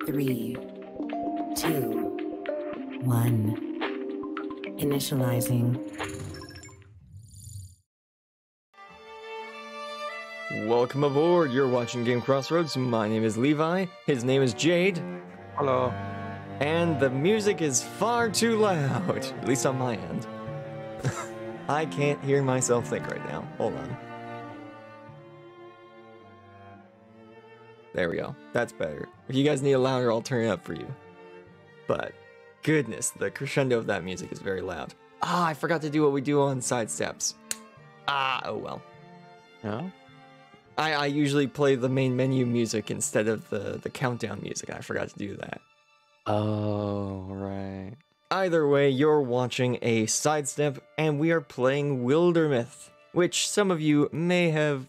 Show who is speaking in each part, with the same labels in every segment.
Speaker 1: 3, 2, 1. Initializing.
Speaker 2: Welcome aboard. You're watching Game Crossroads. My name is Levi. His name is Jade.
Speaker 3: Hello.
Speaker 2: And the music is far too loud, at least on my end. I can't hear myself think right now. Hold on. There we go. That's better. If you guys need it louder, I'll turn it up for you. But goodness, the crescendo of that music is very loud. Ah, I forgot to do what we do on side steps. Oh well.
Speaker 3: No?
Speaker 2: I usually play the main menu music instead of the countdown music. I forgot to do that.
Speaker 3: Oh, right.
Speaker 2: Either way, you're watching a sidestep, and we are playing Wildermyth, which some of you may have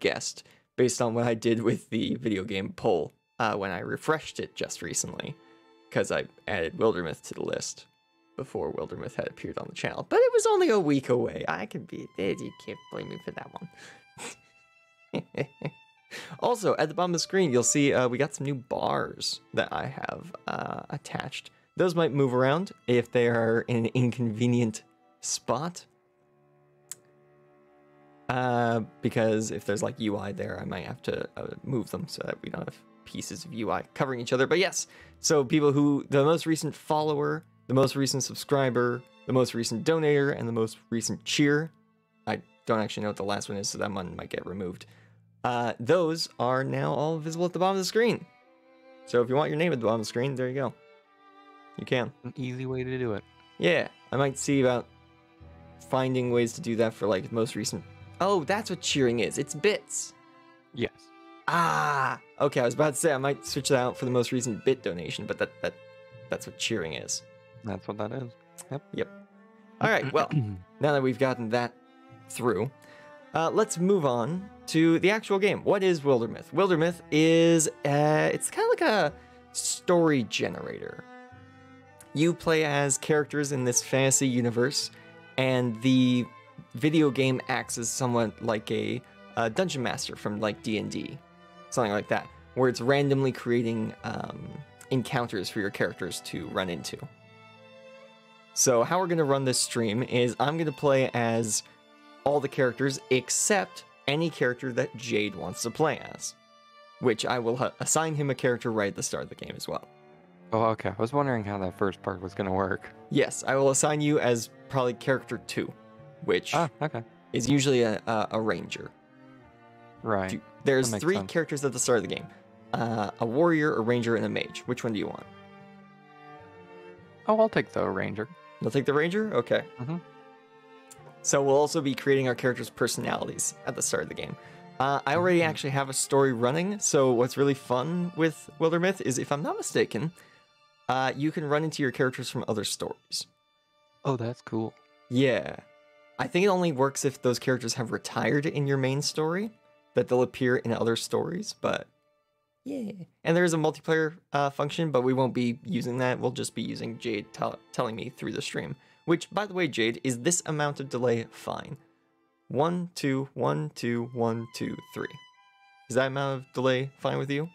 Speaker 2: guessed based on what I did with the video game poll when I refreshed it just recently, because I added Wildermyth to the list before Wildermyth had appeared on the channel. But it was only a week away. I can be it. You can't blame me for that one. Also, at the bottom of the screen, you'll see we got some new bars that I have attached. Those might move around if they are in an inconvenient spot. Because if there's like UI there, I might have to move them so that we don't have pieces of UI covering each other. But yes, so people who, the most recent follower, the most recent subscriber, the most recent donator, and the most recent cheer, I don't actually know what the last one is, so that one might get removed. Those are now all visible at the bottom of the screen. So if you want your name at the bottom of the screen, there you go. You can.
Speaker 3: An easy way to do it.
Speaker 2: Yeah, I might see about finding ways to do that for like most recent. Oh, that's what cheering is. It's bits.
Speaker 3: Yes.
Speaker 2: Ah, okay. I was about to say I might switch that out for the most recent bit donation, but that's what cheering is.
Speaker 3: That's what that is.
Speaker 2: Yep. All right. Well, now that we've gotten that through, let's move on to the actual game. What is Wildermyth? Wildermyth is it's kind of like a story generator. You play as characters in this fantasy universe, and the video game acts as somewhat like a dungeon master from like D&D, something like that, where it's randomly creating encounters for your characters to run into. So how we're going to run this stream is I'm going to play as all the characters except any character that Jade wants to play as, which I will assign him a character right at the start of the game as well.
Speaker 3: Oh, okay. I was wondering how that first part was going to work.
Speaker 2: Yes, I will assign you as probably character 2, which
Speaker 3: okay.
Speaker 2: is usually a ranger.
Speaker 3: Right.
Speaker 2: There's 3 characters at the start of the game. A warrior, a ranger, and a mage. Which one do you want?
Speaker 3: Oh, I'll take the ranger.
Speaker 2: You'll take the ranger? Okay.
Speaker 3: Mm-hmm.
Speaker 2: So we'll also be creating our characters' personalities at the start of the game. I already actually have a story running, so what's really fun with Wildermyth is, if I'm not mistaken, you can run into your characters from other stories.
Speaker 3: Oh, that's cool.
Speaker 2: Yeah. I think it only works if those characters have retired in your main story, that they'll appear in other stories, but yeah. And there is a multiplayer function, but we won't be using that. We'll just be using Jade telling me through the stream. Which, by the way, Jade, is this amount of delay fine? 1, 2, 1, 2, 1, 2, 3. Is that amount of delay fine with you?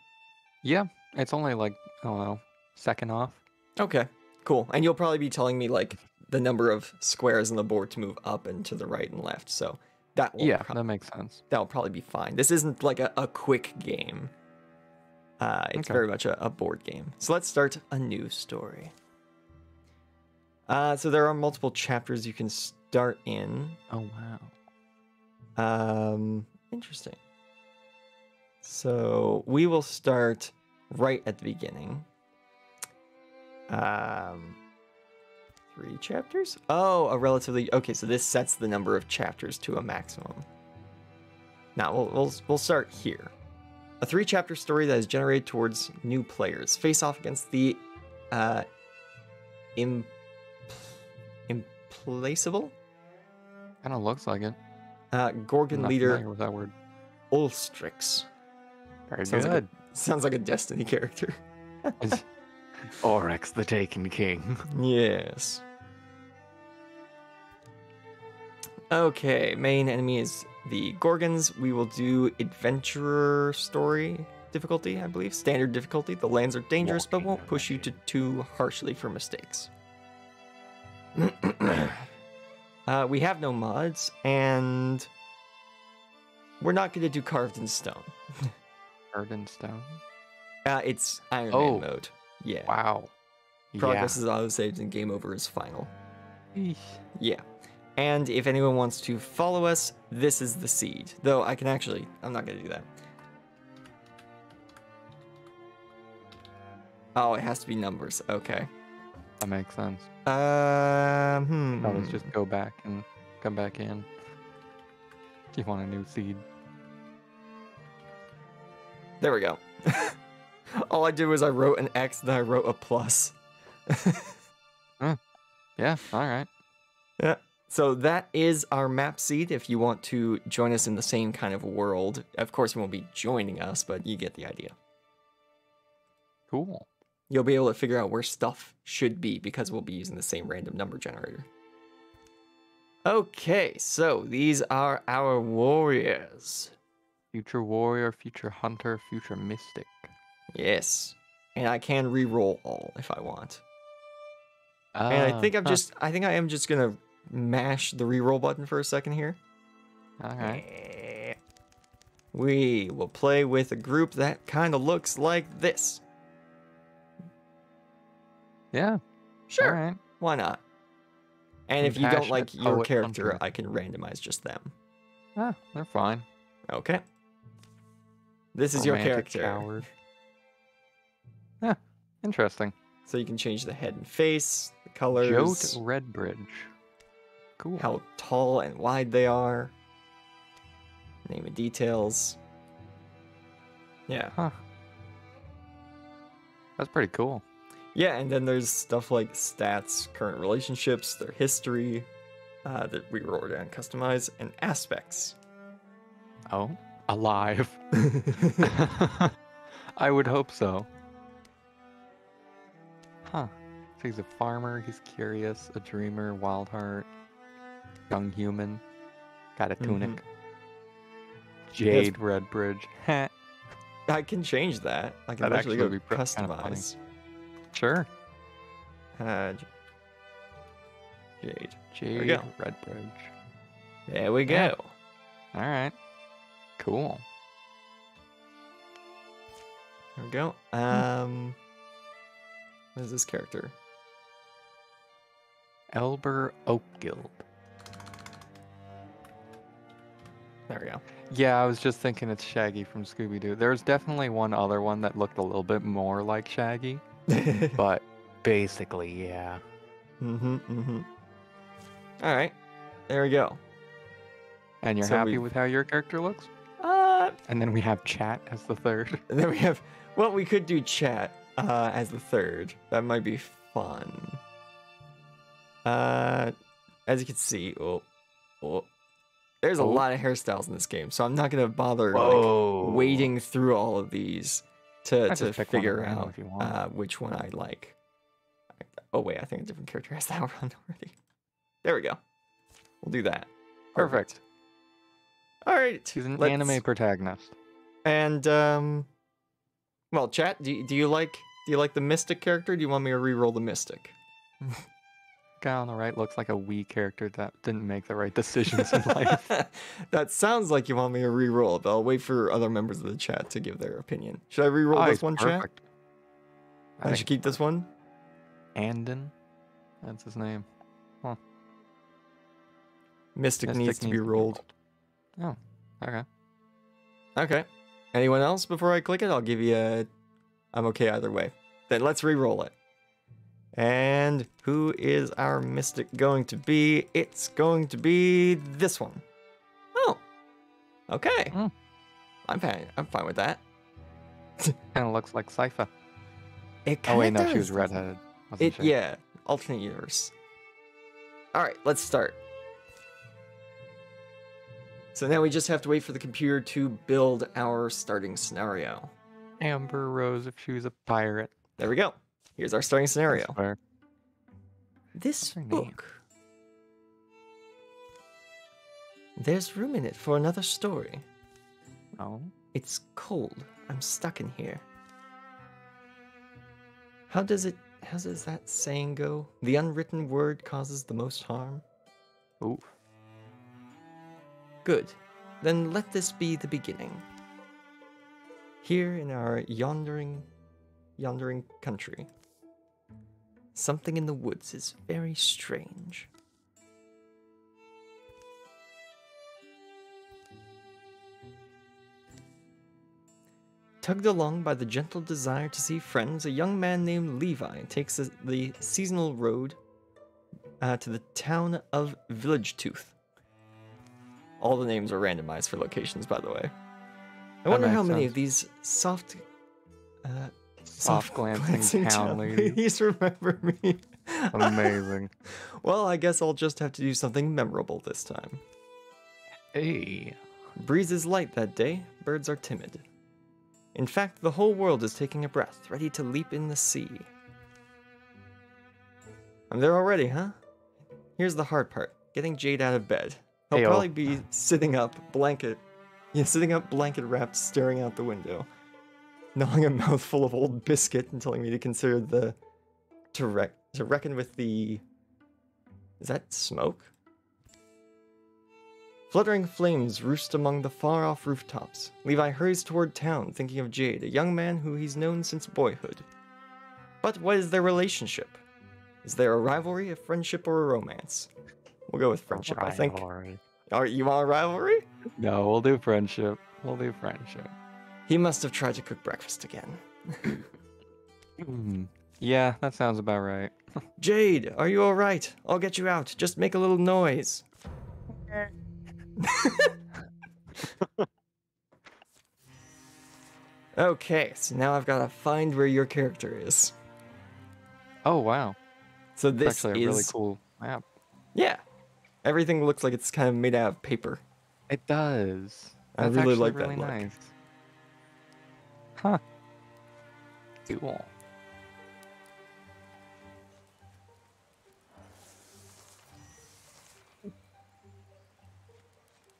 Speaker 3: Yeah, it's only like, I don't know, second off.
Speaker 2: Okay, cool. And you'll probably be telling me like the number of squares on the board to move up and to the right and left. So that will
Speaker 3: that makes sense.
Speaker 2: That'll probably be fine. This isn't like a quick game. It's very much a board game. So let's start a new story. So there are multiple chapters you can start in.
Speaker 3: Oh, wow.
Speaker 2: Interesting. So we will start right at the beginning. 3 chapters? Oh, a relatively... Okay, so this sets the number of chapters to a maximum. Now, we'll start here. A 3-chapter story that is generated towards new players. Face off against the implacable?
Speaker 3: Kind of looks like it.
Speaker 2: Gorgon leader
Speaker 3: with that word.
Speaker 2: Ulstrix.
Speaker 3: Very
Speaker 2: Sounds
Speaker 3: good.
Speaker 2: Sounds like a Destiny character.
Speaker 3: Oryx, the Taken King.
Speaker 2: Yes. Okay, main enemy is the Gorgons. We will do adventurer story difficulty, I believe. Standard difficulty. The lands are dangerous, but won't push you to too harshly for mistakes. We have no mods, and we're not going to do carved in stone.
Speaker 3: Carved in stone?
Speaker 2: It's Iron Man mode. Yeah.
Speaker 3: Wow.
Speaker 2: Progress is auto-saved and game over is final.
Speaker 3: Eesh.
Speaker 2: Yeah. And if anyone wants to follow us, this is the seed. Though I can actually... I'm not going to do that. Oh, it has to be numbers. Okay.
Speaker 3: That makes sense. Let's just go back and come back in. Do you want a new seed?
Speaker 2: There we go. All I did was I wrote an X, then I wrote a plus.
Speaker 3: Yeah, alright.
Speaker 2: Yeah. So that is our map seed. If you want to join us in the same kind of world, of course you won't be joining us, but you get the idea.
Speaker 3: Cool.
Speaker 2: You'll be able to figure out where stuff should be because we'll be using the same random number generator. Okay, so these are our warriors.
Speaker 3: Future warrior, future hunter, future mystic.
Speaker 2: Yes. And I can re-roll all if I want. And I think I am just gonna mash the re-roll button for a second here.
Speaker 3: Alright.
Speaker 2: We will play with a group that kind of looks like this.
Speaker 3: Yeah.
Speaker 2: Sure.
Speaker 3: Alright.
Speaker 2: Why not? And if you don't like
Speaker 3: Compassionate
Speaker 2: your
Speaker 3: poet
Speaker 2: character,
Speaker 3: hunter.
Speaker 2: I can randomize just them.
Speaker 3: Ah, they're fine.
Speaker 2: Okay. This is your
Speaker 3: Romantic
Speaker 2: character.
Speaker 3: coward. Yeah, interesting.
Speaker 2: So you can change the head and face, the colors,
Speaker 3: Jote Redbridge. Cool.
Speaker 2: how tall and wide they are, name and details. Yeah.
Speaker 3: Huh. That's pretty cool.
Speaker 2: Yeah, and then there's stuff like stats, current relationships, their history, that we wrote down, customize, and aspects.
Speaker 3: Oh, alive. I would hope so. Huh. So he's a farmer, he's curious, a dreamer, wild heart, young human, got a tunic. Jade Redbridge. Heh.
Speaker 2: I can change that. I can
Speaker 3: That'd
Speaker 2: actually
Speaker 3: actually
Speaker 2: go
Speaker 3: be kinda funny.
Speaker 2: customize.
Speaker 3: Sure.
Speaker 2: Jade.
Speaker 3: Jade
Speaker 2: we go.
Speaker 3: Redbridge.
Speaker 2: There we go.
Speaker 3: Yeah. Alright. Cool.
Speaker 2: There we go. What is this character?
Speaker 3: Elber Oakgild.
Speaker 2: There we go.
Speaker 3: Yeah, I was just thinking it's Shaggy from Scooby-Doo. There's definitely one other one that looked a little bit more like Shaggy, but basically, yeah.
Speaker 2: All right. There we go.
Speaker 3: And you're
Speaker 2: So
Speaker 3: happy
Speaker 2: we've-
Speaker 3: with how your character looks? And then we have chat as the third.
Speaker 2: And then we have, well, we could do chat as the third. That might be fun. As you can see, there's a lot of hairstyles in this game, so I'm not gonna bother like wading through all of these to
Speaker 3: just pick one
Speaker 2: figure
Speaker 3: at random
Speaker 2: out
Speaker 3: if you want.
Speaker 2: which one I like. Oh wait, I think a different character has that one already. There we go. We'll do that.
Speaker 3: Perfect.
Speaker 2: All right.
Speaker 3: He's an
Speaker 2: let's-
Speaker 3: anime protagonist.
Speaker 2: And well, chat. Do you like the Mystic character? Or do you want me to re-roll the Mystic?
Speaker 3: Guy on the right looks like a Wii character that didn't make the right decisions in life.
Speaker 2: That sounds like you want me to re-roll it, but I'll wait for other members of the chat to give their opinion. Should I re-roll this
Speaker 3: he's
Speaker 2: one, chat?
Speaker 3: perfect.
Speaker 2: I should
Speaker 3: think
Speaker 2: keep this one.
Speaker 3: Andon. That's his name.
Speaker 2: Mystic needs to be rolled.
Speaker 3: Oh, okay.
Speaker 2: Okay. Anyone else before I click it? I'll give you a... I'm okay either way. Then let's re-roll it. And who is our Mystic going to be? It's going to be this one. Oh. Okay.
Speaker 3: Mm.
Speaker 2: I'm fine with that.
Speaker 3: Kind of looks like Sypha.
Speaker 2: It
Speaker 3: Oh wait,
Speaker 2: kinda
Speaker 3: no, she was
Speaker 2: does, doesn't
Speaker 3: redheaded. wasn't she?
Speaker 2: Yeah, alternate universe. All right, let's start. So now we just have to wait for the computer to build our starting scenario.
Speaker 3: Amber Rose if she was a pirate.
Speaker 2: There we go. Here's our starting scenario.
Speaker 3: I swear.
Speaker 2: This
Speaker 3: her name?
Speaker 2: book. There's room in it for another story.
Speaker 3: Oh.
Speaker 2: It's cold. I'm stuck in here. How does that saying go? The unwritten word causes the most harm.
Speaker 3: Ooh.
Speaker 2: Good. Then let this be the beginning. Here in our yondering country, something in the woods is very strange. Tugged along by the gentle desire to see friends, a young man named Levi takes the seasonal road to the town of Village Tooth. All the names are randomized for locations, by the way. I wonder how many of these soft
Speaker 3: glancing town ladies
Speaker 2: remember me.
Speaker 3: Amazing.
Speaker 2: Well, I guess I'll just have to do something memorable this time.
Speaker 3: Hey.
Speaker 2: Breeze is light that day, birds are timid. In fact, the whole world is taking a breath, ready to leap in the sea. I'm there already, huh? Here's the hard part, getting Jade out of bed. He'll probably be sitting up, blanket wrapped, staring out the window, gnawing a mouthful of old biscuit and telling me to consider to reckon with the... Is that smoke? Fluttering flames roost among the far-off rooftops. Levi hurries toward town, thinking of Jade, a young man who he's known since boyhood. But what is their relationship? Is there a rivalry, a friendship, or a romance? We'll go with friendship, I think. You want a rivalry?
Speaker 3: No, we'll do friendship.
Speaker 2: He must have tried to cook breakfast again.
Speaker 3: Yeah, that sounds about right.
Speaker 2: Jade, are you alright? I'll get you out. Just make a little noise. Okay, so now I've got to find where your character is.
Speaker 3: Oh, wow.
Speaker 2: So this
Speaker 3: is actually a really cool map.
Speaker 2: Yeah. Everything looks like it's kind of made out of paper.
Speaker 3: It does.
Speaker 2: I really like that look.
Speaker 3: Nice. Huh. Cool.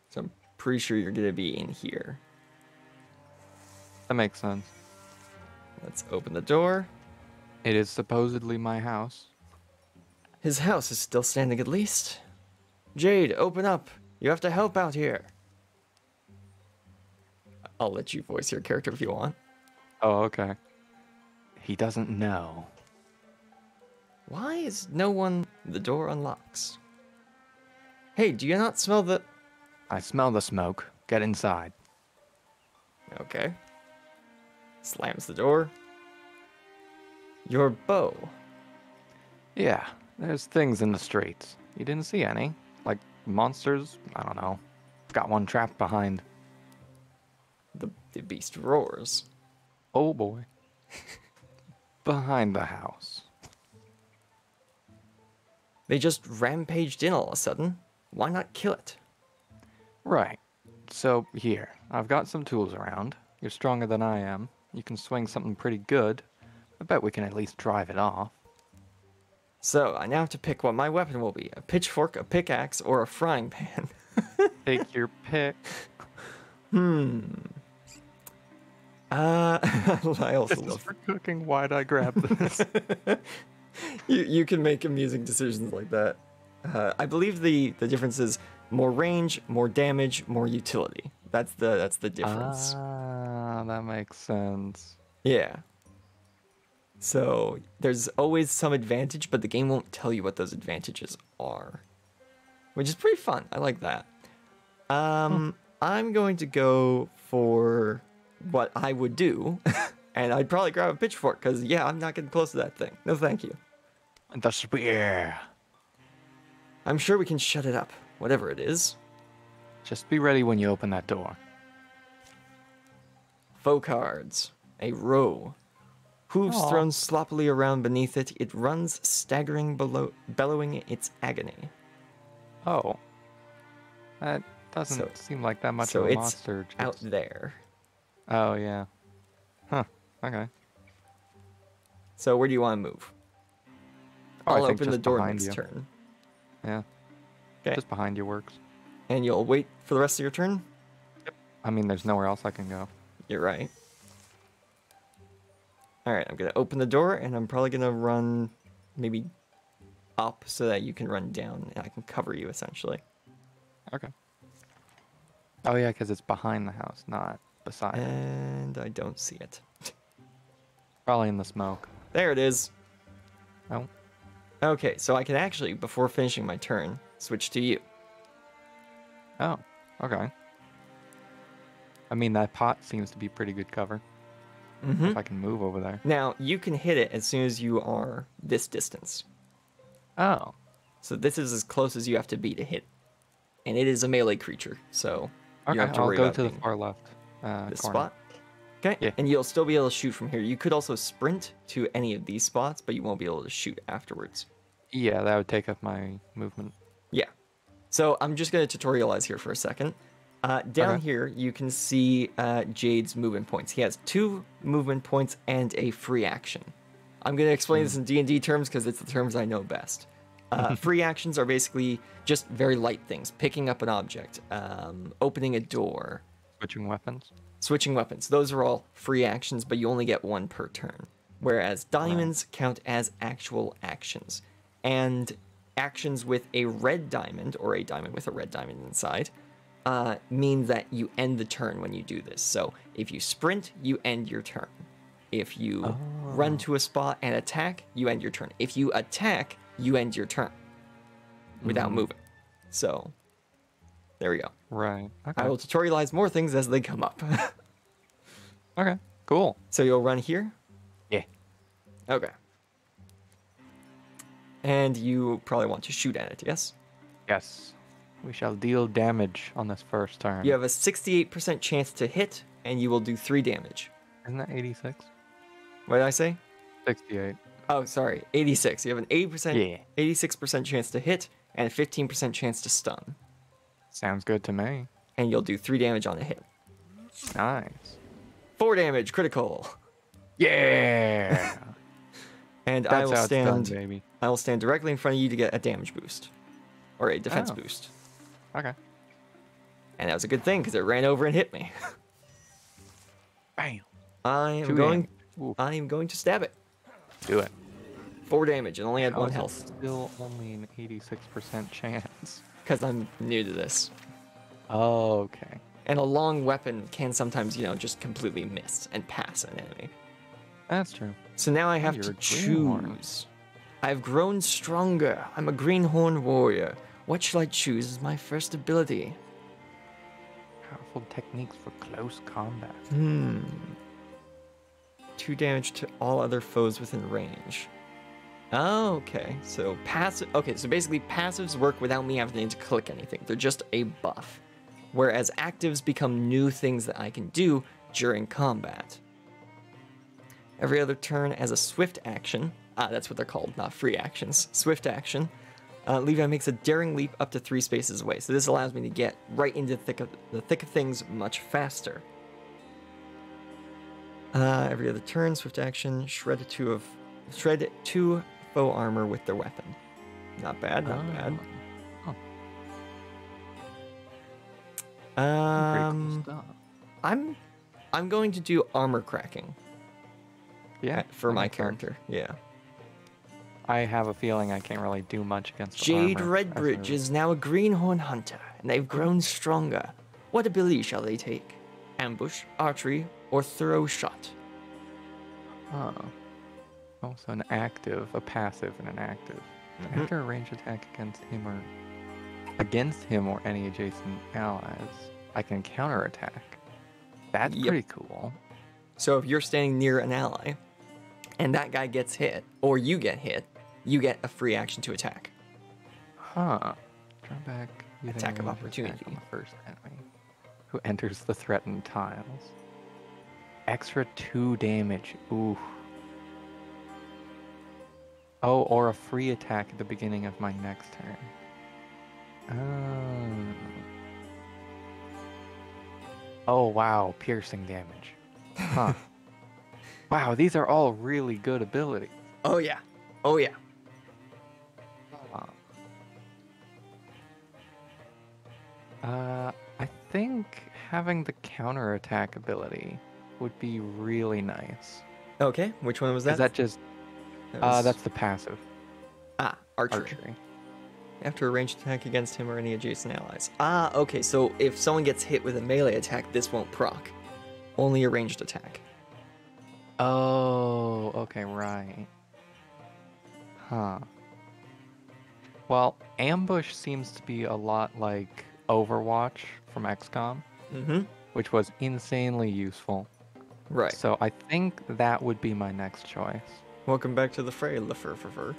Speaker 2: So I'm pretty sure you're going to be in here.
Speaker 3: That makes sense.
Speaker 2: Let's open the door.
Speaker 3: It is supposedly my house.
Speaker 2: His house is still standing at least. Jade, open up. You have to help out here. I'll let you voice your character if you want.
Speaker 3: Oh, okay. He doesn't know.
Speaker 2: Why is no one... The door unlocks. Hey, do you not smell the...
Speaker 3: I smell the smoke. Get inside.
Speaker 2: Okay. Slams the door. Your bow.
Speaker 3: Yeah, there's things in the streets. You didn't see any? Like monsters? I don't know. Got one trapped behind.
Speaker 2: The beast roars.
Speaker 3: Oh boy. Behind the house.
Speaker 2: They just rampaged in all of a sudden. Why not kill it?
Speaker 3: Right. So, here. I've got some tools around. You're stronger than I am. You can swing something pretty good. I bet we can at least drive it off.
Speaker 2: So, I now have to pick what my weapon will be. A pitchfork, a pickaxe, or a frying pan.
Speaker 3: Take your pick.
Speaker 2: I also
Speaker 3: This is
Speaker 2: love...
Speaker 3: for cooking. Why'd I grab this?
Speaker 2: You can make amusing decisions like that. I believe the difference is more range, more damage, more utility. That's the difference.
Speaker 3: Ah, that makes sense.
Speaker 2: Yeah. So there's always some advantage, but the game won't tell you what those advantages are, which is pretty fun. I like that. I'm going to go for what I would do, and I'd probably grab a pitchfork because yeah, I'm not getting close to that thing. No, thank you.
Speaker 3: The spear.
Speaker 2: I'm sure we can shut it up, whatever it is.
Speaker 3: Just be ready when you open that door.
Speaker 2: Faux cards. A row. Hooves
Speaker 3: Aww.
Speaker 2: thrown sloppily around beneath it, it runs, staggering below, bellowing its agony.
Speaker 3: Oh. That doesn't seem like that much of a monster.
Speaker 2: So it's out there.
Speaker 3: Oh, yeah. Huh. Okay.
Speaker 2: So where do you want to move?
Speaker 3: Oh,
Speaker 2: I'll
Speaker 3: I think
Speaker 2: open the
Speaker 3: just
Speaker 2: door
Speaker 3: behind
Speaker 2: next
Speaker 3: you.
Speaker 2: turn.
Speaker 3: Yeah.
Speaker 2: Okay.
Speaker 3: Just behind you works.
Speaker 2: And you'll wait for the rest of your turn?
Speaker 3: I mean, there's nowhere else I can go.
Speaker 2: You're right. All right, I'm gonna open the door, and I'm probably gonna run maybe up so that you can run down, and I can cover you essentially.
Speaker 3: Okay. Oh yeah, because it's behind the house, not beside it.
Speaker 2: And I don't see it.
Speaker 3: Probably in the smoke.
Speaker 2: There it is.
Speaker 3: Oh.
Speaker 2: Okay, so I can actually, before finishing my turn, switch to you.
Speaker 3: Oh. Okay. I mean, that pot seems to be pretty good cover.
Speaker 2: Mm-hmm.
Speaker 3: If I can move over there.
Speaker 2: Now, you can hit it as soon as you are this distance.
Speaker 3: Oh.
Speaker 2: So this is as close as you have to be to hit. And it is a melee creature, so you
Speaker 3: Okay,
Speaker 2: don't have to
Speaker 3: I'll
Speaker 2: worry
Speaker 3: go
Speaker 2: about
Speaker 3: to the
Speaker 2: being
Speaker 3: far left
Speaker 2: this
Speaker 3: corner.
Speaker 2: spot. Okay,
Speaker 3: Yeah.
Speaker 2: and you'll still be able to shoot from here. You could also sprint to any of these spots, but you won't be able to shoot afterwards.
Speaker 3: Yeah, that would take up my movement.
Speaker 2: Yeah. So I'm just going to tutorialize here for a second. Down here, you can see Jade's movement points. He has 2 movement points and a free action. I'm going to explain this in D&D terms because it's the terms I know best. Free actions are basically just very light things. Picking up an object, opening a door.
Speaker 3: Switching weapons.
Speaker 2: Switching weapons. Those are all free actions, but you only get 1 per turn. Whereas diamonds count as actual actions. And actions with a red diamond, or a diamond with a red diamond inside, mean that you end the turn when you do this. So if you sprint, you end your turn. If you run to a spot and attack, you end your turn. If you attack, you end your turn without moving. So there we go.
Speaker 3: Right. Okay.
Speaker 2: I will tutorialize more things as they come up.
Speaker 3: Okay. Cool.
Speaker 2: So you'll run here?
Speaker 3: Yeah.
Speaker 2: Okay. And you probably want to shoot at it, yes?
Speaker 3: Yes. We shall deal damage on this first turn.
Speaker 2: You have a 68% chance to hit, and you will do 3 damage.
Speaker 3: Isn't that 86?
Speaker 2: What did I say?
Speaker 3: 68.
Speaker 2: Oh, sorry, 86. You have an 86% chance to hit, and a 15% chance to stun.
Speaker 3: Sounds good to me.
Speaker 2: And you'll do 3 damage on a hit.
Speaker 3: Nice.
Speaker 2: 4 damage, critical.
Speaker 3: Yeah.
Speaker 2: And
Speaker 3: That's
Speaker 2: I will
Speaker 3: how it's done,
Speaker 2: stand.
Speaker 3: baby.
Speaker 2: I will stand directly in front of you to get a damage boost, or a defense boost.
Speaker 3: Okay.
Speaker 2: And that was a good thing because it ran over and hit me.
Speaker 3: Bam.
Speaker 2: I am going to stab it.
Speaker 3: Do it.
Speaker 2: 4 damage and only had
Speaker 3: How
Speaker 2: 1
Speaker 3: is it
Speaker 2: health
Speaker 3: Still only an 86% chance.
Speaker 2: because I'm new to this.
Speaker 3: Oh, okay.
Speaker 2: And a long weapon can sometimes, just completely miss and pass an enemy.
Speaker 3: That's true.
Speaker 2: So now I have
Speaker 3: You're
Speaker 2: to
Speaker 3: a greenhorn.
Speaker 2: choose. I've grown stronger. I'm a greenhorn warrior. What shall I choose as my first ability?
Speaker 3: Powerful techniques for close combat.
Speaker 2: 2 damage to all other foes within range. Oh, okay. So passive. Okay, so basically passives work without me having to click anything. They're just a buff. Whereas actives become new things that I can do during combat. Every other turn as a swift action. That's what they're called, not free actions. Swift action. Levi makes a daring leap up to 3 spaces away. So this allows me to get right into the thick of things much faster. Every other turn, swift action, shred 2 foe armor with their weapon. Not bad, not bad.
Speaker 3: Huh.
Speaker 2: Um,
Speaker 3: Pretty cool stuff.
Speaker 2: I'm going to do armor cracking
Speaker 3: Yeah.
Speaker 2: for
Speaker 3: that
Speaker 2: my
Speaker 3: makes sense.
Speaker 2: character. Yeah.
Speaker 3: I have a feeling I can't really do much against the
Speaker 2: Jade
Speaker 3: armor as
Speaker 2: Redbridge
Speaker 3: a-
Speaker 2: is now a greenhorn hunter, and they've grown stronger. What ability shall they take? Ambush, archery, or thorough shot?
Speaker 3: Oh. Also an active, a passive, and an active. After a ranged attack against him or any adjacent allies, I can counterattack. That's
Speaker 2: Yep.
Speaker 3: pretty cool.
Speaker 2: So if you're standing near an ally, and that guy gets hit, or you get hit, you get a free action to attack.
Speaker 3: Huh. Draw back. using
Speaker 2: Attack of
Speaker 3: ranged
Speaker 2: opportunity.
Speaker 3: on the first enemy who enters the threatened tiles. Extra 2 damage. Ooh. Oh, or a free attack at the beginning of my next turn. Oh, wow. Piercing damage. Huh. Wow, these are all really good abilities.
Speaker 2: Oh yeah. Oh yeah.
Speaker 3: I think having the counterattack ability would be really nice.
Speaker 2: Okay, which one was that?
Speaker 3: Is that just... that's the passive.
Speaker 2: Ah, archery.
Speaker 3: Archery.
Speaker 2: After a ranged attack against him or any adjacent allies. Ah, okay, so if someone gets hit with a melee attack, this won't proc. Only a ranged attack.
Speaker 3: Oh, okay, right. Huh. Well, ambush seems to be a lot like Overwatch from XCOM, which was insanely useful.
Speaker 2: Right.
Speaker 3: So I think that would be my next choice.
Speaker 2: Welcome back to the fray, Lefur.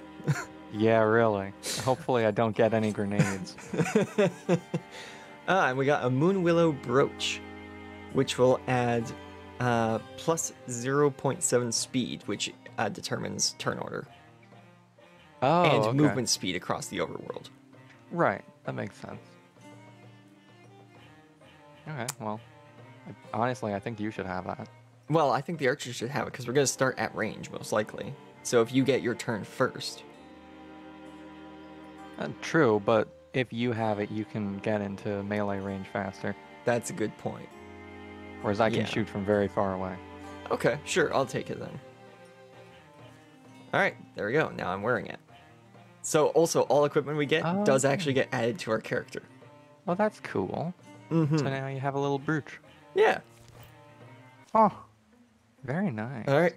Speaker 3: Yeah, really. Hopefully I don't get any grenades.
Speaker 2: And we got a Moon Willow Brooch, which will add plus 0.7 speed, which determines turn order.
Speaker 3: Oh,
Speaker 2: and
Speaker 3: okay.
Speaker 2: movement speed across the overworld.
Speaker 3: Right, that makes sense. Okay, well, honestly, I think you should have that.
Speaker 2: Well, I think the archer should have it because we're going to start at range, most likely. So if you get your turn first.
Speaker 3: True, but if you have it, you can get into melee range faster.
Speaker 2: That's a good point.
Speaker 3: Whereas I can shoot from very far away.
Speaker 2: Okay, sure, I'll take it then. Alright, there we go. Now I'm wearing it. So also, all equipment we get does actually get added to our character.
Speaker 3: Well, that's cool. So now you have a little brooch.
Speaker 2: Yeah.
Speaker 3: Oh, very nice.
Speaker 2: Alright.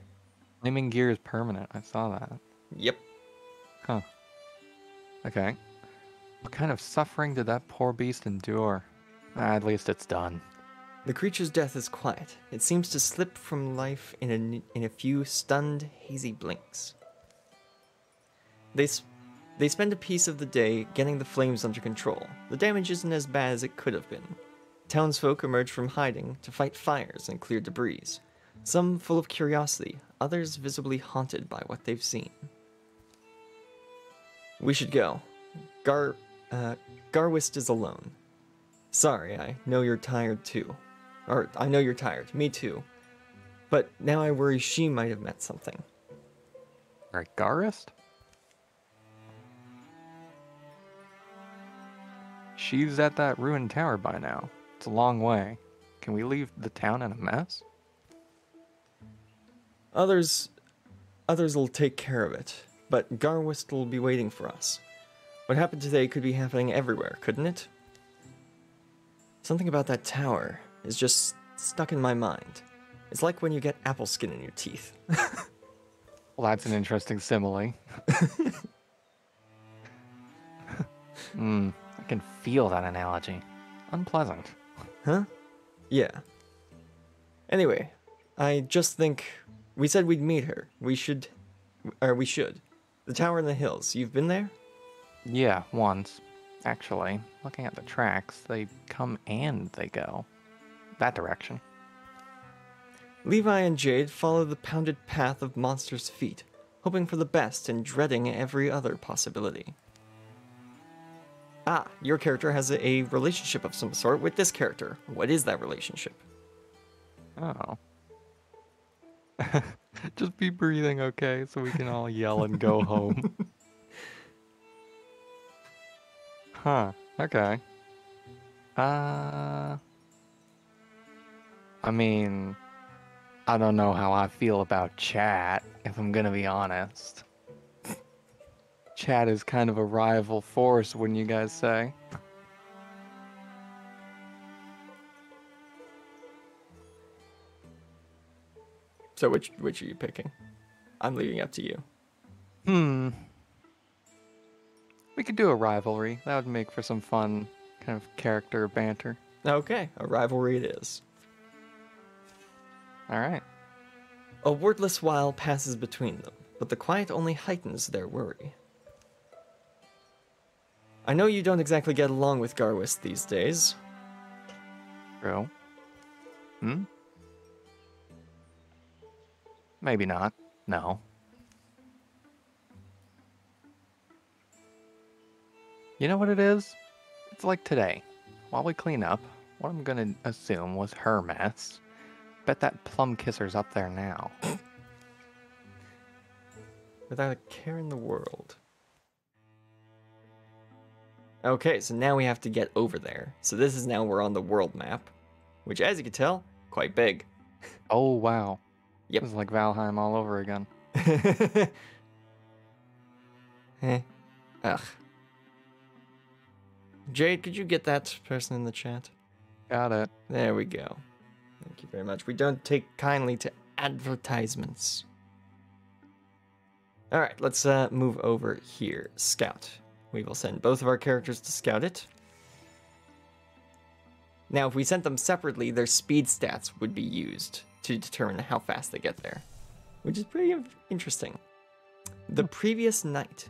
Speaker 3: Flaming gear is permanent. I saw that.
Speaker 2: Yep.
Speaker 3: Huh. Okay. What kind of suffering did that poor beast endure? At least it's done.
Speaker 2: The creature's death is quiet. It seems to slip from life in a few stunned, hazy blinks. They spend a piece of the day getting the flames under control. The damage isn't as bad as it could have been. Townsfolk emerge from hiding to fight fires and clear debris. Some full of curiosity, others visibly haunted by what they've seen. We should go. Garwist is alone. Sorry, I know you're tired too. Or, I know you're tired. Me too. But now I worry she might have met something.
Speaker 3: Right, Garist? She's at that ruined tower by now. It's a long way. Can we leave the town in a mess?
Speaker 2: Others will take care of it, but Garwist will be waiting for us. What happened today could be happening everywhere, couldn't it? Something about that tower is just stuck in my mind. It's like when you get apple skin in your teeth.
Speaker 3: Well, that's an interesting simile. I can feel that analogy. Unpleasant.
Speaker 2: Huh? Yeah. Anyway, I just think we said we'd meet her. We should. The tower in the hills. You've been there?
Speaker 3: Yeah, once. Actually, looking at the tracks, they come and they go. That direction.
Speaker 2: Levi and Jade follow the pounded path of monsters' feet, hoping for the best and dreading every other possibility. Ah, your character has a relationship of some sort with this character. What is that relationship?
Speaker 3: Oh. Just be breathing, okay? So we can all yell and go home. Huh, okay. I mean, I don't know how I feel about chat, if I'm gonna be honest. Chat is kind of a rival force, wouldn't you guys say?
Speaker 2: So which are you picking? I'm leaving it up to you.
Speaker 3: We could do a rivalry. That would make for some fun kind of character banter.
Speaker 2: Okay, a rivalry it is.
Speaker 3: Alright.
Speaker 2: A wordless while passes between them, but the quiet only heightens their worry. I know you don't exactly get along with Garwist these days.
Speaker 3: True. Maybe not. No. You know what it is? It's like today. While we clean up, what I'm gonna assume was her mess. Bet that plum kisser's up there now.
Speaker 2: Without a care in the world. Okay, so now we have to get over there. So this is now we're on the world map, which as you can tell, quite big.
Speaker 3: Oh, wow.
Speaker 2: Yep.
Speaker 3: This is like Valheim all over again.
Speaker 2: Eh. Ugh. Jade, could you get that person in the chat?
Speaker 3: Got it.
Speaker 2: There we go. Thank you very much. We don't take kindly to advertisements. All right, let's move over here. Scout. We will send both of our characters to scout it. Now, if we sent them separately, their speed stats would be used to determine how fast they get there, which is pretty interesting. The previous night,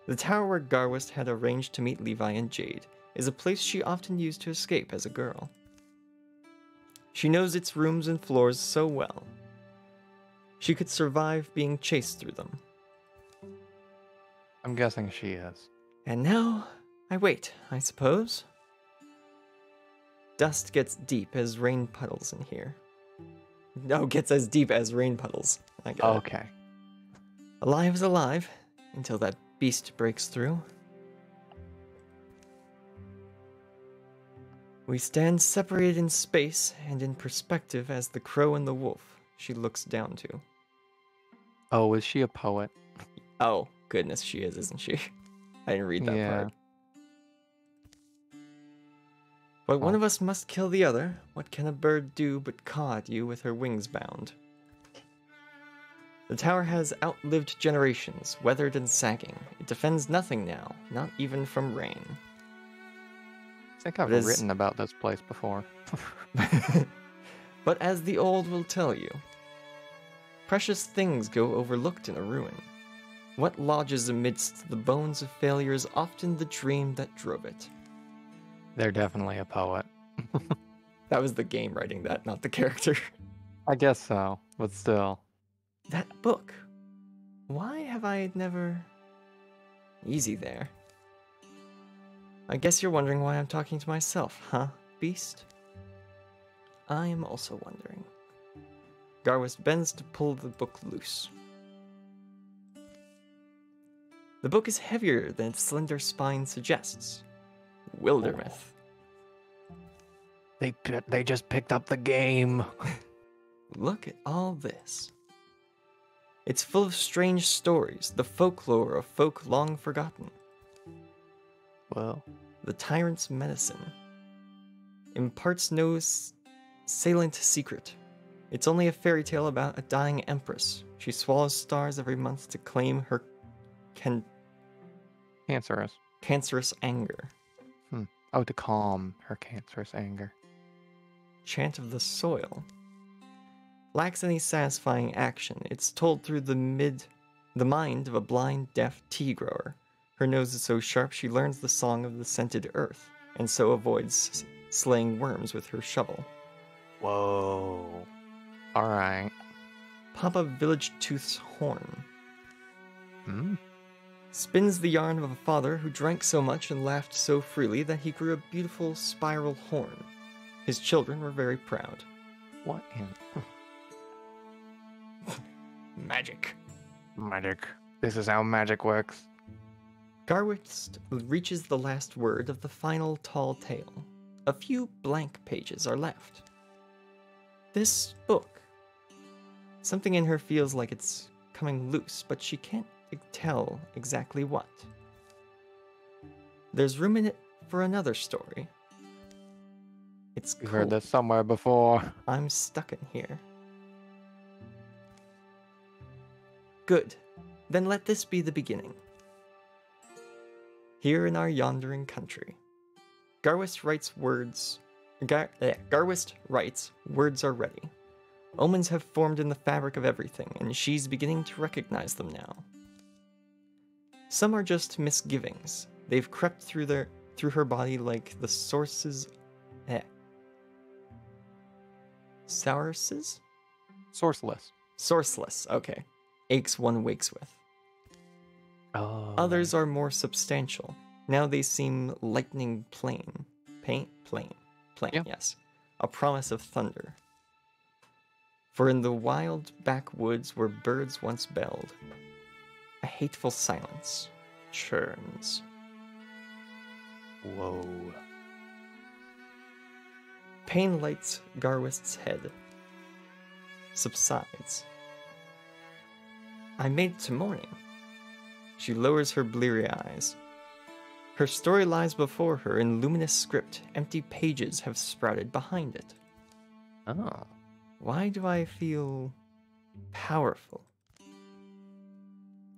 Speaker 2: the tower where Garwist had arranged to meet Levi and Jade is a place she often used to escape as a girl. She knows its rooms and floors so well. She could survive being chased through them.
Speaker 3: I'm guessing she is.
Speaker 2: And now, I wait, I suppose. Dust gets deep as rain puddles in here. No, gets as deep as rain puddles. I got it.
Speaker 3: Okay.
Speaker 2: Alive is alive, until that beast breaks through. We stand separated in space and in perspective as the crow and the wolf she looks down to.
Speaker 3: Oh, is she a poet?
Speaker 2: Oh, goodness, she is, isn't she? I didn't read that part. But one of us must kill the other. What can a bird do but caw at you with her wings bound? The tower has outlived generations, weathered and sagging. It defends nothing now, not even from rain.
Speaker 3: I think I've written about this place before.
Speaker 2: But as the old will tell you, precious things go overlooked in a ruin. What lodges amidst the bones of failure is often the dream that drove it.
Speaker 3: They're definitely a poet.
Speaker 2: That was the game writing that, not the character.
Speaker 3: I guess so, but still.
Speaker 2: That book. Why have I never... Easy there. I guess you're wondering why I'm talking to myself, huh, beast? I am also wondering. Garwist bends to pull the book loose. The book is heavier than its slender spine suggests. Wildermyth.
Speaker 3: They just picked up the game.
Speaker 2: Look at all this. It's full of strange stories, the folklore of folk long forgotten.
Speaker 3: Well,
Speaker 2: The tyrant's medicine imparts no salient secret. It's only a fairy tale about a dying empress. She swallows stars every month to claim her cancerous anger.
Speaker 3: Oh, to calm her cancerous anger.
Speaker 2: Chant of the soil. Lacks any satisfying action. It's told through the mind of a blind, deaf tea grower. Her nose is so sharp she learns the song of the scented earth, and so avoids slaying worms with her shovel.
Speaker 3: Whoa. Alright.
Speaker 2: Papa Village Tooth's horn.
Speaker 3: Hmm?
Speaker 2: Spins the yarn of a father who drank so much and laughed so freely that he grew a beautiful spiral horn. His children were very proud.
Speaker 3: What in...
Speaker 2: Magic.
Speaker 3: Magic. This is how magic works.
Speaker 2: Garwist reaches the last word of the final tall tale. A few blank pages are left. This book. Something in her feels like it's coming loose, but she can't tell exactly what. There's room in it for another story. It's
Speaker 3: We've
Speaker 2: cold.
Speaker 3: heard this somewhere before.
Speaker 2: I'm stuck in here. Good. Then let this be the beginning. Here in our yondering country, Garwist writes words are ready. Omens have formed in the fabric of everything, and she's beginning to recognize them now. Some are just misgivings. They've crept through her body like the sources. Sources?
Speaker 3: Sourceless.
Speaker 2: Sourceless, okay. Aches one wakes with.
Speaker 3: Oh.
Speaker 2: Others are more substantial. Now they seem lightning plain. Plain,
Speaker 3: Yeah.
Speaker 2: yes. A promise of thunder. For in the wild backwoods where birds once belled, a hateful silence churns.
Speaker 3: Whoa.
Speaker 2: Pain lights Garwist's head. subsides. I made it to morning. She lowers her bleary eyes. Her story lies before her in luminous script. Empty pages have sprouted behind it.
Speaker 3: Oh.
Speaker 2: Why do I feel powerful?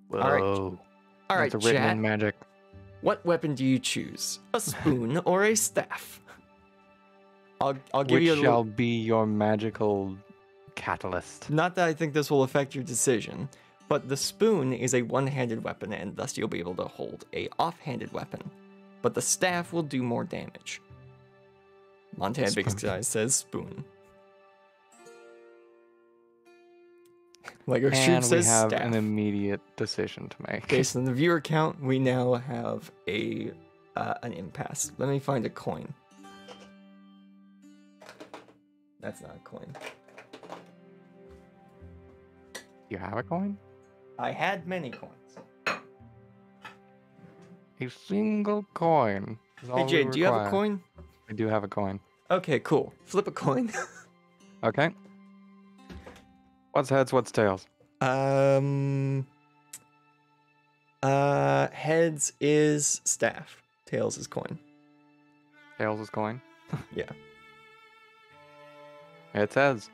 Speaker 3: Whoa.
Speaker 2: All right,
Speaker 3: That's a written
Speaker 2: chat.
Speaker 3: in magic.
Speaker 2: What weapon do you choose? A spoon or a staff? I'll give
Speaker 3: Which
Speaker 2: you a
Speaker 3: shall
Speaker 2: little...
Speaker 3: be your magical catalyst?
Speaker 2: Not that I think this will affect your decision, but the spoon is a one-handed weapon, and thus you'll be able to hold a off-handed weapon. But the staff will do more damage. Montana Big Sky says spoon. Lego Street
Speaker 3: And we
Speaker 2: says
Speaker 3: have
Speaker 2: staff.
Speaker 3: an immediate decision to make.
Speaker 2: Based on the viewer count, we now have an impasse. Let me find a coin. That's not a coin.
Speaker 3: You have a coin?
Speaker 2: I had many coins.
Speaker 3: A single coin. Is all
Speaker 2: Hey
Speaker 3: we
Speaker 2: Jade, do you have a
Speaker 3: require.
Speaker 2: coin?
Speaker 3: I do have a coin.
Speaker 2: Okay, cool. Flip a coin.
Speaker 3: Okay. What's heads, what's tails?
Speaker 2: Heads is staff. Tails is coin.
Speaker 3: Tails is coin.
Speaker 2: Yeah.
Speaker 3: It's heads.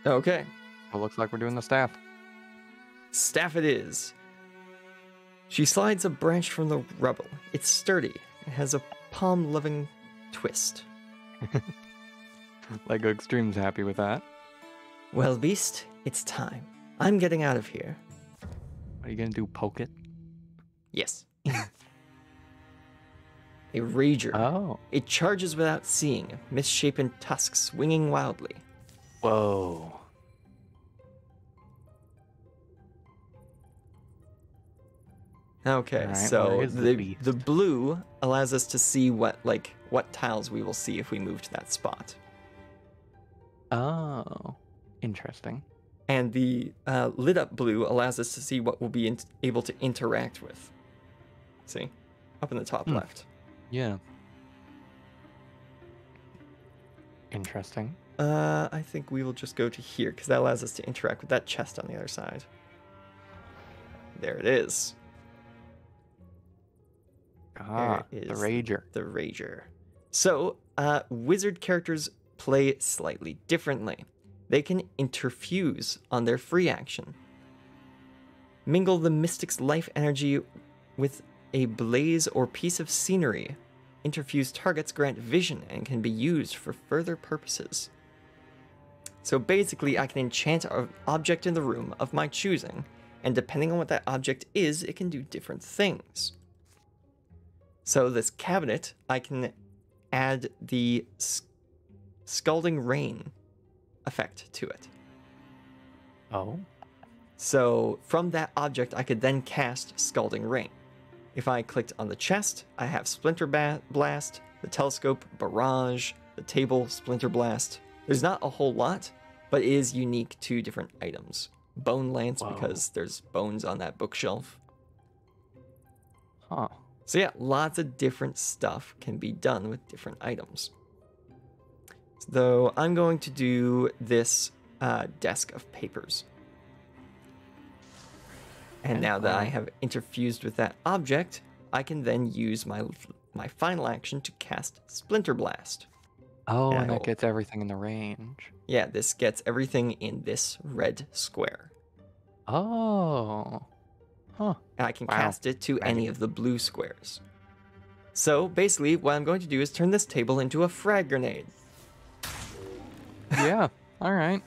Speaker 2: Okay.
Speaker 3: Well, looks like we're doing the staff.
Speaker 2: Staff it is. She slides a branch from the rubble. It's sturdy. It has a palm-loving twist.
Speaker 3: Lego Extreme's happy with that.
Speaker 2: Well, Beast, it's time. I'm getting out of here.
Speaker 3: What are you gonna do, poke it?
Speaker 2: Yes. A rager.
Speaker 3: Oh.
Speaker 2: It charges without seeing, misshapen tusks swinging wildly.
Speaker 3: Whoa.
Speaker 2: Okay,
Speaker 3: Alright,
Speaker 2: so
Speaker 3: where is the
Speaker 2: the
Speaker 3: beast?
Speaker 2: blue allows us to see what tiles we will see if we move to that spot.
Speaker 3: Oh. Interesting.
Speaker 2: And the lit up blue allows us to see what we'll be able to interact with. See? Up in the top left.
Speaker 3: Yeah. Interesting.
Speaker 2: I think we will just go to here, because that allows us to interact with that chest on the other side. There it is.
Speaker 3: Ah,
Speaker 2: There
Speaker 3: the
Speaker 2: is
Speaker 3: Rager.
Speaker 2: The Rager. So, wizard characters play slightly differently. They can interfuse on their free action. Mingle the mystic's life energy with a blaze or piece of scenery. Interfuse targets grant vision and can be used for further purposes. So basically, I can enchant an object in the room of my choosing, and depending on what that object is, it can do different things. So this cabinet, I can add the Scalding Rain effect to it.
Speaker 3: Oh.
Speaker 2: So from that object, I could then cast Scalding Rain. If I clicked on the chest, I have Splinter Blast, the telescope, Barrage, the table, Splinter Blast. There's not a whole lot, but it is unique to different items. Bone Lance,
Speaker 3: Whoa.
Speaker 2: because there's bones on that bookshelf.
Speaker 3: Huh.
Speaker 2: So yeah, lots of different stuff can be done with different items. Though I'm going to do this desk of papers. And now that I have interfused with that object, I can then use my final action to cast Splinter Blast.
Speaker 3: Oh,
Speaker 2: Yeah,
Speaker 3: and
Speaker 2: I
Speaker 3: that
Speaker 2: will-
Speaker 3: gets everything in the range.
Speaker 2: Yeah, this gets everything in this red square.
Speaker 3: Oh. Huh.
Speaker 2: And I can
Speaker 3: Wow.
Speaker 2: cast it to any
Speaker 3: Magic.
Speaker 2: of the blue squares. So basically, what I'm going to do is turn this table into a frag grenade.
Speaker 3: Yeah. All right.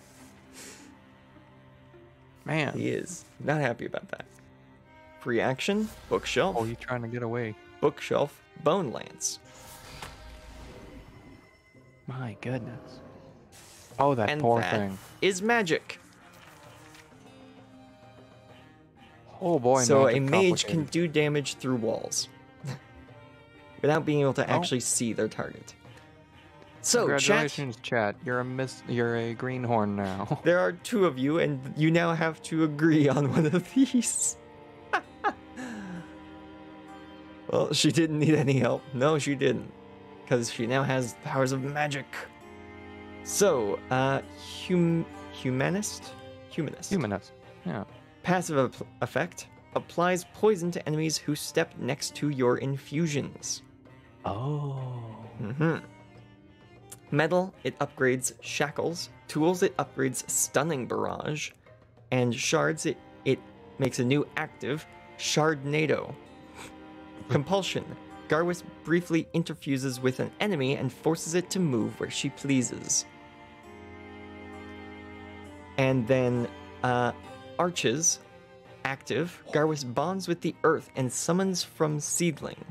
Speaker 3: Man.
Speaker 2: He is not happy about that. Free action, bookshelf,
Speaker 3: Oh, you trying to get away?
Speaker 2: bookshelf, Bone Lance.
Speaker 3: My goodness. Oh, that
Speaker 2: And
Speaker 3: poor
Speaker 2: that
Speaker 3: thing.
Speaker 2: is magic.
Speaker 3: Oh boy.
Speaker 2: So a
Speaker 3: magic
Speaker 2: mage can
Speaker 3: complicated.
Speaker 2: do damage through walls without being able to
Speaker 3: Oh.
Speaker 2: actually see their target. So, chat,
Speaker 3: Congratulations, chat. You're a greenhorn now.
Speaker 2: there are two of you, and you now have to agree on one of these. Well, she didn't need any help. No, she didn't. Because she now has powers of magic. So, Humanist?
Speaker 3: Humanist. Yeah.
Speaker 2: Passive effect. Applies poison to enemies who step next to your infusions.
Speaker 3: Oh.
Speaker 2: Metal, it upgrades shackles. Tools, it upgrades stunning barrage. And shards, it makes a new active, Shardnado. Compulsion. Garwist briefly interfuses with an enemy and forces it to move where she pleases. And then, Arches. Active. Garwist bonds with the earth and summons from Seedling.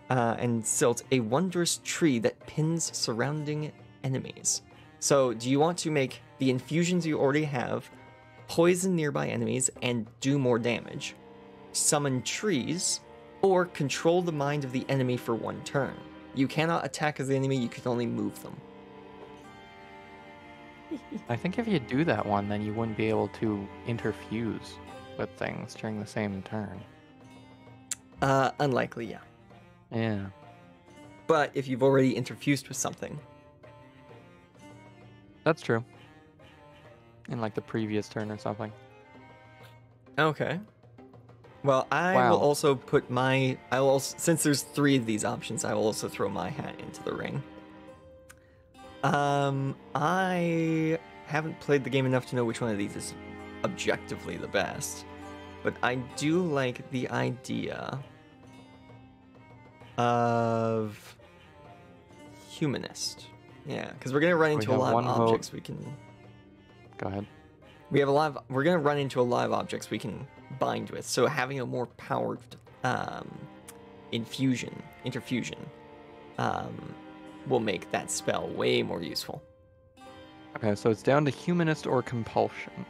Speaker 2: And Silt, a wondrous tree that pins surrounding enemies. So, do you want to make the infusions you already have poison nearby enemies and do more damage? Summon trees, or control the mind of the enemy for one turn. You cannot attack as the enemy, you can only move them.
Speaker 3: I think if you do that one, then you wouldn't be able to interfuse with things during the same turn.
Speaker 2: Unlikely, yeah.
Speaker 3: Yeah.
Speaker 2: But if you've already interfused with something.
Speaker 3: That's true. In like the previous turn or something.
Speaker 2: Okay. Well, I will also put my... since there's 3 of these options, I will also throw my hat into the ring. I haven't played the game enough to know which one of these is objectively the best. But I do like the idea of Humanist. Yeah, because we're going to run into a lot of objects we can...
Speaker 3: Go ahead.
Speaker 2: We're going to run into a lot of objects we can bind with, so having a more powered interfusion will make that spell way more useful.
Speaker 3: Okay, so it's down to Humanist or Compulsion.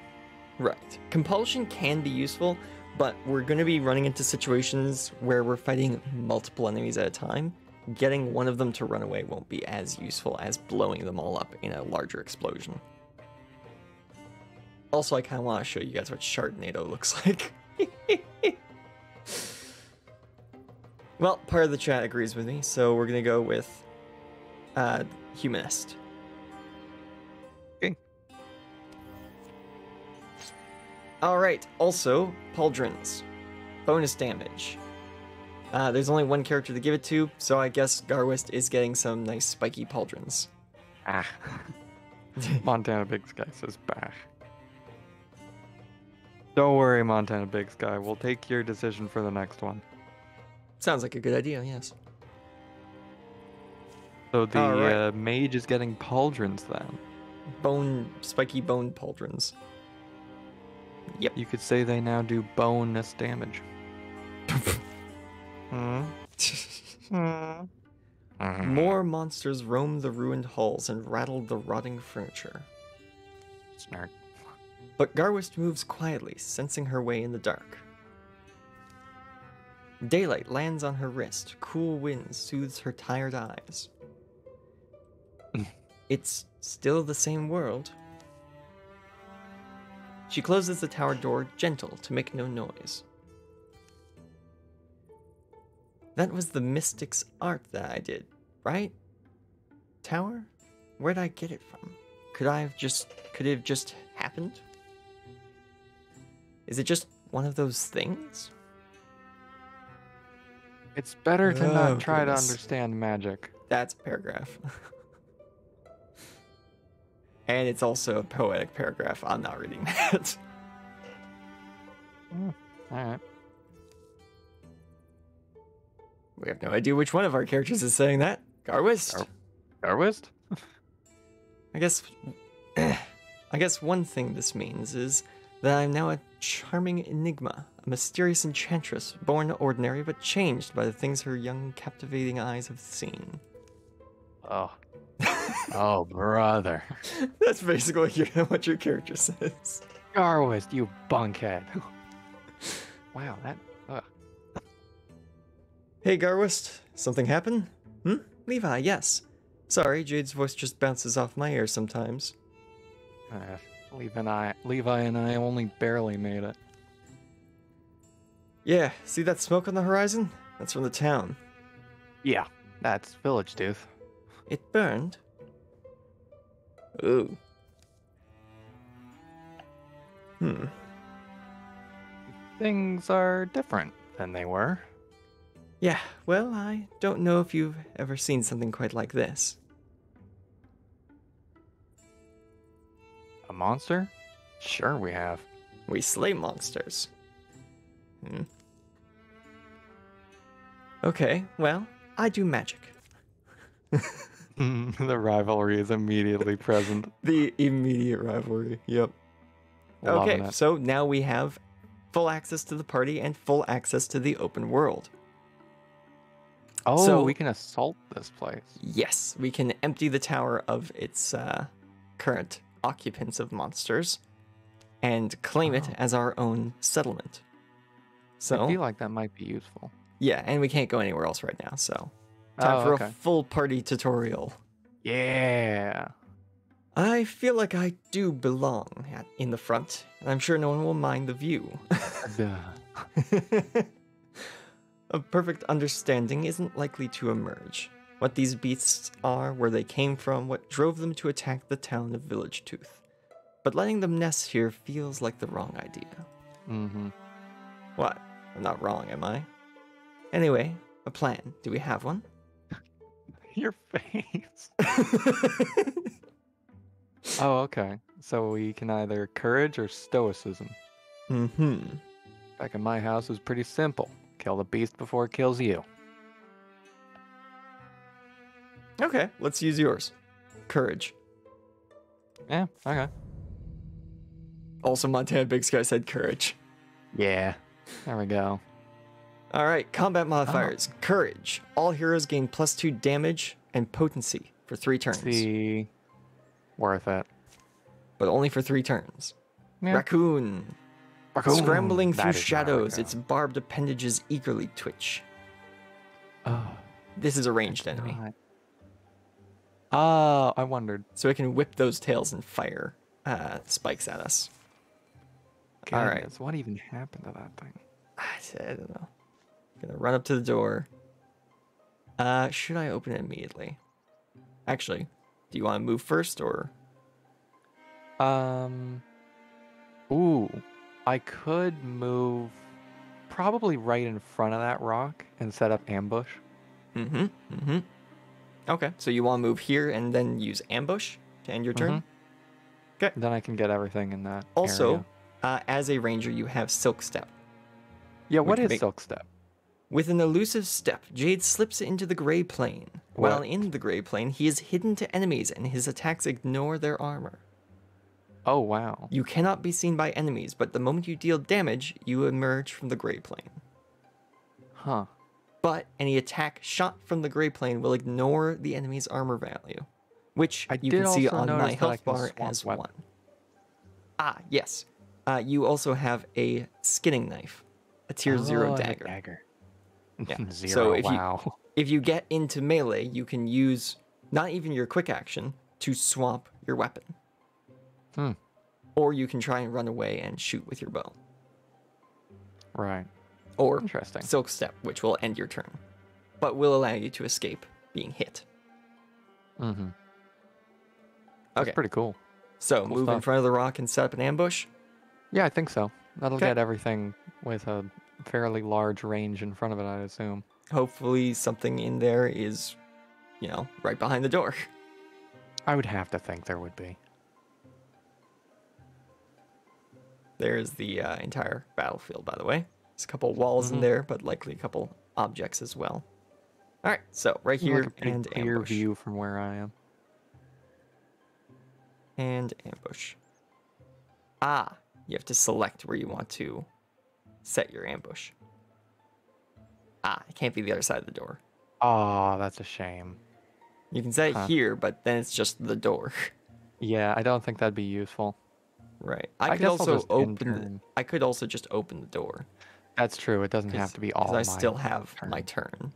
Speaker 2: Right. Compulsion can be useful, but we're going to be running into situations where we're fighting multiple enemies at a time. Getting one of them to run away won't be as useful as blowing them all up in a larger explosion. Also, I kind of want to show you guys what Shardnado looks like. Well, part of the chat agrees with me, so we're going to go with Humanist.
Speaker 3: Okay.
Speaker 2: Alright, also, Pauldrons. Bonus damage. There's only one character to give it to, so I guess Garwist is getting some nice spiky Pauldrons.
Speaker 3: Ah. Montana Big Sky says bah. Don't worry, Montana Big Sky. We'll take your decision for the next one.
Speaker 2: Sounds like a good idea, yes.
Speaker 3: So the mage is getting pauldrons then.
Speaker 2: Spiky bone Pauldrons. Yep.
Speaker 3: You could say they now do bonus damage.
Speaker 2: More monsters roam the ruined halls and rattle the rotting furniture.
Speaker 3: Snark.
Speaker 2: But Garwist moves quietly, sensing her way in the dark. Daylight lands on her wrist. Cool wind soothes her tired eyes. It's still the same world. She closes the tower door, gentle, to make no noise. That was the mystic's art that I did, right? Tower? Where'd I get it from? Could it have just happened? Is it just one of those things?
Speaker 3: It's better to not try to understand magic.
Speaker 2: That's a paragraph. And it's also a poetic paragraph. I'm not reading that.
Speaker 3: Alright.
Speaker 2: We have no idea which one of our characters is saying that. Garwist?
Speaker 3: Garwist?
Speaker 2: I guess one thing this means is that I'm now a charming enigma, a mysterious enchantress, born ordinary but changed by the things her young, captivating eyes have seen.
Speaker 3: Oh. Oh, brother.
Speaker 2: That's basically what your character says.
Speaker 3: Garwist, you bunkhead. Wow, that...
Speaker 2: Hey, Garwist. Something happened? Levi, yes. Sorry, Jade's voice just bounces off my ear sometimes.
Speaker 3: Levi and I only barely made it.
Speaker 2: Yeah, see that smoke on the horizon? That's from the town.
Speaker 3: Yeah, that's Village Tooth.
Speaker 2: It burned? Ooh. Hmm.
Speaker 3: Things are different than they were.
Speaker 2: Yeah, well, I don't know if you've ever seen something quite like this.
Speaker 3: A monster? Sure we have.
Speaker 2: We slay monsters. Hmm. Okay, well, I do magic.
Speaker 3: The rivalry is immediately present.
Speaker 2: The immediate rivalry, yep. Okay,
Speaker 3: Loving it.
Speaker 2: so now we have full access to the party and full access to the open world.
Speaker 3: Oh,
Speaker 2: so-
Speaker 3: we can assault this place.
Speaker 2: Yes, we can empty the tower of its current occupants of monsters and claim it
Speaker 3: Oh.
Speaker 2: as our own settlement. So,
Speaker 3: I feel like that might be useful.
Speaker 2: yeah, and we can't go anywhere else right now, so time for a full party tutorial.
Speaker 3: Yeah.
Speaker 2: I feel like I do belong in the front, and I'm sure no one will mind the view.
Speaker 3: Duh.
Speaker 2: A perfect understanding isn't likely to emerge. What these beasts are, where they came from, what drove them to attack the town of Village Tooth. But letting them nest here feels like the wrong idea.
Speaker 3: Mm-hmm.
Speaker 2: What? I'm not wrong, am I? Anyway, a plan. Do we have one?
Speaker 3: Your face. Oh, okay. So we can either courage or stoicism.
Speaker 2: Mm-hmm.
Speaker 3: Back in my house, it was pretty simple. Kill the beast before it kills you.
Speaker 2: Okay, let's use yours. Courage.
Speaker 3: Yeah, okay.
Speaker 2: Also, Montana Big Sky said courage.
Speaker 3: Yeah. There we go.
Speaker 2: All right, combat modifiers. Courage. All heroes gain +2 damage and potency for 3 turns.
Speaker 3: See. Worth it.
Speaker 2: But only for 3 turns.
Speaker 3: Yeah.
Speaker 2: Raccoon.
Speaker 3: Raccoon.
Speaker 2: Scrambling
Speaker 3: That
Speaker 2: through
Speaker 3: is not
Speaker 2: shadows,
Speaker 3: raccoon.
Speaker 2: its barbed appendages eagerly twitch.
Speaker 3: Oh.
Speaker 2: This is a ranged enemy,
Speaker 3: God. Oh, I wondered.
Speaker 2: so it can whip those tails and fire spikes at us. All right.
Speaker 3: Goodness, what even happened to that thing?
Speaker 2: I don't know. Gonna run up to the door. Should I open it immediately? Actually, do you want to move first or?
Speaker 3: Ooh, I could move probably right in front of that rock and set up ambush.
Speaker 2: Mm-hmm. Okay, so you want to move here and then use ambush to end your turn? Okay.
Speaker 3: Then I can get everything in that
Speaker 2: Also,
Speaker 3: area.
Speaker 2: as a ranger, you have Silk Step.
Speaker 3: Yeah, what
Speaker 2: which
Speaker 3: is
Speaker 2: make-
Speaker 3: Silk Step?
Speaker 2: With an elusive step, Jade slips into the gray plane. While
Speaker 3: What?
Speaker 2: in the gray plane, he is hidden to enemies and his attacks ignore their armor.
Speaker 3: Oh, wow.
Speaker 2: You cannot be seen by enemies, but the moment you deal damage, you emerge from the gray plane.
Speaker 3: Huh.
Speaker 2: But any attack shot from the gray plane will ignore the enemy's armor value, which
Speaker 3: I
Speaker 2: you
Speaker 3: did
Speaker 2: can see
Speaker 3: also
Speaker 2: on my
Speaker 3: notice that I
Speaker 2: health
Speaker 3: can
Speaker 2: bar
Speaker 3: swap
Speaker 2: as
Speaker 3: weapon.
Speaker 2: 1. Ah, yes. You also have a skinning knife, a tier 0
Speaker 3: and a
Speaker 2: dagger. Yeah.
Speaker 3: 0,
Speaker 2: So if
Speaker 3: wow.
Speaker 2: If you get into melee, you can use not even your quick action to swap your weapon.
Speaker 3: Hmm.
Speaker 2: Or you can try and run away and shoot with your bow.
Speaker 3: Right.
Speaker 2: Or
Speaker 3: Interesting.
Speaker 2: Silk Step, which will end your turn, but will allow you to escape being hit.
Speaker 3: Mm-hmm. That's
Speaker 2: Okay,
Speaker 3: pretty cool.
Speaker 2: so
Speaker 3: cool
Speaker 2: move in
Speaker 3: stuff.
Speaker 2: front of the rock and set up an ambush.
Speaker 3: Yeah, I think so. That'll
Speaker 2: Okay.
Speaker 3: get everything with a fairly large range in front of it, I assume.
Speaker 2: Hopefully something in there is, right behind the door.
Speaker 3: I would have to think there would be.
Speaker 2: There's the entire battlefield, by the way. There's a couple walls in
Speaker 3: Mhm.
Speaker 2: there, but likely a couple objects as well. All right, so right here
Speaker 3: Like a pretty
Speaker 2: and
Speaker 3: clear
Speaker 2: ambush.
Speaker 3: view from where I am.
Speaker 2: And ambush. Ah, you have to select where you want to set your ambush. Ah, it can't be the other side of the door.
Speaker 3: Oh, that's a shame.
Speaker 2: You can set it
Speaker 3: Huh.
Speaker 2: here, but then it's just the door.
Speaker 3: Yeah, I don't think that'd be useful.
Speaker 2: Right.
Speaker 3: I
Speaker 2: I could
Speaker 3: guess I'll
Speaker 2: also
Speaker 3: just
Speaker 2: open.
Speaker 3: intern.
Speaker 2: I could also just open the door.
Speaker 3: That's true. It doesn't have to be all.
Speaker 2: Because I
Speaker 3: my
Speaker 2: still have
Speaker 3: turn.
Speaker 2: my turn.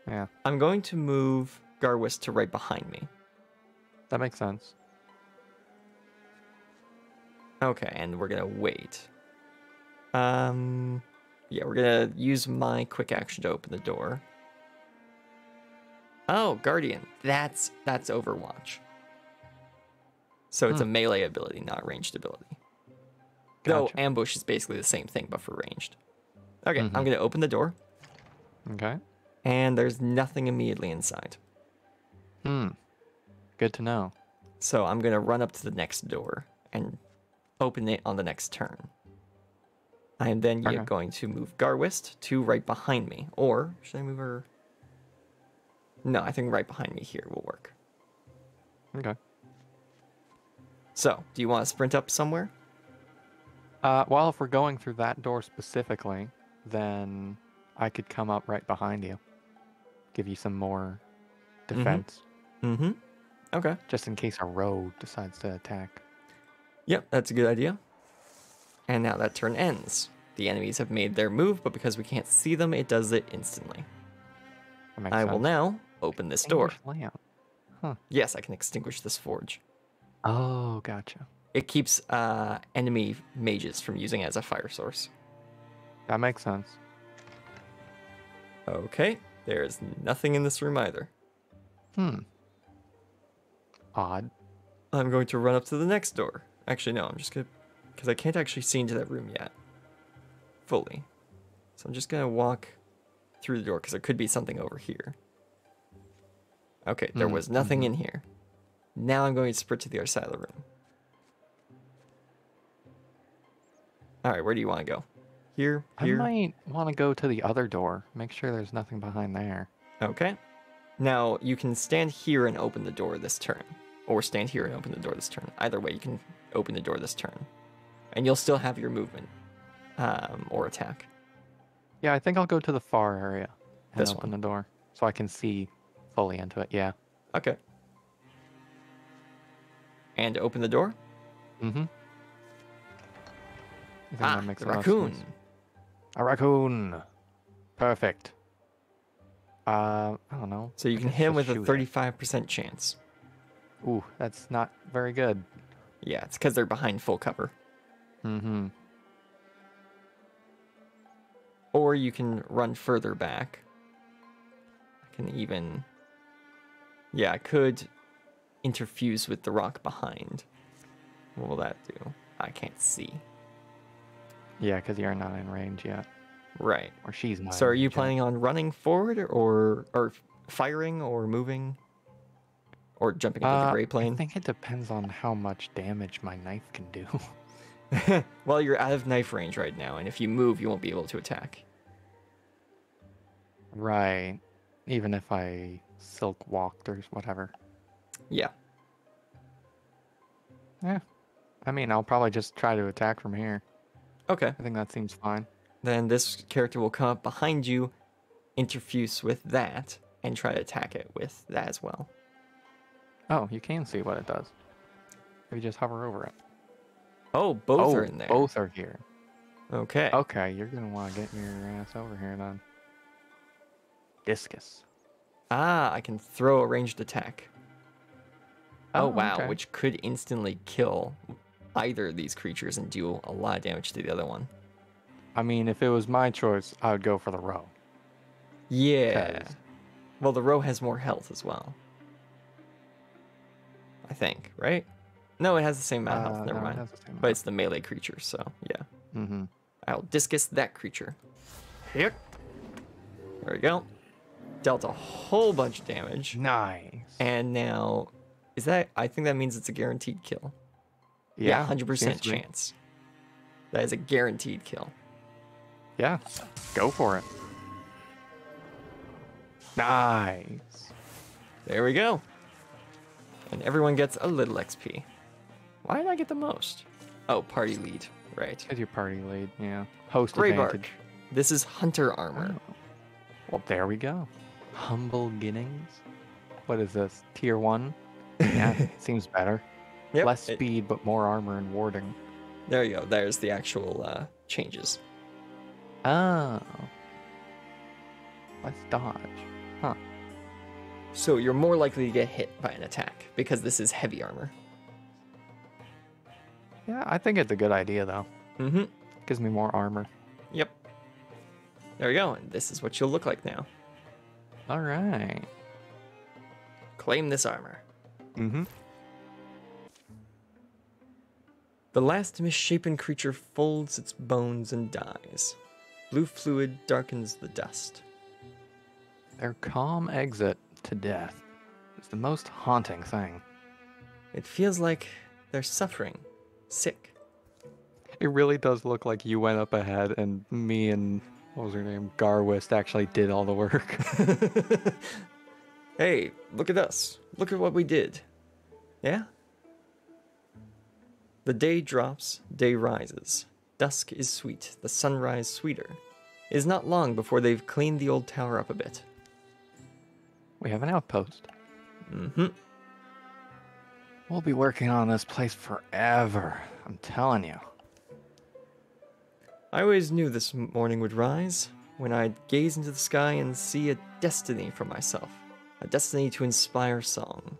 Speaker 3: Yeah,
Speaker 2: I'm going to move Garwis to right behind me.
Speaker 3: that makes sense.
Speaker 2: Okay, and we're gonna wait. Yeah, we're gonna use my quick action to open the door. Oh, Guardian. That's Overwatch. So it's a melee ability, not a ranged ability. Though
Speaker 3: Gotcha.
Speaker 2: ambush is basically the same thing, but for ranged. Okay,
Speaker 3: Mhm.
Speaker 2: I'm going to open the door,
Speaker 3: Okay.
Speaker 2: and there's nothing immediately inside.
Speaker 3: Good to know.
Speaker 2: So I'm going to run up to the next door and open it on the next turn. I am then
Speaker 3: Okay.
Speaker 2: going to move Garwist to right behind me. Or, should I move her? No, I think right behind me here will work.
Speaker 3: Okay.
Speaker 2: So, do you want to sprint up somewhere?
Speaker 3: Well, if we're going through that door specifically, then I could come up right behind you. Give you some more defense.
Speaker 2: Mm-hmm. Okay.
Speaker 3: Just in case a rogue decides to attack.
Speaker 2: Yep, that's a good idea. And now that turn ends. The enemies have made their move, but because we can't see them, it does it instantly.
Speaker 3: That makes
Speaker 2: I
Speaker 3: sense.
Speaker 2: will now open this door.
Speaker 3: Extinguish lamp. Huh.
Speaker 2: Yes, I can extinguish this forge.
Speaker 3: Oh, gotcha.
Speaker 2: It keeps enemy mages from using it as a fire source.
Speaker 3: That makes sense.
Speaker 2: Okay, there's nothing in this room either.
Speaker 3: Odd.
Speaker 2: I'm going to run up to the next door. Actually, no, I'm just going to... Because I can't actually see into that room yet. Fully. So I'm just going to walk through the door, because there could be something over here. Okay, there was nothing in here. Now I'm going to sprint to the other side of the room. Alright, where do you want to go? Here? Here?
Speaker 3: I might want to go to the other door. Make sure there's nothing behind there.
Speaker 2: Okay. Now, you can stand here and open the door this turn. Or stand here and open the door this turn. Either way, you can open the door this turn. And you'll still have your movement. Or attack.
Speaker 3: Yeah, I think I'll go to the far area and
Speaker 2: This
Speaker 3: open
Speaker 2: one.
Speaker 3: the door so I can see fully into it. Yeah.
Speaker 2: Okay. And open the door?
Speaker 3: Mm-hmm. I think that makes
Speaker 2: the
Speaker 3: a lot of
Speaker 2: raccoon.
Speaker 3: sense. A raccoon. Perfect. I don't know.
Speaker 2: So you
Speaker 3: I
Speaker 2: can
Speaker 3: guess
Speaker 2: hit him
Speaker 3: just
Speaker 2: with a
Speaker 3: shoot it.
Speaker 2: 35% chance.
Speaker 3: Ooh, that's not very good.
Speaker 2: Yeah, it's because they're behind full cover.
Speaker 3: Mm-hmm.
Speaker 2: Or you can run further back. I can even... Yeah, I could interfuse with the rock behind. What will that do? I can't see.
Speaker 3: Yeah, because you're not in range yet.
Speaker 2: Right.
Speaker 3: Or she's not.
Speaker 2: So
Speaker 3: in
Speaker 2: are you
Speaker 3: range yet.
Speaker 2: planning on running forward or firing or moving? Or jumping into the gray
Speaker 3: I
Speaker 2: plane?
Speaker 3: think it depends on how much damage my knife can do.
Speaker 2: Well, you're out of knife range right now, and if you move, you won't be able to attack.
Speaker 3: Right. Even if I silk walked or whatever.
Speaker 2: Yeah.
Speaker 3: Yeah. I mean, I'll probably just try to attack from here.
Speaker 2: Okay.
Speaker 3: I think that seems fine.
Speaker 2: Then this character will come up behind you, interfuse with that, and try to attack it with that as well.
Speaker 3: Oh, you can see what it does. If you just hover over it.
Speaker 2: Oh, both are in there.
Speaker 3: Both are here.
Speaker 2: Okay.
Speaker 3: Okay, you're going to want to get your ass over here then. Discus.
Speaker 2: Ah, I can throw a ranged attack. Oh, wow,
Speaker 3: okay.
Speaker 2: which could instantly kill either of these creatures and do a lot of damage to the other one.
Speaker 3: I mean, if it was my choice, I would go for the row.
Speaker 2: Yeah.
Speaker 3: 'Cause-
Speaker 2: Well, the row has more health as well. I think, right? No, it has the same amount of health. Never
Speaker 3: no, it
Speaker 2: mind.
Speaker 3: has the same
Speaker 2: But
Speaker 3: amount.
Speaker 2: it's the melee creature, so yeah.
Speaker 3: Mm-hmm.
Speaker 2: I'll discus that creature.
Speaker 3: Here.
Speaker 2: There we go. Dealt a whole bunch of damage.
Speaker 3: Nice.
Speaker 2: And now, is that? I think that means it's a guaranteed kill.
Speaker 3: Yeah,
Speaker 2: 100%
Speaker 3: seems to be.
Speaker 2: chance. That is a guaranteed kill.
Speaker 3: Yeah, go for it. Nice.
Speaker 2: There we go. And everyone gets a little XP. Why did I get the most? Oh, party lead. Right.
Speaker 3: As your party lead, yeah. Host
Speaker 2: Grey
Speaker 3: advantage.
Speaker 2: Bark. This is hunter armor.
Speaker 3: Oh. Well, there we go. Humble beginnings. What is this? Tier 1? Yeah, seems better.
Speaker 2: Yep.
Speaker 3: Less speed, but more armor and warding.
Speaker 2: There you go. There's the actual changes.
Speaker 3: Oh. Let's dodge. Huh.
Speaker 2: So you're more likely to get hit by an attack because this is heavy armor.
Speaker 3: Yeah, I think it's a good idea, though.
Speaker 2: Mm-hmm.
Speaker 3: Gives me more armor.
Speaker 2: Yep. There we go. And this is what you'll look like now.
Speaker 3: All right.
Speaker 2: Claim this armor.
Speaker 3: Mm-hmm.
Speaker 2: The last misshapen creature folds its bones and dies. Blue fluid darkens the dust.
Speaker 3: Their calm exit to death is the most haunting thing.
Speaker 2: It feels like they're suffering, sick.
Speaker 3: It really does look like you went up ahead and me and, what was her name, Garwist actually did all the work.
Speaker 2: Hey, look at us. Look at what we did. Yeah? The day drops, day rises. Dusk is sweet, the sunrise sweeter. It is not long before they've cleaned the old tower up a bit.
Speaker 3: We have an outpost.
Speaker 2: Mm-hmm.
Speaker 3: We'll be working on this place forever, I'm telling you.
Speaker 2: I always knew this morning would rise, when I'd gaze into the sky and see a destiny for myself. A destiny to inspire song.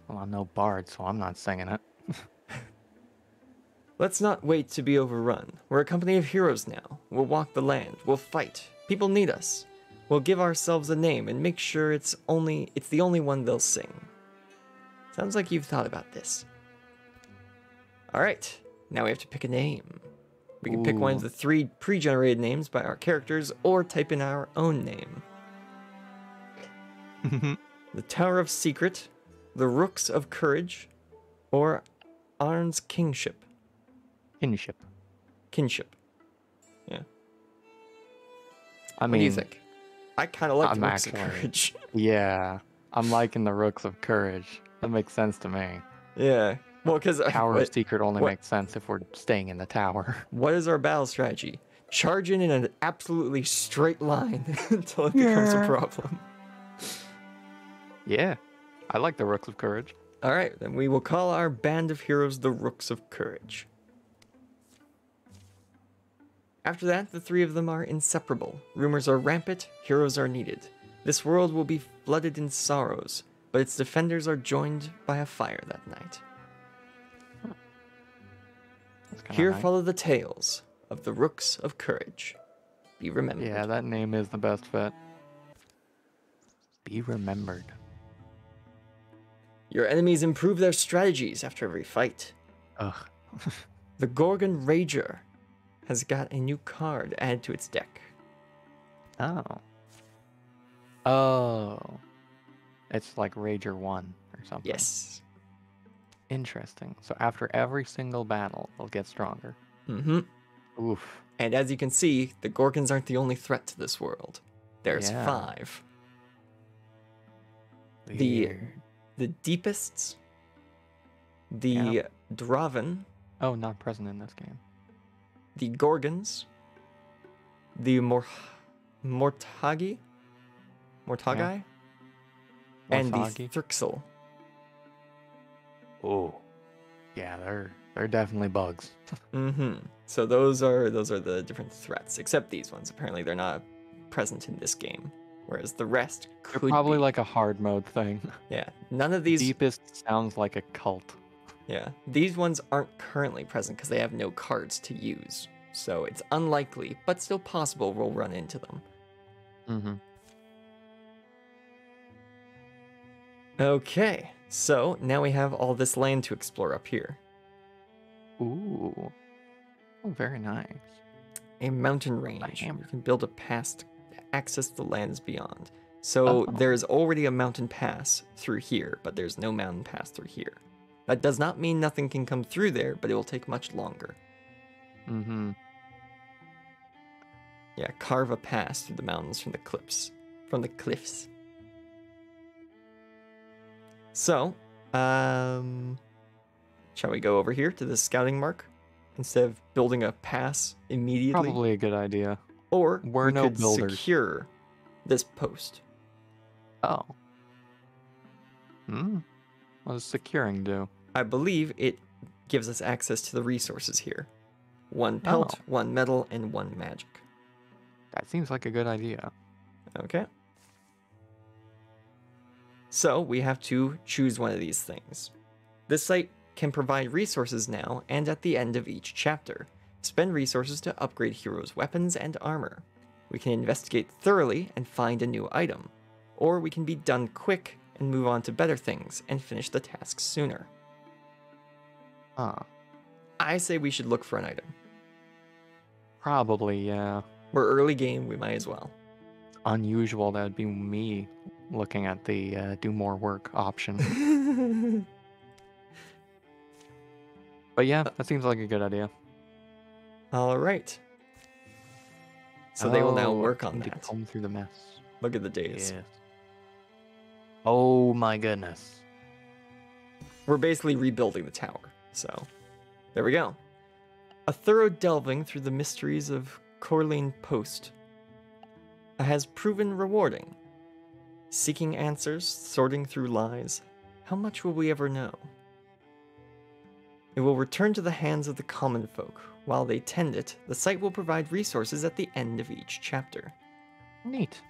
Speaker 3: Well, I'm no bard, so I'm not singing it.
Speaker 2: Let's not wait to be overrun. We're a company of heroes now. We'll walk the land. We'll fight. People need us. We'll give ourselves a name and make sure it's the only one they'll sing. Sounds like you've thought about this. Alright, now we have to pick a name. We can pick one of the 3 pre-generated names by our characters or type in our own name. The Tower of Secret, the Rooks of Courage, or Arn's Kingship. Kinship. Yeah.
Speaker 3: I mean,
Speaker 2: what do you think? I kind of like the
Speaker 3: I'm
Speaker 2: Rooks of Courage.
Speaker 3: Yeah, I'm liking the Rooks of Courage. That makes sense to me.
Speaker 2: Yeah. Well, because
Speaker 3: Tower of Secret only makes sense if we're staying in the tower.
Speaker 2: What is our battle strategy? Charge in an absolutely straight line until it becomes a problem.
Speaker 3: Yeah, I like the Rooks of Courage.
Speaker 2: All right, then we will call our band of heroes the Rooks of Courage. After that, the 3 of them are inseparable. Rumors are rampant, heroes are needed. This world will be flooded in sorrows, but its defenders are joined by a fire that night. Here follow the tales of the Rooks of Courage. Be remembered.
Speaker 3: Yeah, that name is the best fit. Be remembered.
Speaker 2: Your enemies improve their strategies after every fight.
Speaker 3: Ugh.
Speaker 2: The Gorgon Rager has got a new card added to its deck.
Speaker 3: Oh. Oh. It's like Rager 1 or something.
Speaker 2: Yes.
Speaker 3: Interesting. So after every single battle, it'll get stronger.
Speaker 2: Mm-hmm.
Speaker 3: Oof.
Speaker 2: And as you can see, the Gorgons aren't the only threat to this world. There's
Speaker 3: Yeah.
Speaker 2: 5.
Speaker 3: Weird.
Speaker 2: The Deepists, the Draven,
Speaker 3: Oh, not present in this game.
Speaker 2: the Gorgons, the Mortagi, and the
Speaker 3: Morthagi.
Speaker 2: Thrixel.
Speaker 3: Oh. Yeah, they're definitely bugs.
Speaker 2: Mm-hmm. So those are the different threats, except these ones. Apparently they're not present in this game, whereas the rest
Speaker 3: They're
Speaker 2: could
Speaker 3: probably
Speaker 2: be.
Speaker 3: like a hard mode thing.
Speaker 2: Yeah, none of these.
Speaker 3: Deepest sounds like a cult.
Speaker 2: Yeah, these ones aren't currently present because they have no cards to use. So it's unlikely, but still possible we'll run into them.
Speaker 3: Mm-hmm.
Speaker 2: Okay, so now we have all this land to explore up here.
Speaker 3: Ooh. Oh, very nice.
Speaker 2: A mountain range.
Speaker 3: hammer.
Speaker 2: You can build a pass to access the lands beyond. So there's already a mountain pass through here, but there's no mountain pass through here. That does not mean nothing can come through there, but it will take much longer.
Speaker 3: Mm-hmm.
Speaker 2: Yeah, carve a pass through the mountains from the cliffs. So, shall we go over here to the scouting mark instead of building a pass immediately?
Speaker 3: Probably a good idea.
Speaker 2: Or
Speaker 3: We're
Speaker 2: we
Speaker 3: no
Speaker 2: could
Speaker 3: builders.
Speaker 2: secure this post.
Speaker 3: Oh. Hmm. What does securing do?
Speaker 2: I believe it gives us access to the resources here. 1 pelt, 1 metal, and 1 magic.
Speaker 3: That seems like a good idea.
Speaker 2: Okay. So we have to choose one of these things. This site can provide resources now and at the end of each chapter. Spend resources to upgrade heroes' weapons and armor. We can investigate thoroughly and find a new item. Or we can be done quick and move on to better things and finish the task sooner.
Speaker 3: Ah.
Speaker 2: I say we should look for an item.
Speaker 3: Probably, yeah.
Speaker 2: We're early game, we might as well.
Speaker 3: Unusual, that would be me looking at the do more work option. But yeah, that seems like a good idea.
Speaker 2: All right. So they will now work on
Speaker 3: to
Speaker 2: that.
Speaker 3: comb through the mess.
Speaker 2: Look at the days.
Speaker 3: Yes. Oh my goodness.
Speaker 2: We're basically rebuilding the tower. So there we go. A thorough delving through the mysteries of Corleane Post has proven rewarding. Seeking answers, sorting through lies. How much will we ever know? It will return to the hands of the common folk. While they tend it, the site will provide resources at the end of each chapter.
Speaker 3: Neat.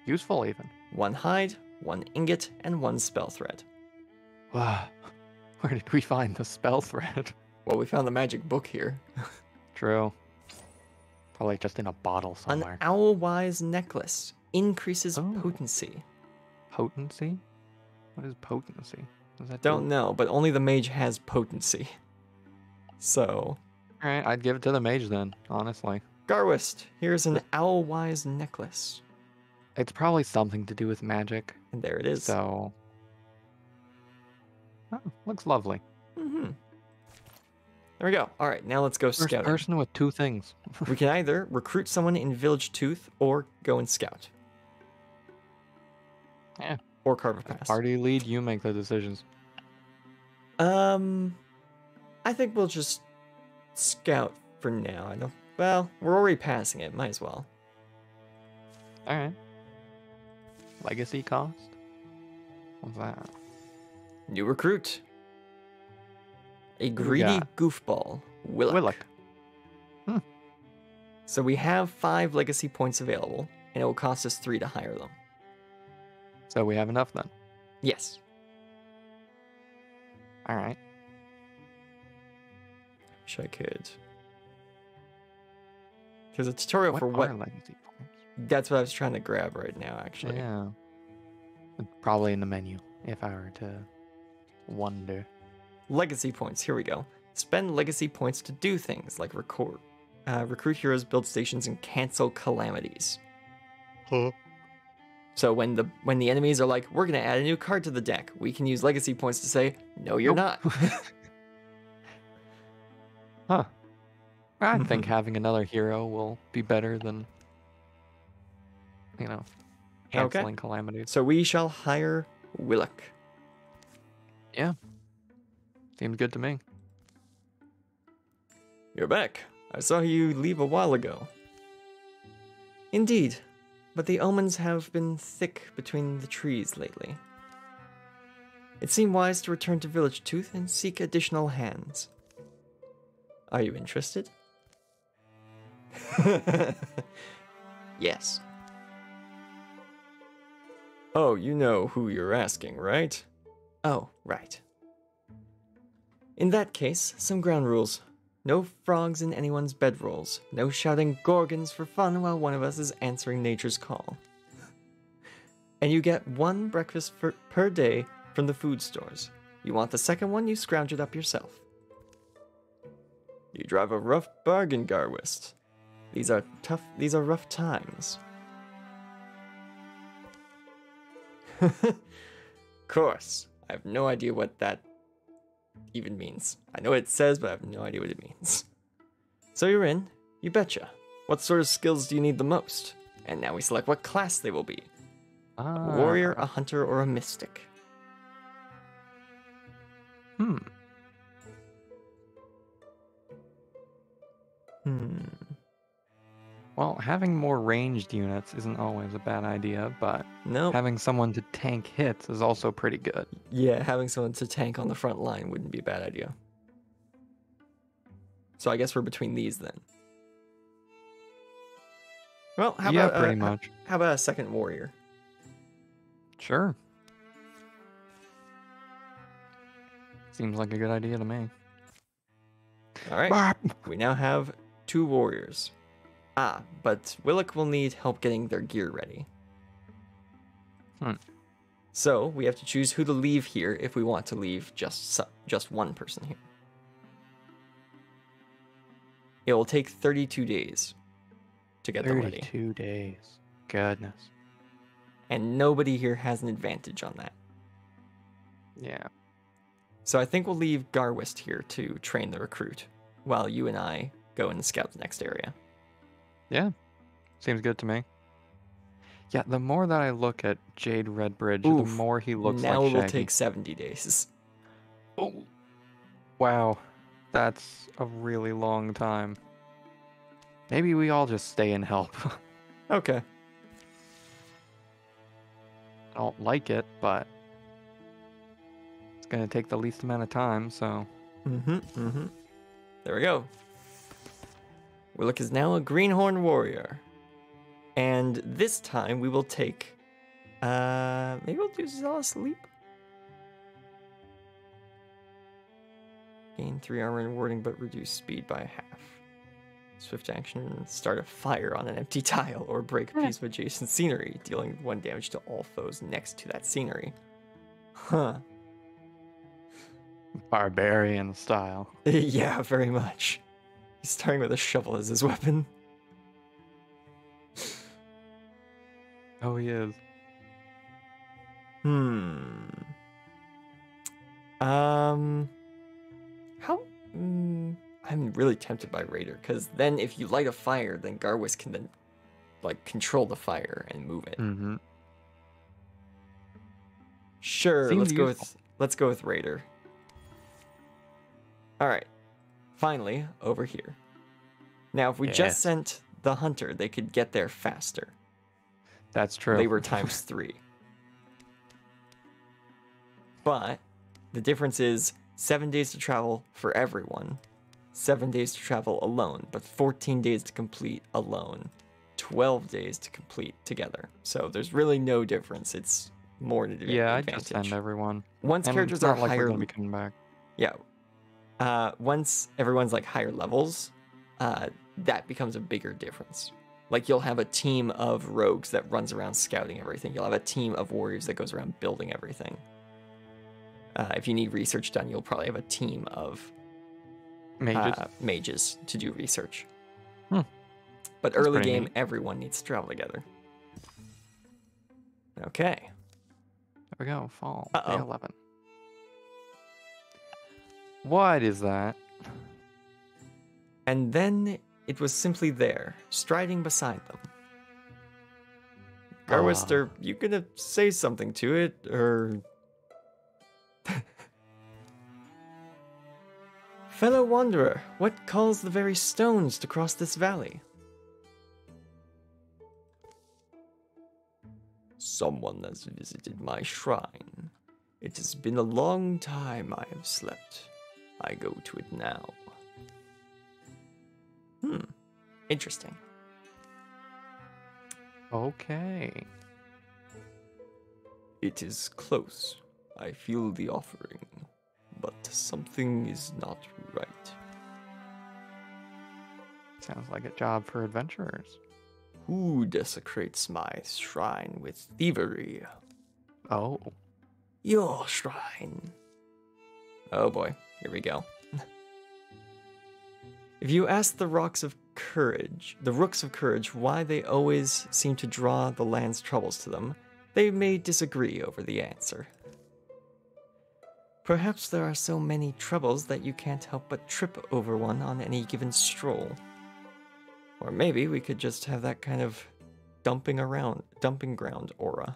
Speaker 3: Useful even.
Speaker 2: 1 hide, 1 ingot, and 1 spell thread.
Speaker 3: Wow. Where did we find the spell thread?
Speaker 2: Well, we found the magic book here.
Speaker 3: True. Probably just in a bottle
Speaker 2: An
Speaker 3: somewhere.
Speaker 2: owl-wise necklace increases
Speaker 3: Oh.
Speaker 2: potency.
Speaker 3: Potency? What is potency? What does that
Speaker 2: Don't
Speaker 3: do?
Speaker 2: know, but only the mage has potency. So,
Speaker 3: Alright, I'd give it to the mage then, honestly.
Speaker 2: Garwist, here's an owl-wise necklace.
Speaker 3: It's probably something to do with magic,
Speaker 2: And there it is.
Speaker 3: so... Oh, looks lovely.
Speaker 2: Mm-hmm. There we go. All right, now let's go
Speaker 3: First
Speaker 2: scouting.
Speaker 3: person with 2 things.
Speaker 2: We can either recruit someone in Village Tooth or go and scout.
Speaker 3: Yeah.
Speaker 2: Or carve a pass.
Speaker 3: Party lead, you make the decisions.
Speaker 2: I think we'll just scout for now. I don't. Well, we're already passing it. Might as well.
Speaker 3: Alright. Legacy cost? What's that?
Speaker 2: New recruit. A
Speaker 3: we
Speaker 2: greedy
Speaker 3: got?
Speaker 2: goofball. Willock.
Speaker 3: Willock.
Speaker 2: So we have 5 legacy points available, and it will cost us 3 to hire them.
Speaker 3: So we have enough then.
Speaker 2: Yes.
Speaker 3: Alright.
Speaker 2: Wish I could. There's a tutorial for what.
Speaker 3: are legacy points?
Speaker 2: That's what I was trying to grab right now, actually.
Speaker 3: Yeah. Probably in the menu, if I were to wonder.
Speaker 2: Legacy points. Here we go. Spend legacy points to do things like recruit heroes, build stations, and cancel calamities.
Speaker 3: Huh.
Speaker 2: So when the enemies are like, we're gonna add a new card to the deck, we can use legacy points to say, no, you're not.
Speaker 3: Huh. I think having another hero will be better than, canceling calamities.
Speaker 2: So we shall hire Willock.
Speaker 3: Yeah. Seems good to me.
Speaker 2: You're back. I saw you leave a while ago. Indeed, but the omens have been thick between the trees lately. It seemed wise to return to Village Tooth and seek additional hands. Are you interested? Yes. Oh, you know who you're asking, right? Oh, right. In that case, some ground rules. No frogs in anyone's bedrolls. No shouting gorgons for fun while one of us is answering nature's call. And you get 1 breakfast per day from the food stores. You want the second one, you scrounge it up yourself. You drive a rough bargain, Garwist. These are rough times. Course. I have no idea what that even means. I know what it says, but I have no idea what it means. So you're in. You betcha. What sort of skills do you need the most? And now we select what class they will be. A warrior, a hunter, or a mystic.
Speaker 3: Well, having more ranged units isn't always a bad idea, but
Speaker 2: Nope.
Speaker 3: having someone to tank hits is also pretty good.
Speaker 2: Yeah, having someone to tank on the front line wouldn't be a bad idea. So I guess we're between these then. Well, how
Speaker 3: Yeah,
Speaker 2: about
Speaker 3: pretty much.
Speaker 2: How about a second warrior?
Speaker 3: Sure. Seems like a good idea to me.
Speaker 2: All right. We now have 2 warriors. But Willock will need help getting their gear ready. So we have to choose who to leave here if we want to leave just one person here. It will take 32 days to get them ready.
Speaker 3: 32 days. Goodness.
Speaker 2: And nobody here has an advantage on that.
Speaker 3: Yeah.
Speaker 2: So I think we'll leave Garwist here to train the recruit while you and I go and scout the next area.
Speaker 3: Yeah. Seems good to me. Yeah, the more that I look at Jade Redbridge,
Speaker 2: Oof.
Speaker 3: the more he looks
Speaker 2: now
Speaker 3: like Shaggy.
Speaker 2: Now it will take 70 days.
Speaker 3: Oh. Wow. That's a really long time. Maybe we all just stay and help.
Speaker 2: Okay.
Speaker 3: I don't like it, but it's going to take the least amount of time, so...
Speaker 2: There we go. Willick is now a Greenhorn Warrior. And this time we will take... maybe we'll do Zealous Leap? Gain 3 armor and warding, but reduce speed by half. Swift action, start a fire on an empty tile or break a piece of adjacent scenery, dealing 1 damage to all foes next to that scenery. Huh.
Speaker 3: Barbarian style.
Speaker 2: Yeah, very much. He's starting with a shovel as his weapon.
Speaker 3: Oh, he is.
Speaker 2: How... I'm really tempted by Raider, because then if you light a fire, then Garwis can then, like, control the fire and move it.
Speaker 3: Mm-hmm.
Speaker 2: Sure,
Speaker 3: Seems
Speaker 2: let's go with Raider. Alright. Finally, over here. Now, if we just sent the Hunter, they could get there faster.
Speaker 3: That's true.
Speaker 2: Labor times 3. But the difference is 7 days to travel for everyone, 7 days to travel alone, but 14 days to complete alone, 12 days to complete together. So there's really no difference. It's more an advantage.
Speaker 3: Yeah, I just send everyone.
Speaker 2: Once
Speaker 3: and
Speaker 2: characters
Speaker 3: it's not
Speaker 2: are
Speaker 3: like
Speaker 2: higher,
Speaker 3: we're gonna be coming back.
Speaker 2: Yeah. Once everyone's like higher levels, that becomes a bigger difference. Like you'll have a team of rogues that runs around scouting everything. You'll have a team of warriors that goes around building everything. If you need research done, you'll probably have a team of mages to do research. But that's early game, neat. Everyone needs to travel together. Okay.
Speaker 3: There we go. Fall. Day 11. What is that?
Speaker 2: And then it was simply there, striding beside them. Garwist, are you gonna say something to it, or... Fellow wanderer, what calls the very stones to cross this valley? Someone has visited my shrine. It has been a long time I have slept. I go to it now. Interesting.
Speaker 3: Okay.
Speaker 2: It is close. I feel the offering, but something is not right.
Speaker 3: Sounds like a job for adventurers.
Speaker 2: Who desecrates my shrine with thievery?
Speaker 3: Oh.
Speaker 2: Your shrine. Oh boy, here we go. If you ask the Rooks of Courage, why they always seem to draw the land's troubles to them, they may disagree over the answer. Perhaps there are so many troubles that you can't help but trip over one on any given stroll. Or maybe we could just have that kind of dumping ground aura.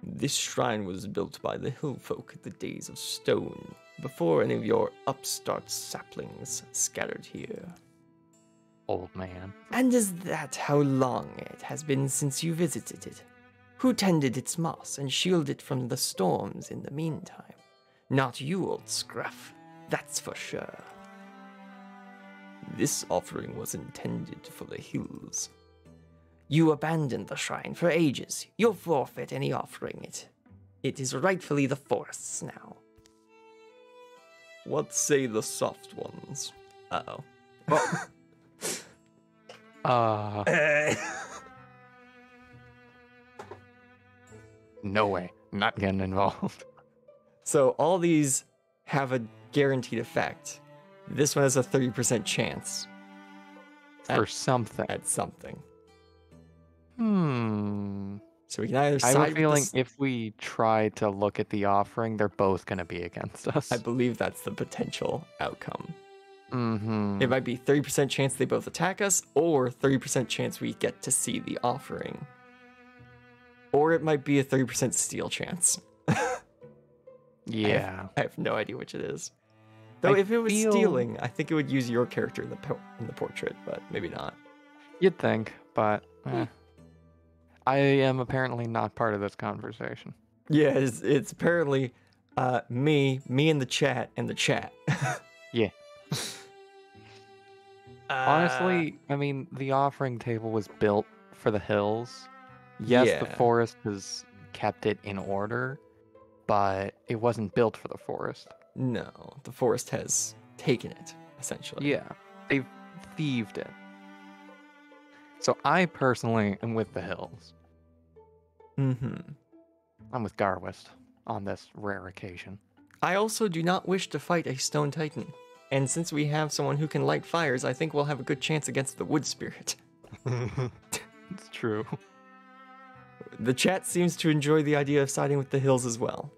Speaker 2: This shrine was built by the hill folk in the days of stone, before any of your upstart saplings scattered here.
Speaker 3: Old man.
Speaker 2: And is that how long it has been since you visited it? Who tended its moss and shielded it from the storms in the meantime? Not you, old scruff, that's for sure. This offering was intended for the hills. You abandoned the shrine for ages. You'll forfeit any offering it. It is rightfully the forest's now. What say the soft ones? Uh-oh.
Speaker 3: No way. Not getting involved.
Speaker 2: So all these have a guaranteed effect. This one has a 30% chance
Speaker 3: For something.
Speaker 2: at something. So we can either
Speaker 3: I
Speaker 2: side
Speaker 3: have a feeling
Speaker 2: with
Speaker 3: if we try to look at the offering, they're both going to be against us.
Speaker 2: I believe that's the potential outcome.
Speaker 3: Mm-hmm.
Speaker 2: It might be 30% chance they both attack us, or 30% chance we get to see the offering. Or it might be a 30% steal chance.
Speaker 3: Yeah.
Speaker 2: I have no idea which it is. Though if it was stealing, I think it would use your character in the portrait, but maybe not.
Speaker 3: You'd think, but I am apparently not part of this conversation.
Speaker 2: Yeah, it's apparently me in the chat, and the chat.
Speaker 3: Yeah. Honestly, I mean, the offering table was built for the hills. Yes,
Speaker 2: Yeah.
Speaker 3: the forest has kept it in order, but it wasn't built for the forest.
Speaker 2: No, the forest has taken it, essentially.
Speaker 3: Yeah, they've thieved it. So I personally am with the hills.
Speaker 2: Mm-hmm.
Speaker 3: I'm with Garwist on this rare occasion.
Speaker 2: I also do not wish to fight a stone titan. And since we have someone who can light fires, I think we'll have a good chance against the wood spirit.
Speaker 3: It's true.
Speaker 2: The chat seems to enjoy the idea of siding with the hills as well.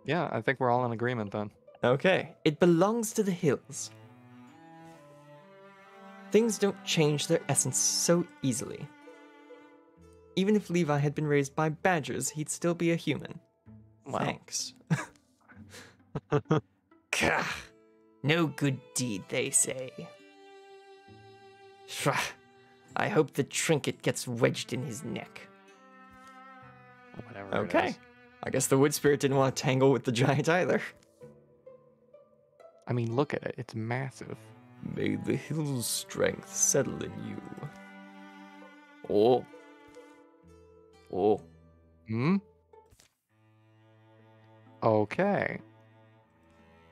Speaker 3: Yeah, I think we're all in agreement then.
Speaker 2: Okay, it belongs to the hills. Things don't change their essence so easily. Even if Levi had been raised by badgers, he'd still be a human.
Speaker 3: Wow.
Speaker 2: Thanks. Gah, no good deed, they say. Shra, I hope the trinket gets wedged in his neck.
Speaker 3: Whatever.
Speaker 2: Okay. I guess the wood spirit didn't want to tangle with the giant either.
Speaker 3: I mean, look at it. It's massive.
Speaker 2: May the hill's strength settle in you. Oh. Oh.
Speaker 3: Hmm? Okay.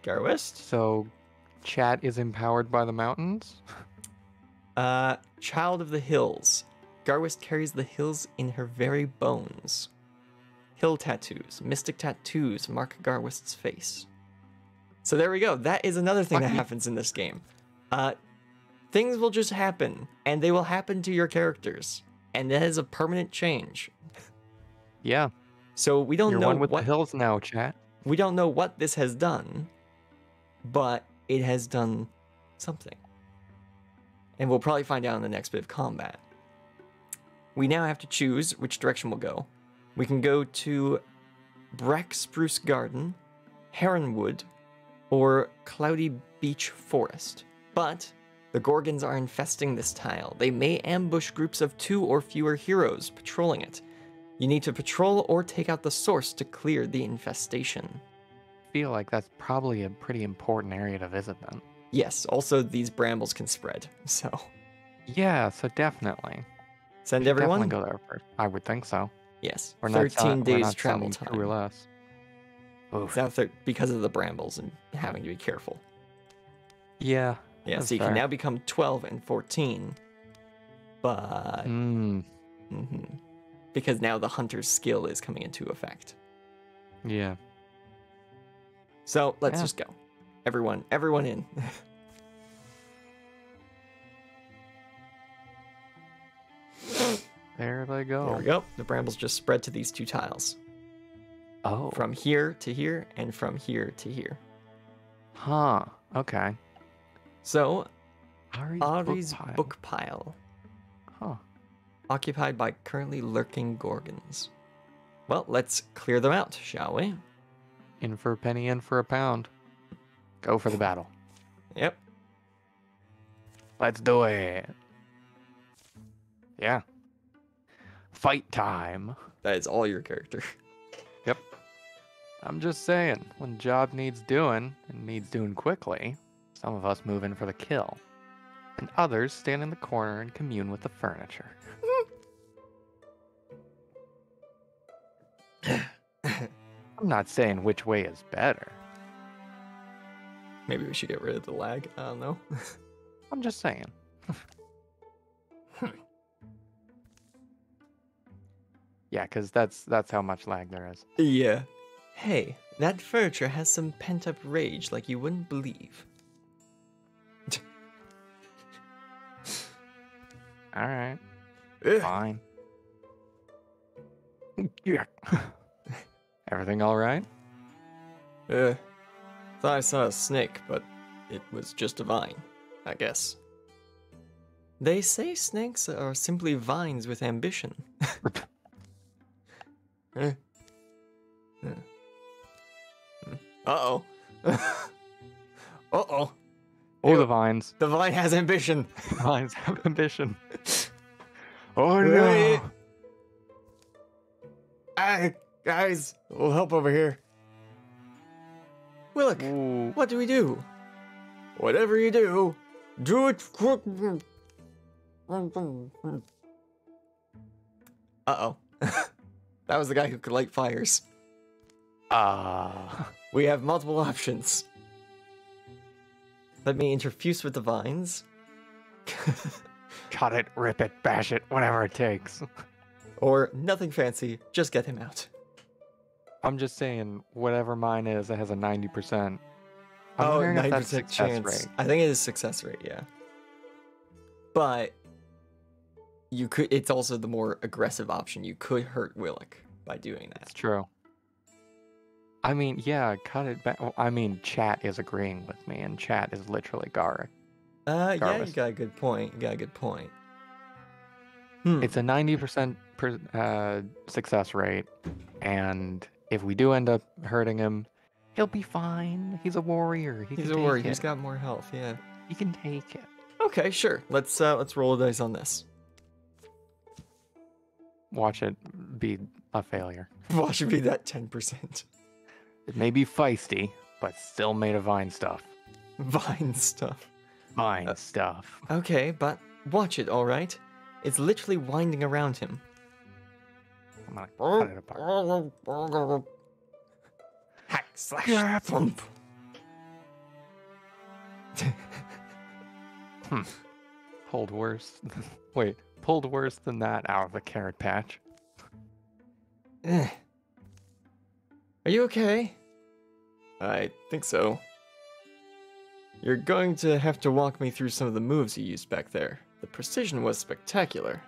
Speaker 2: Garwist?
Speaker 3: So, chat is empowered by the mountains?
Speaker 2: Child of the hills. Garwist carries the hills in her very bones. Hill tattoos, mystic tattoos mark Garwist's face. So there we go. That is another thing that happens in this game. Things will just happen, and they will happen to your characters, and that is a permanent change.
Speaker 3: Yeah.
Speaker 2: So we don't
Speaker 3: You're
Speaker 2: know
Speaker 3: one with
Speaker 2: what
Speaker 3: the hills now, chat.
Speaker 2: we don't know what this has done, but it has done something. And we'll probably find out in the next bit of combat. We now have to choose which direction we'll go. We can go to Brack Spruce Garden, Heronwood, or Cloudy Beach Forest. But the Gorgons are infesting this tile. They may ambush groups of 2 or fewer heroes patrolling it. You need to patrol or take out the source to clear the infestation.
Speaker 3: I feel like that's probably a pretty important area to visit then.
Speaker 2: Yes, also these brambles can spread, so
Speaker 3: Yeah, so definitely.
Speaker 2: send
Speaker 3: We should
Speaker 2: everyone.
Speaker 3: Definitely go there first. I would think so.
Speaker 2: Yes,
Speaker 3: We're not
Speaker 2: 13
Speaker 3: we're
Speaker 2: days
Speaker 3: not
Speaker 2: travel
Speaker 3: sending two or
Speaker 2: time.
Speaker 3: less.
Speaker 2: It's now because of the brambles and having to be careful.
Speaker 3: Yeah.
Speaker 2: Yeah,
Speaker 3: that's
Speaker 2: so you
Speaker 3: fair.
Speaker 2: can now become 12 and 14, but because now the hunter's skill is coming into effect.
Speaker 3: Yeah.
Speaker 2: So let's
Speaker 3: Yeah.
Speaker 2: just go. Everyone in.
Speaker 3: There they go.
Speaker 2: There we go. The brambles just spread to these 2 tiles.
Speaker 3: Oh.
Speaker 2: From here to here and from here to here.
Speaker 3: Huh. Okay.
Speaker 2: So,
Speaker 3: Ari's
Speaker 2: Ari's
Speaker 3: book pile.
Speaker 2: book pile,
Speaker 3: Huh.
Speaker 2: occupied by currently lurking Gorgons. Well, let's clear them out, shall we?
Speaker 3: In for a penny, in for a pound. Go for the battle.
Speaker 2: Yep.
Speaker 3: Let's do it. Yeah. Fight time.
Speaker 2: That is all your character.
Speaker 3: Yep. I'm just saying, when the job needs doing, and needs doing quickly, some of us move in for the kill. And others stand in the corner and commune with the furniture. I'm not saying which way is better.
Speaker 2: Maybe we should get rid of the lag. I don't know.
Speaker 3: I'm just saying. Yeah, because that's how much lag there is.
Speaker 2: Yeah. Hey, that furniture has some pent-up rage like you wouldn't believe.
Speaker 3: All right.
Speaker 2: Ugh.
Speaker 3: Fine. Yeah. Everything all right?
Speaker 2: Thought I saw a snake, but it was just a vine, I guess. They say snakes are simply vines with ambition. Uh-oh. Uh-oh.
Speaker 3: Oh, the vines.
Speaker 2: The vine has ambition.
Speaker 3: Vines have ambition. Oh
Speaker 2: Hey.
Speaker 3: no!
Speaker 2: Guys, we'll help over here. Willock,
Speaker 3: Ooh.
Speaker 2: what do we do? Whatever you do, do it quick. Uh-oh. That was the guy who could light fires. We have multiple options. Let me interfuse with the vines.
Speaker 3: Cut it, rip it, bash it, whatever it takes.
Speaker 2: Or nothing fancy, just get him out.
Speaker 3: I'm just saying, whatever mine is, it has a 90%.
Speaker 2: Oh,
Speaker 3: wondering if
Speaker 2: 90%
Speaker 3: that's success
Speaker 2: chance.
Speaker 3: rate.
Speaker 2: I think it is success rate, yeah. But you could. It's also the more aggressive option. You could hurt Willock by doing that.
Speaker 3: It's true. I mean, yeah, cut it back. I mean, chat is agreeing with me, and chat is literally Garrick.
Speaker 2: Yeah, you
Speaker 3: Jarvis.
Speaker 2: got a good point.
Speaker 3: It's a 90% success rate, and if we do end up hurting him, he'll be fine. He's a warrior.
Speaker 2: He's a warrior. He's got more health. Yeah.
Speaker 3: He can take it.
Speaker 2: Okay, sure. Let's roll a dice on this.
Speaker 3: Watch it be a failure.
Speaker 2: Watch it be that 10%.
Speaker 3: It may be feisty, but still made of vine stuff.
Speaker 2: Vine stuff.
Speaker 3: Vine stuff.
Speaker 2: Okay, but watch it. All right. It's literally winding around him.
Speaker 3: I'm gonna cut it apart.
Speaker 2: Hack slash thump.
Speaker 3: Pulled worse. Wait, pulled worse than that out of the carrot patch.
Speaker 2: Are you okay? I think so. You're going to have to walk me through some of the moves you used back there. The precision was spectacular.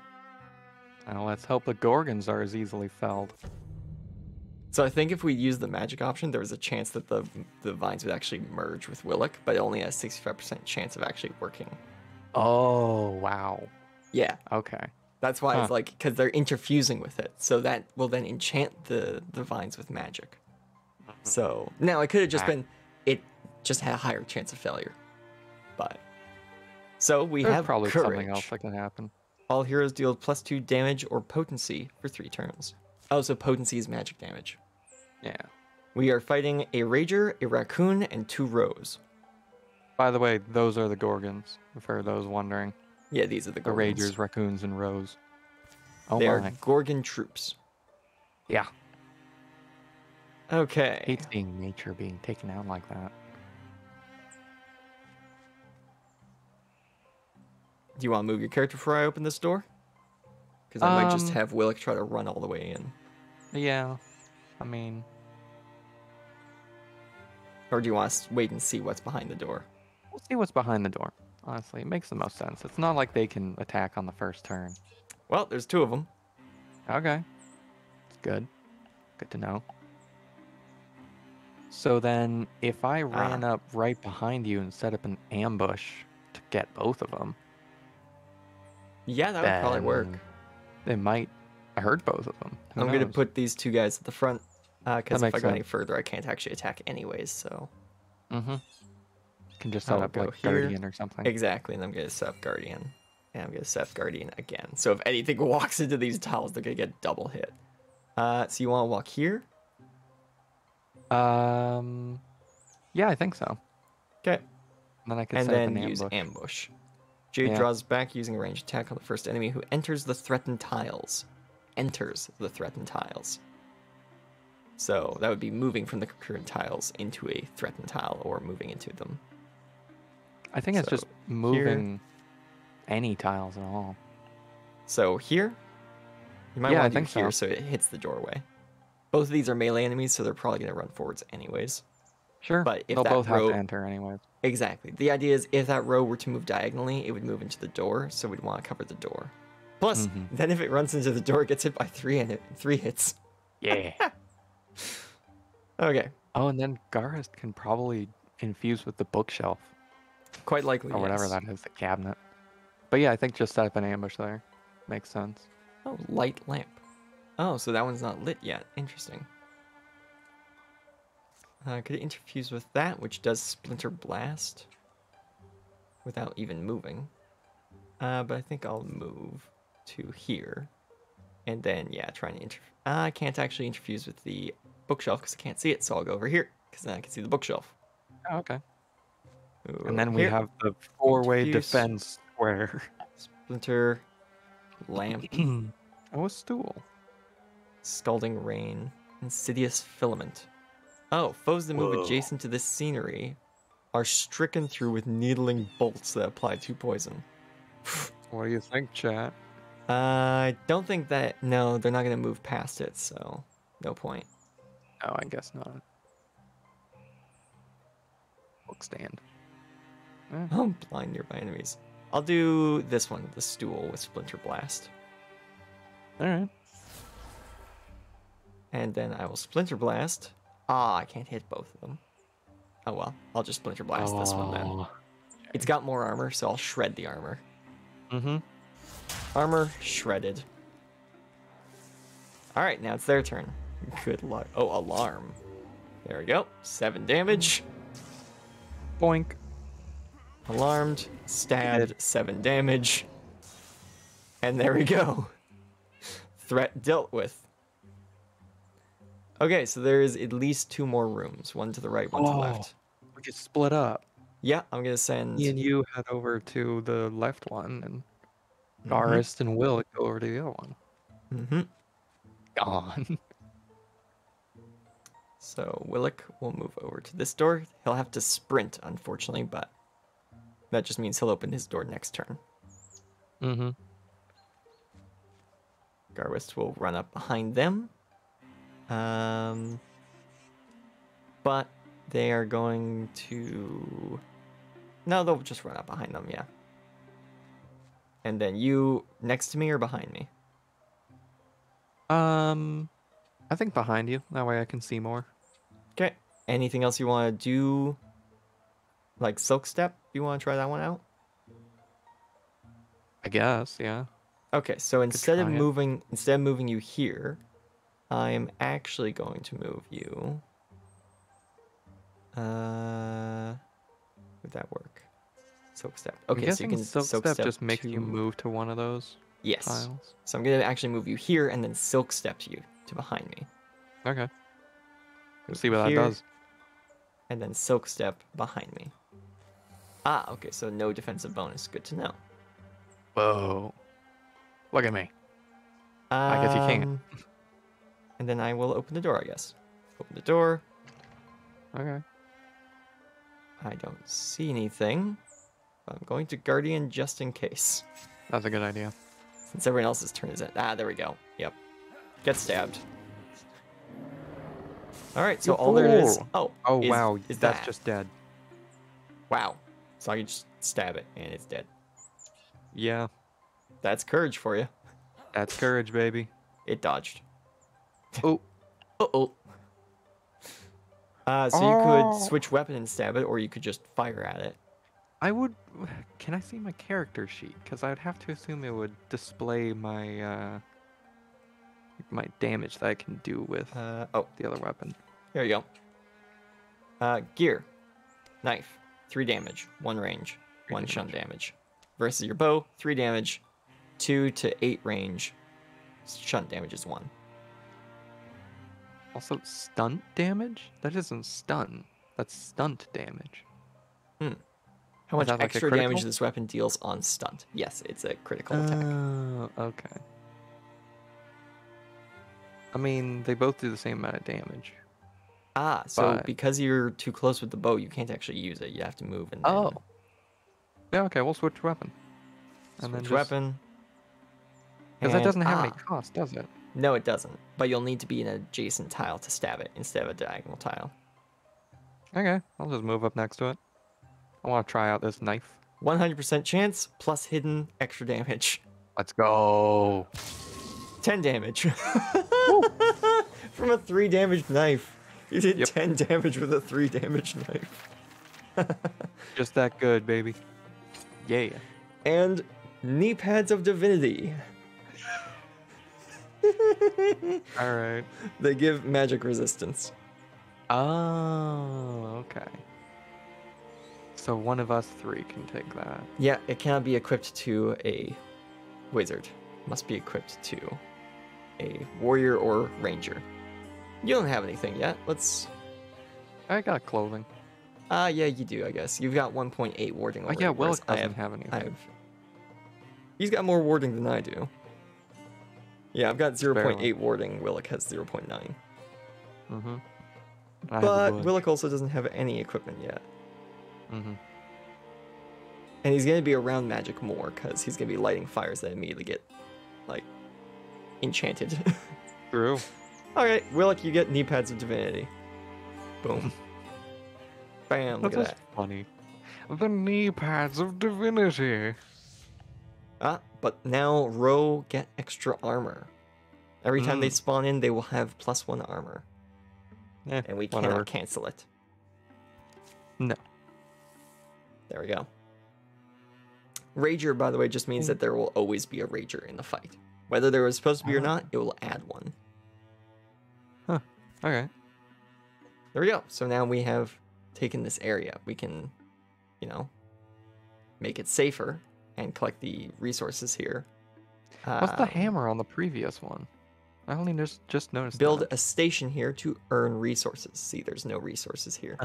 Speaker 3: Now let's hope the Gorgons are as easily felled.
Speaker 2: So I think if we used the magic option, there was a chance that the vines would actually merge with Willock, but it only has 65% chance of actually working.
Speaker 3: Oh, wow.
Speaker 2: Yeah.
Speaker 3: Okay.
Speaker 2: That's why it's like, because they're interfusing with it. So that will then enchant the vines with magic. So now it could have just been, it just had a higher chance of failure. But, so we
Speaker 3: There's
Speaker 2: have
Speaker 3: probably
Speaker 2: courage.
Speaker 3: something else that can happen.
Speaker 2: All heroes deal +2 damage or potency for 3 turns. Oh, so potency is magic damage.
Speaker 3: Yeah.
Speaker 2: We are fighting a Rager, a Raccoon, and 2 Roes.
Speaker 3: By the way, those are the Gorgons, for those wondering.
Speaker 2: Yeah, these are the
Speaker 3: The
Speaker 2: Gorgons.
Speaker 3: Ragers, Raccoons, and Roes. Oh
Speaker 2: They are
Speaker 3: my.
Speaker 2: Gorgon troops.
Speaker 3: Yeah.
Speaker 2: Okay.
Speaker 3: Hate seeing nature being taken out like that.
Speaker 2: Do you want to move your character before I open this door? Because I might just
Speaker 3: Um,
Speaker 2: have Willock try to run all the way in.
Speaker 3: Yeah. I mean,
Speaker 2: Or do you want to wait and see what's behind the door?
Speaker 3: we'll see what's behind the door. Honestly, it makes the most sense. It's not like they can attack on the first turn.
Speaker 2: Well, there's 2 of them.
Speaker 3: Okay. It's good. Good to know. So then, if I ran up right behind you and set up an ambush to get both of them,
Speaker 2: Yeah, that would probably work.
Speaker 3: It might hurt both of them. Who
Speaker 2: I'm going to
Speaker 3: knows?
Speaker 2: put these 2 guys at the front. Because
Speaker 3: That
Speaker 2: if I
Speaker 3: makes
Speaker 2: go any
Speaker 3: sense.
Speaker 2: further, I can't actually attack anyways, so...
Speaker 3: Mm-hmm. Can just set
Speaker 2: I'll
Speaker 3: up
Speaker 2: go
Speaker 3: like
Speaker 2: here.
Speaker 3: Guardian or something.
Speaker 2: Exactly, and I'm going to set up Guardian. And I'm going to set up Guardian again. So if anything walks into these tiles, they're going to get double hit. So you want to walk here?
Speaker 3: Yeah, I think so.
Speaker 2: Okay.
Speaker 3: And then I can
Speaker 2: And
Speaker 3: set up
Speaker 2: then
Speaker 3: an
Speaker 2: use
Speaker 3: ambush.
Speaker 2: ambush. Jade
Speaker 3: Yeah.
Speaker 2: draws back using a ranged attack on the first enemy who enters the threatened tiles. Enters the threatened tiles. So that would be moving from the current tiles into a threatened tile or moving into them.
Speaker 3: I think it's
Speaker 2: So
Speaker 3: just moving any tiles at all.
Speaker 2: So here, you might
Speaker 3: Yeah, I
Speaker 2: want to do
Speaker 3: think
Speaker 2: here
Speaker 3: so.
Speaker 2: so it hits the doorway. Both of these are melee enemies, so they're probably going to run forwards anyways.
Speaker 3: Sure.
Speaker 2: But if
Speaker 3: They'll
Speaker 2: that
Speaker 3: both have
Speaker 2: row
Speaker 3: to enter anyways.
Speaker 2: exactly, the idea is if that row were to move diagonally, it would move into the door, so we'd want to cover the door. Plus, then if it runs into the door, it gets hit by 3 hits.
Speaker 3: Yeah.
Speaker 2: Okay,
Speaker 3: Oh, and then Garrus can probably infuse with the bookshelf
Speaker 2: quite likely.
Speaker 3: or whatever
Speaker 2: yes.
Speaker 3: that is, the cabinet. But yeah, I think just set up an ambush there. Makes sense.
Speaker 2: Oh, light lamp. Oh, so that one's not lit yet. Interesting. Could it interfuse with that, which does Splinter Blast without even moving? But I think I'll move to here. And then, yeah, trying to I can't actually interfuse with the bookshelf because I can't see it, so I'll go over here because then I can see the bookshelf.
Speaker 3: Oh, okay.
Speaker 2: Ooh,
Speaker 3: And then we
Speaker 2: here.
Speaker 3: have the 4-way
Speaker 2: Infuse.
Speaker 3: defense square.
Speaker 2: Splinter, lamp,
Speaker 3: Oh, a stool.
Speaker 2: scalding rain, insidious filament. Oh, foes that move adjacent to this scenery are stricken through with needling bolts that apply 2 poison.
Speaker 3: What do you think, chat?
Speaker 2: I don't think that. No, they're not going to move past it, so no point.
Speaker 3: Oh, I guess not. Book stand.
Speaker 2: Oh, blind nearby enemies. I'll do this one, the stool with Splinter Blast.
Speaker 3: Alright.
Speaker 2: And then I will Splinter Blast. Ah, I can't hit both of them. Oh well, I'll just Splinter Blast this one then. It's got more armor, so I'll shred the armor. Armor shredded. Alright, now it's their turn. Good luck. Oh, alarm. There we go. 7 damage.
Speaker 3: Boink.
Speaker 2: Alarmed. Stabbed. 7 damage. And there we go. Threat dealt with. Okay, so there's at least 2 more rooms. One to the right, one to the left.
Speaker 3: We could split up.
Speaker 2: Yeah, I'm going to send...
Speaker 3: Me and you head over to the left one, and Garrus and Will go over to the other one. Gone.
Speaker 2: So Willick will move over to this door. He'll have to sprint, unfortunately, but that just means he'll open his door next turn. Garwist will run up behind them. But they are going to... No, they'll just run up behind them, yeah. And then you next to me or behind me?
Speaker 3: I think behind you. That way I can see more.
Speaker 2: Okay. Anything else you want to do? Like Silk Step? You want to try that one out?
Speaker 3: I guess, yeah.
Speaker 2: Okay, so instead of
Speaker 3: try it.
Speaker 2: moving you here, I am actually going to move you. Would that work? Soak Step. Okay,
Speaker 3: I'm
Speaker 2: so you
Speaker 3: guessing
Speaker 2: can
Speaker 3: Silk Step just makes
Speaker 2: to...
Speaker 3: you move to one of those
Speaker 2: Yes.
Speaker 3: tiles.
Speaker 2: So I'm gonna actually move you here and then Silk Step you to behind me.
Speaker 3: Okay.
Speaker 2: Move
Speaker 3: Let's see what that
Speaker 2: here,
Speaker 3: does.
Speaker 2: And then Silk Step behind me. Ah, okay, so no defensive bonus. Good to know.
Speaker 3: Whoa. Look at me. I guess you can't.
Speaker 2: And then I will open the door, I guess. Open the door.
Speaker 3: Okay.
Speaker 2: I don't see anything. But I'm going to Guardian just in case.
Speaker 3: That's a good idea.
Speaker 2: Since everyone else's turn is in. Ah, there we go. Yep. Get stabbed. Alright, so all there is... Oh,
Speaker 3: wow.
Speaker 2: is
Speaker 3: That's
Speaker 2: that.
Speaker 3: just dead.
Speaker 2: Wow. So I can just stab it and it's dead.
Speaker 3: Yeah.
Speaker 2: That's courage for you.
Speaker 3: That's courage, baby.
Speaker 2: It dodged.
Speaker 3: Oh.
Speaker 2: Uh-oh. So you could switch weapon and stab it, or you could just fire at it.
Speaker 3: I would... Can I see my character sheet? Because I'd have to assume it would display my my damage that I can do with the other weapon.
Speaker 2: Here you go. Gear. Knife. 3 damage. 1 range. 1 shunt damage. Versus your bow. 3 damage. 2 to 8 range. Shunt damage is 1.
Speaker 3: Also, stunt damage? That isn't stun. That's stunt damage.
Speaker 2: How much
Speaker 3: that like a
Speaker 2: extra damage
Speaker 3: critical?
Speaker 2: this weapon deals on stunt? Yes, it's a critical attack.
Speaker 3: Oh, okay. I mean, they both do the same amount of damage.
Speaker 2: Ah, so
Speaker 3: but-
Speaker 2: because you're too close with the bow, you can't actually use it. You have to move and then
Speaker 3: Oh. Yeah, okay, we'll switch weapon.
Speaker 2: switch weapon.
Speaker 3: Because that
Speaker 2: And-
Speaker 3: doesn't have any cost, does it?
Speaker 2: No, it doesn't. But you'll need to be in an adjacent tile to stab it instead of a diagonal tile.
Speaker 3: Okay, I'll just move up next to it. I want to try out this knife.
Speaker 2: 100% chance plus hidden extra damage.
Speaker 3: Let's go.
Speaker 2: 10 damage. From a 3 damage knife. You did 10 damage with a 3 damage knife.
Speaker 3: Just that good, baby. Yeah.
Speaker 2: And knee pads of divinity.
Speaker 3: Alright.
Speaker 2: They give magic resistance.
Speaker 3: Oh, okay. So one of us 3 can take that.
Speaker 2: Yeah, it cannot be equipped to a wizard. Must be equipped to a warrior or ranger. You don't have anything yet. Let's...
Speaker 3: I got clothing.
Speaker 2: yeah, you do, I guess. You've got 1.8 warding
Speaker 3: Oh
Speaker 2: already.
Speaker 3: yeah,
Speaker 2: whereas
Speaker 3: Willock doesn't have anything.
Speaker 2: He's got more warding than I do. Yeah, I've got 0.8
Speaker 3: Barely.
Speaker 2: warding. Willock has 0.9.
Speaker 3: Mm-hmm.
Speaker 2: But Willock also doesn't have any equipment yet.
Speaker 3: Mm-hmm.
Speaker 2: And he's going to be around magic more, because he's going to be lighting fires that immediately get, like, enchanted.
Speaker 3: True.
Speaker 2: Alright, Willock, you get knee pads of divinity. Boom. Bam, look
Speaker 3: That's
Speaker 2: at
Speaker 3: just
Speaker 2: that.
Speaker 3: funny. The knee pads of divinity.
Speaker 2: Ah, but now Row get extra armor. Every time they spawn in, they will have +1 armor. And we cannot cancel it.
Speaker 3: No.
Speaker 2: There we go. Rager, by the way, just means that there will always be a Rager in the fight. Whether there was supposed to be or not, it will add one.
Speaker 3: Huh. Okay.
Speaker 2: There we go. So now we have taken this area. We can, you know, make it safer and collect the resources here.
Speaker 3: What's the hammer on the previous one? I only just noticed
Speaker 2: Build
Speaker 3: that.
Speaker 2: a station here to earn resources. See, there's no resources here.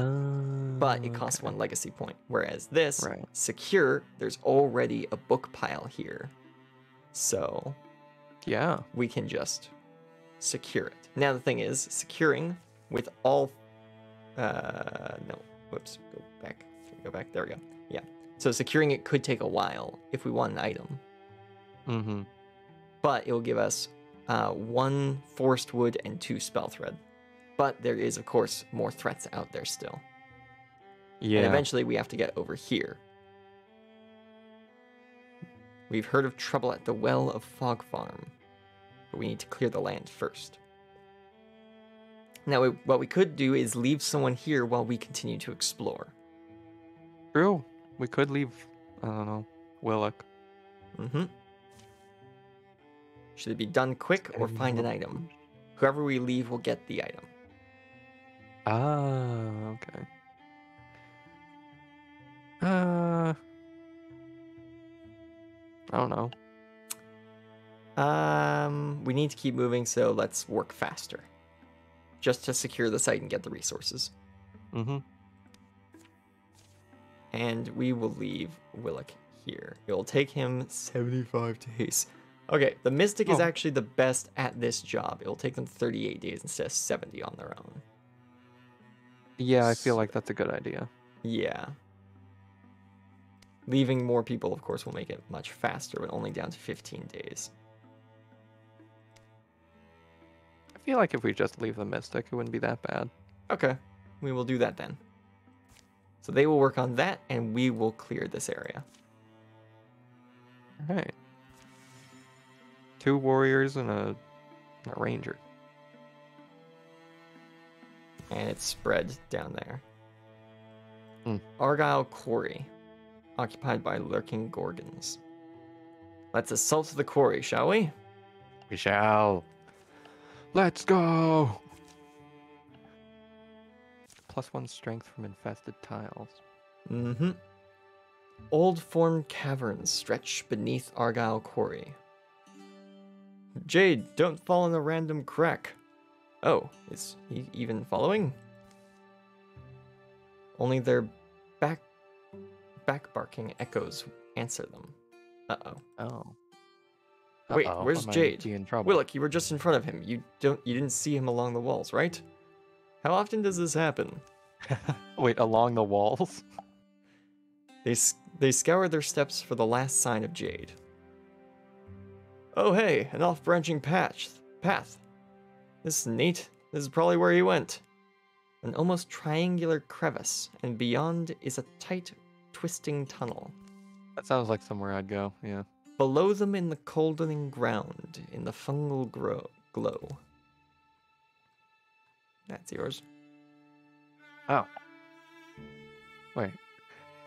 Speaker 2: But it costs 1 legacy point. Whereas this, secure, there's already a book pile here. So
Speaker 3: yeah,
Speaker 2: we can just secure it. Now the thing is, securing with all... no, whoops, go back, there we go. Yeah, so securing it could take a while if we want an item.
Speaker 3: Mm-hmm.
Speaker 2: But it will give us 1 forest wood and 2 spell thread. But there is, of course, more threats out there still.
Speaker 3: Yeah.
Speaker 2: And eventually we have to get over here. We've heard of trouble at the Well of Fog Farm, but we need to clear the land first. Now, what we could do is leave someone here while we continue to explore.
Speaker 3: True. We could leave, I don't know, Willock.
Speaker 2: Mm-hmm. Should it be done quick or find an item? Whoever we leave will get the item.
Speaker 3: Ah, okay. I don't know.
Speaker 2: We need to keep moving, so let's work faster. Just to secure the site and get the resources.
Speaker 3: Mm-hmm.
Speaker 2: And we will leave Willock here. It will take him 75 days. Okay, the Mystic is actually the best at this job. It will take them 38 days instead of 70 on their own.
Speaker 3: Yeah, I feel like that's a good idea.
Speaker 2: Yeah. Leaving more people, of course, will make it much faster, but only down to 15 days.
Speaker 3: I feel like if we just leave the Mystic, it wouldn't be that bad.
Speaker 2: Okay, we will do that then. So they will work on that, and we will clear this area.
Speaker 3: All right. 2 warriors and a ranger.
Speaker 2: And it's spread down there.
Speaker 3: Hmm.
Speaker 2: Argyle Quarry, occupied by lurking gorgons. Let's assault the quarry, shall we?
Speaker 3: We shall. Let's go! +1 strength from infested tiles.
Speaker 2: Mm-hmm. Old formed caverns stretch beneath Argyle Quarry. Jade, don't fall in a random crack. Oh, is he even following? Only their back barking echoes answer them. Uh-oh.
Speaker 3: Oh.
Speaker 2: Wait, where's Jade?
Speaker 3: In trouble?
Speaker 2: Willock, you were just in front of him. You didn't see him along the walls, right? How often does this happen?
Speaker 3: Wait, along the walls?
Speaker 2: They scour their steps for the last sign of Jade. Oh hey, an off-branching path. This is neat. This is probably where he went. an almost triangular crevice, and beyond is a tight, twisting tunnel.
Speaker 3: That sounds like somewhere I'd go, yeah.
Speaker 2: Below them in the coldening ground, in the fungal glow. That's yours.
Speaker 3: Oh. Wait.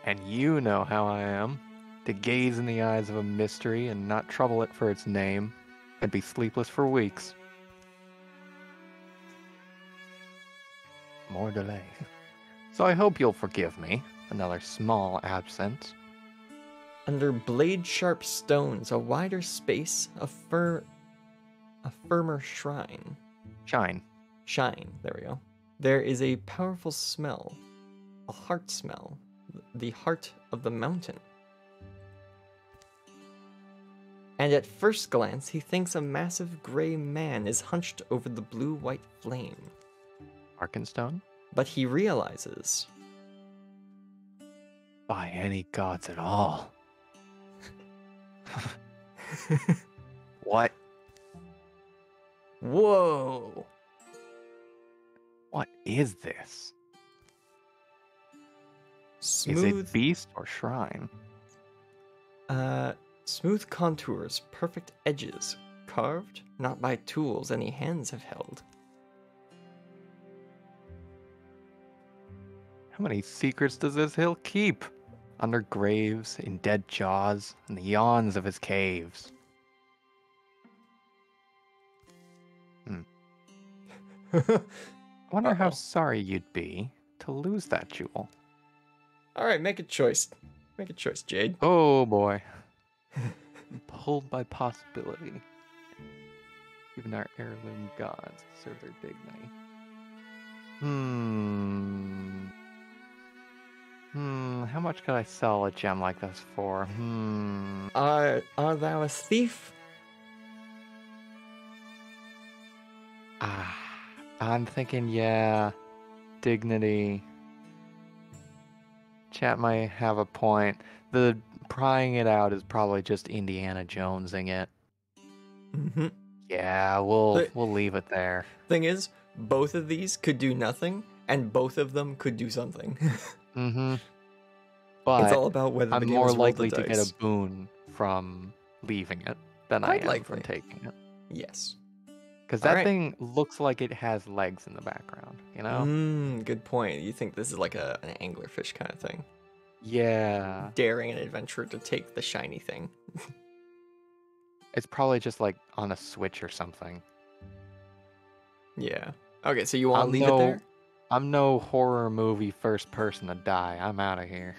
Speaker 3: And you know how I am. To gaze in the eyes of a mystery and not trouble it for its name. I'd be sleepless for weeks. More delay. So I hope you'll forgive me. Another small absence.
Speaker 2: Under blade-sharp stones, a wider space, a firmer shrine.
Speaker 3: Shine.
Speaker 2: There we go. There is a powerful smell. A heart smell. The heart of the mountain. And at first glance, he thinks a massive gray man is hunched over the blue-white flame.
Speaker 3: Arkenstone?
Speaker 2: But he realizes...
Speaker 3: By any gods at all. What?
Speaker 2: Whoa!
Speaker 3: What is this?
Speaker 2: Smooth...
Speaker 3: Is it beast or shrine?
Speaker 2: Smooth contours, perfect edges, carved not by tools any hands have held.
Speaker 3: How many secrets does this hill keep? Under graves, in dead jaws, and the yawns of his caves. I wonder how sorry you'd be to lose that jewel.
Speaker 2: Alright, make a choice. Make a choice, Jade.
Speaker 3: Oh boy. Pulled by possibility. Even our heirloom gods serve their dignity. How much could I sell a gem like this for?
Speaker 2: Are thou a thief?
Speaker 3: I'm thinking, yeah, dignity. Chat might have a point. The prying it out is probably just Indiana Jonesing it.
Speaker 2: Mm-hmm.
Speaker 3: Yeah, we'll leave it there.
Speaker 2: Thing is, both of these could do nothing, and both of them could do something.
Speaker 3: Mm-hmm. But
Speaker 2: it's all about whether
Speaker 3: I'm
Speaker 2: the game
Speaker 3: more
Speaker 2: is rolled
Speaker 3: likely
Speaker 2: the
Speaker 3: to get
Speaker 2: dice.
Speaker 3: a boon from leaving it than
Speaker 2: Quite
Speaker 3: I am
Speaker 2: likely.
Speaker 3: from taking it.
Speaker 2: Yes.
Speaker 3: Because
Speaker 2: All
Speaker 3: that
Speaker 2: right.
Speaker 3: thing looks like it has legs in the background, you know?
Speaker 2: Good point. You think this is like an anglerfish kind of thing.
Speaker 3: Yeah.
Speaker 2: Daring an adventurer to take the shiny thing.
Speaker 3: It's probably just like on a switch or something.
Speaker 2: Yeah. Okay, so you want to leave it there?
Speaker 3: I'm no horror movie first person to die. I'm out of here.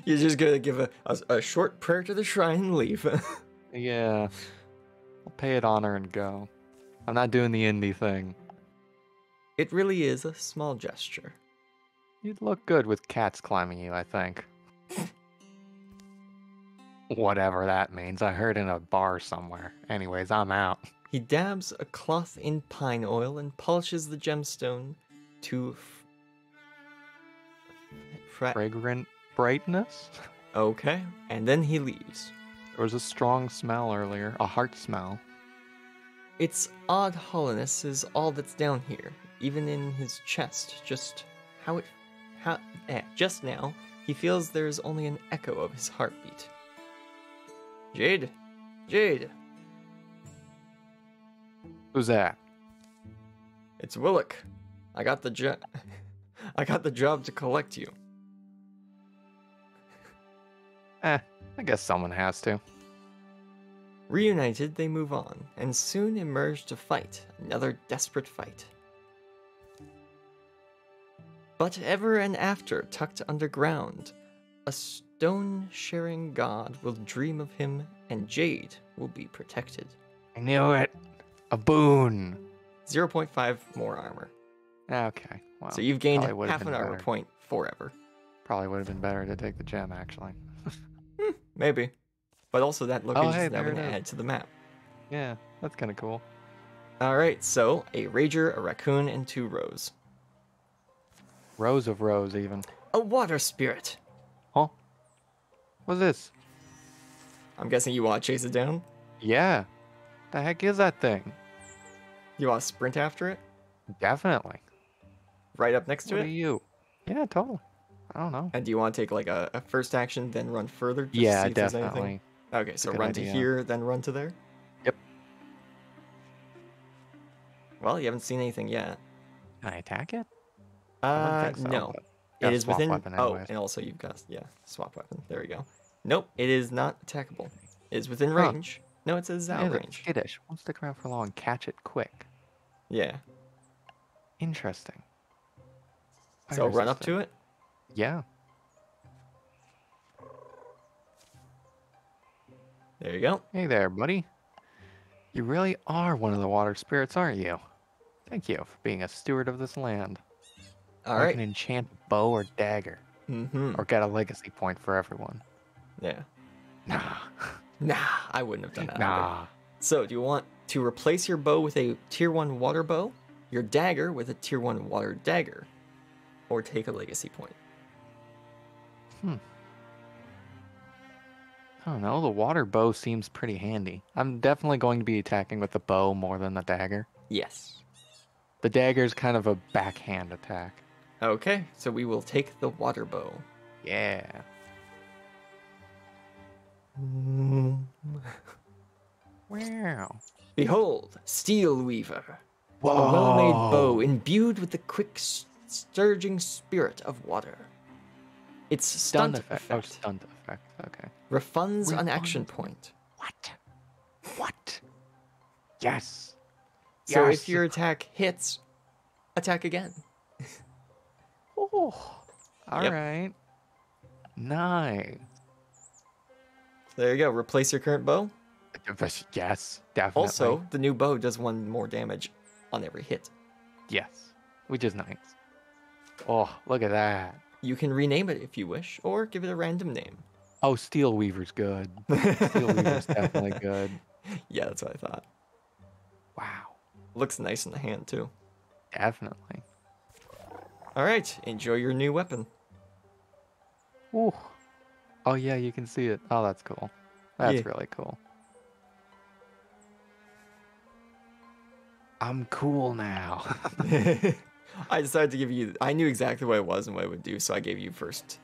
Speaker 2: You're just gonna give a short prayer to the shrine and leave.
Speaker 3: Yeah. I'll pay it honor and go. I'm not doing the indie thing.
Speaker 2: It really is a small gesture.
Speaker 3: You'd look good with cats climbing you, I think. Whatever that means. I heard in a bar somewhere. Anyways, I'm out.
Speaker 2: He dabs a cloth in pine oil and polishes the gemstone to
Speaker 3: fragrant brightness?
Speaker 2: Okay, and then he leaves.
Speaker 3: There was a strong smell earlier, a heart smell.
Speaker 2: Its odd hollowness is all that's down here, even in his chest. Just now, he feels there's only an echo of his heartbeat. Jade? Jade!
Speaker 3: Who's that?
Speaker 2: It's Willock. I got the job to collect you.
Speaker 3: I guess someone has to.
Speaker 2: Reunited, they move on, and soon emerge to fight another desperate fight. But ever and after, tucked underground, a stone-sharing god will dream of him, and Jade will be protected.
Speaker 3: I knew it! A boon!
Speaker 2: 0.5 more armor.
Speaker 3: Okay, well.
Speaker 2: So you've gained
Speaker 3: probably
Speaker 2: half
Speaker 3: been
Speaker 2: an armor
Speaker 3: better.
Speaker 2: point forever.
Speaker 3: Probably would have been better to take the gem, actually.
Speaker 2: Maybe. But also that location
Speaker 3: hey,
Speaker 2: is now
Speaker 3: there
Speaker 2: going to
Speaker 3: it is.
Speaker 2: add to the map.
Speaker 3: Yeah, that's kind of cool.
Speaker 2: Alright, so a rager, a raccoon, and 2 rows.
Speaker 3: Rows of rows, even.
Speaker 2: A water spirit!
Speaker 3: Huh? What's this?
Speaker 2: I'm guessing you want to chase it down?
Speaker 3: Yeah. The heck is that thing?
Speaker 2: You want to sprint after it?
Speaker 3: Definitely.
Speaker 2: right up next to
Speaker 3: What are
Speaker 2: it?
Speaker 3: you? Yeah, totally. I don't know.
Speaker 2: And do you want to take like a first action, then run further? Just to
Speaker 3: Yeah,
Speaker 2: see if there's
Speaker 3: definitely.
Speaker 2: anything? Okay,
Speaker 3: a
Speaker 2: so
Speaker 3: good
Speaker 2: run to
Speaker 3: idea.
Speaker 2: here, then run to there?
Speaker 3: Yep.
Speaker 2: Well, you haven't seen anything yet.
Speaker 3: Can I attack it? I wouldn't think so,
Speaker 2: No.
Speaker 3: but
Speaker 2: It
Speaker 3: gotta
Speaker 2: is
Speaker 3: swap
Speaker 2: within.
Speaker 3: weapon
Speaker 2: Oh,
Speaker 3: anyways.
Speaker 2: and also you've got swap weapon. There we go. Nope, it is not attackable. It is within
Speaker 3: Huh.
Speaker 2: range. No, it says
Speaker 3: It
Speaker 2: out
Speaker 3: is
Speaker 2: range.
Speaker 3: skittish. Won't stick around for long. Catch it quick.
Speaker 2: Yeah.
Speaker 3: Interesting.
Speaker 2: So run up to it.
Speaker 3: Yeah.
Speaker 2: There you go.
Speaker 3: Hey there, buddy. You really are one of the water spirits, aren't you? Thank you for being a steward of this land.
Speaker 2: All
Speaker 3: I
Speaker 2: right.
Speaker 3: can enchant bow or dagger,
Speaker 2: Mm-hmm.
Speaker 3: or get a legacy point for everyone.
Speaker 2: Yeah.
Speaker 3: Nah.
Speaker 2: Nah, I wouldn't have done that. Either.
Speaker 3: Nah.
Speaker 2: So, do you want to replace your bow with a tier 1 water bow, your dagger with a tier 1 water dagger, or take a legacy point?
Speaker 3: I don't know. The water bow seems pretty handy. I'm definitely going to be attacking with the bow more than the dagger.
Speaker 2: Yes.
Speaker 3: The dagger is kind of a backhand attack.
Speaker 2: Okay, so we will take the water bow.
Speaker 3: Yeah. Wow.
Speaker 2: Behold, Steel Weaver.
Speaker 3: Whoa.
Speaker 2: A well-made bow imbued with the quick, surging spirit of water. Its stunt effect,
Speaker 3: Oh, stunt effect. Okay.
Speaker 2: refunds an action point.
Speaker 3: What? Yes.
Speaker 2: So
Speaker 3: Yes.
Speaker 2: if your attack hits, attack again.
Speaker 3: Oh. All
Speaker 2: Yep.
Speaker 3: right. Nice.
Speaker 2: There you go. Replace your current bow.
Speaker 3: Yes, definitely.
Speaker 2: Also, the new bow does 1 more damage on every hit.
Speaker 3: yes, which is nice. Oh, look at that.
Speaker 2: You can rename it if you wish, or give it a random name.
Speaker 3: Oh, Steel Weaver's good. Steel Weaver's definitely good.
Speaker 2: Yeah, that's what I thought.
Speaker 3: Wow.
Speaker 2: Looks nice in the hand, too.
Speaker 3: Definitely.
Speaker 2: All right, enjoy your new weapon.
Speaker 3: Ooh. Oh yeah, you can see it. Oh, that's cool. That's
Speaker 2: Yeah.
Speaker 3: really cool. I'm cool now.
Speaker 2: I decided to give you... I knew exactly what it was and what it would do, so I gave you first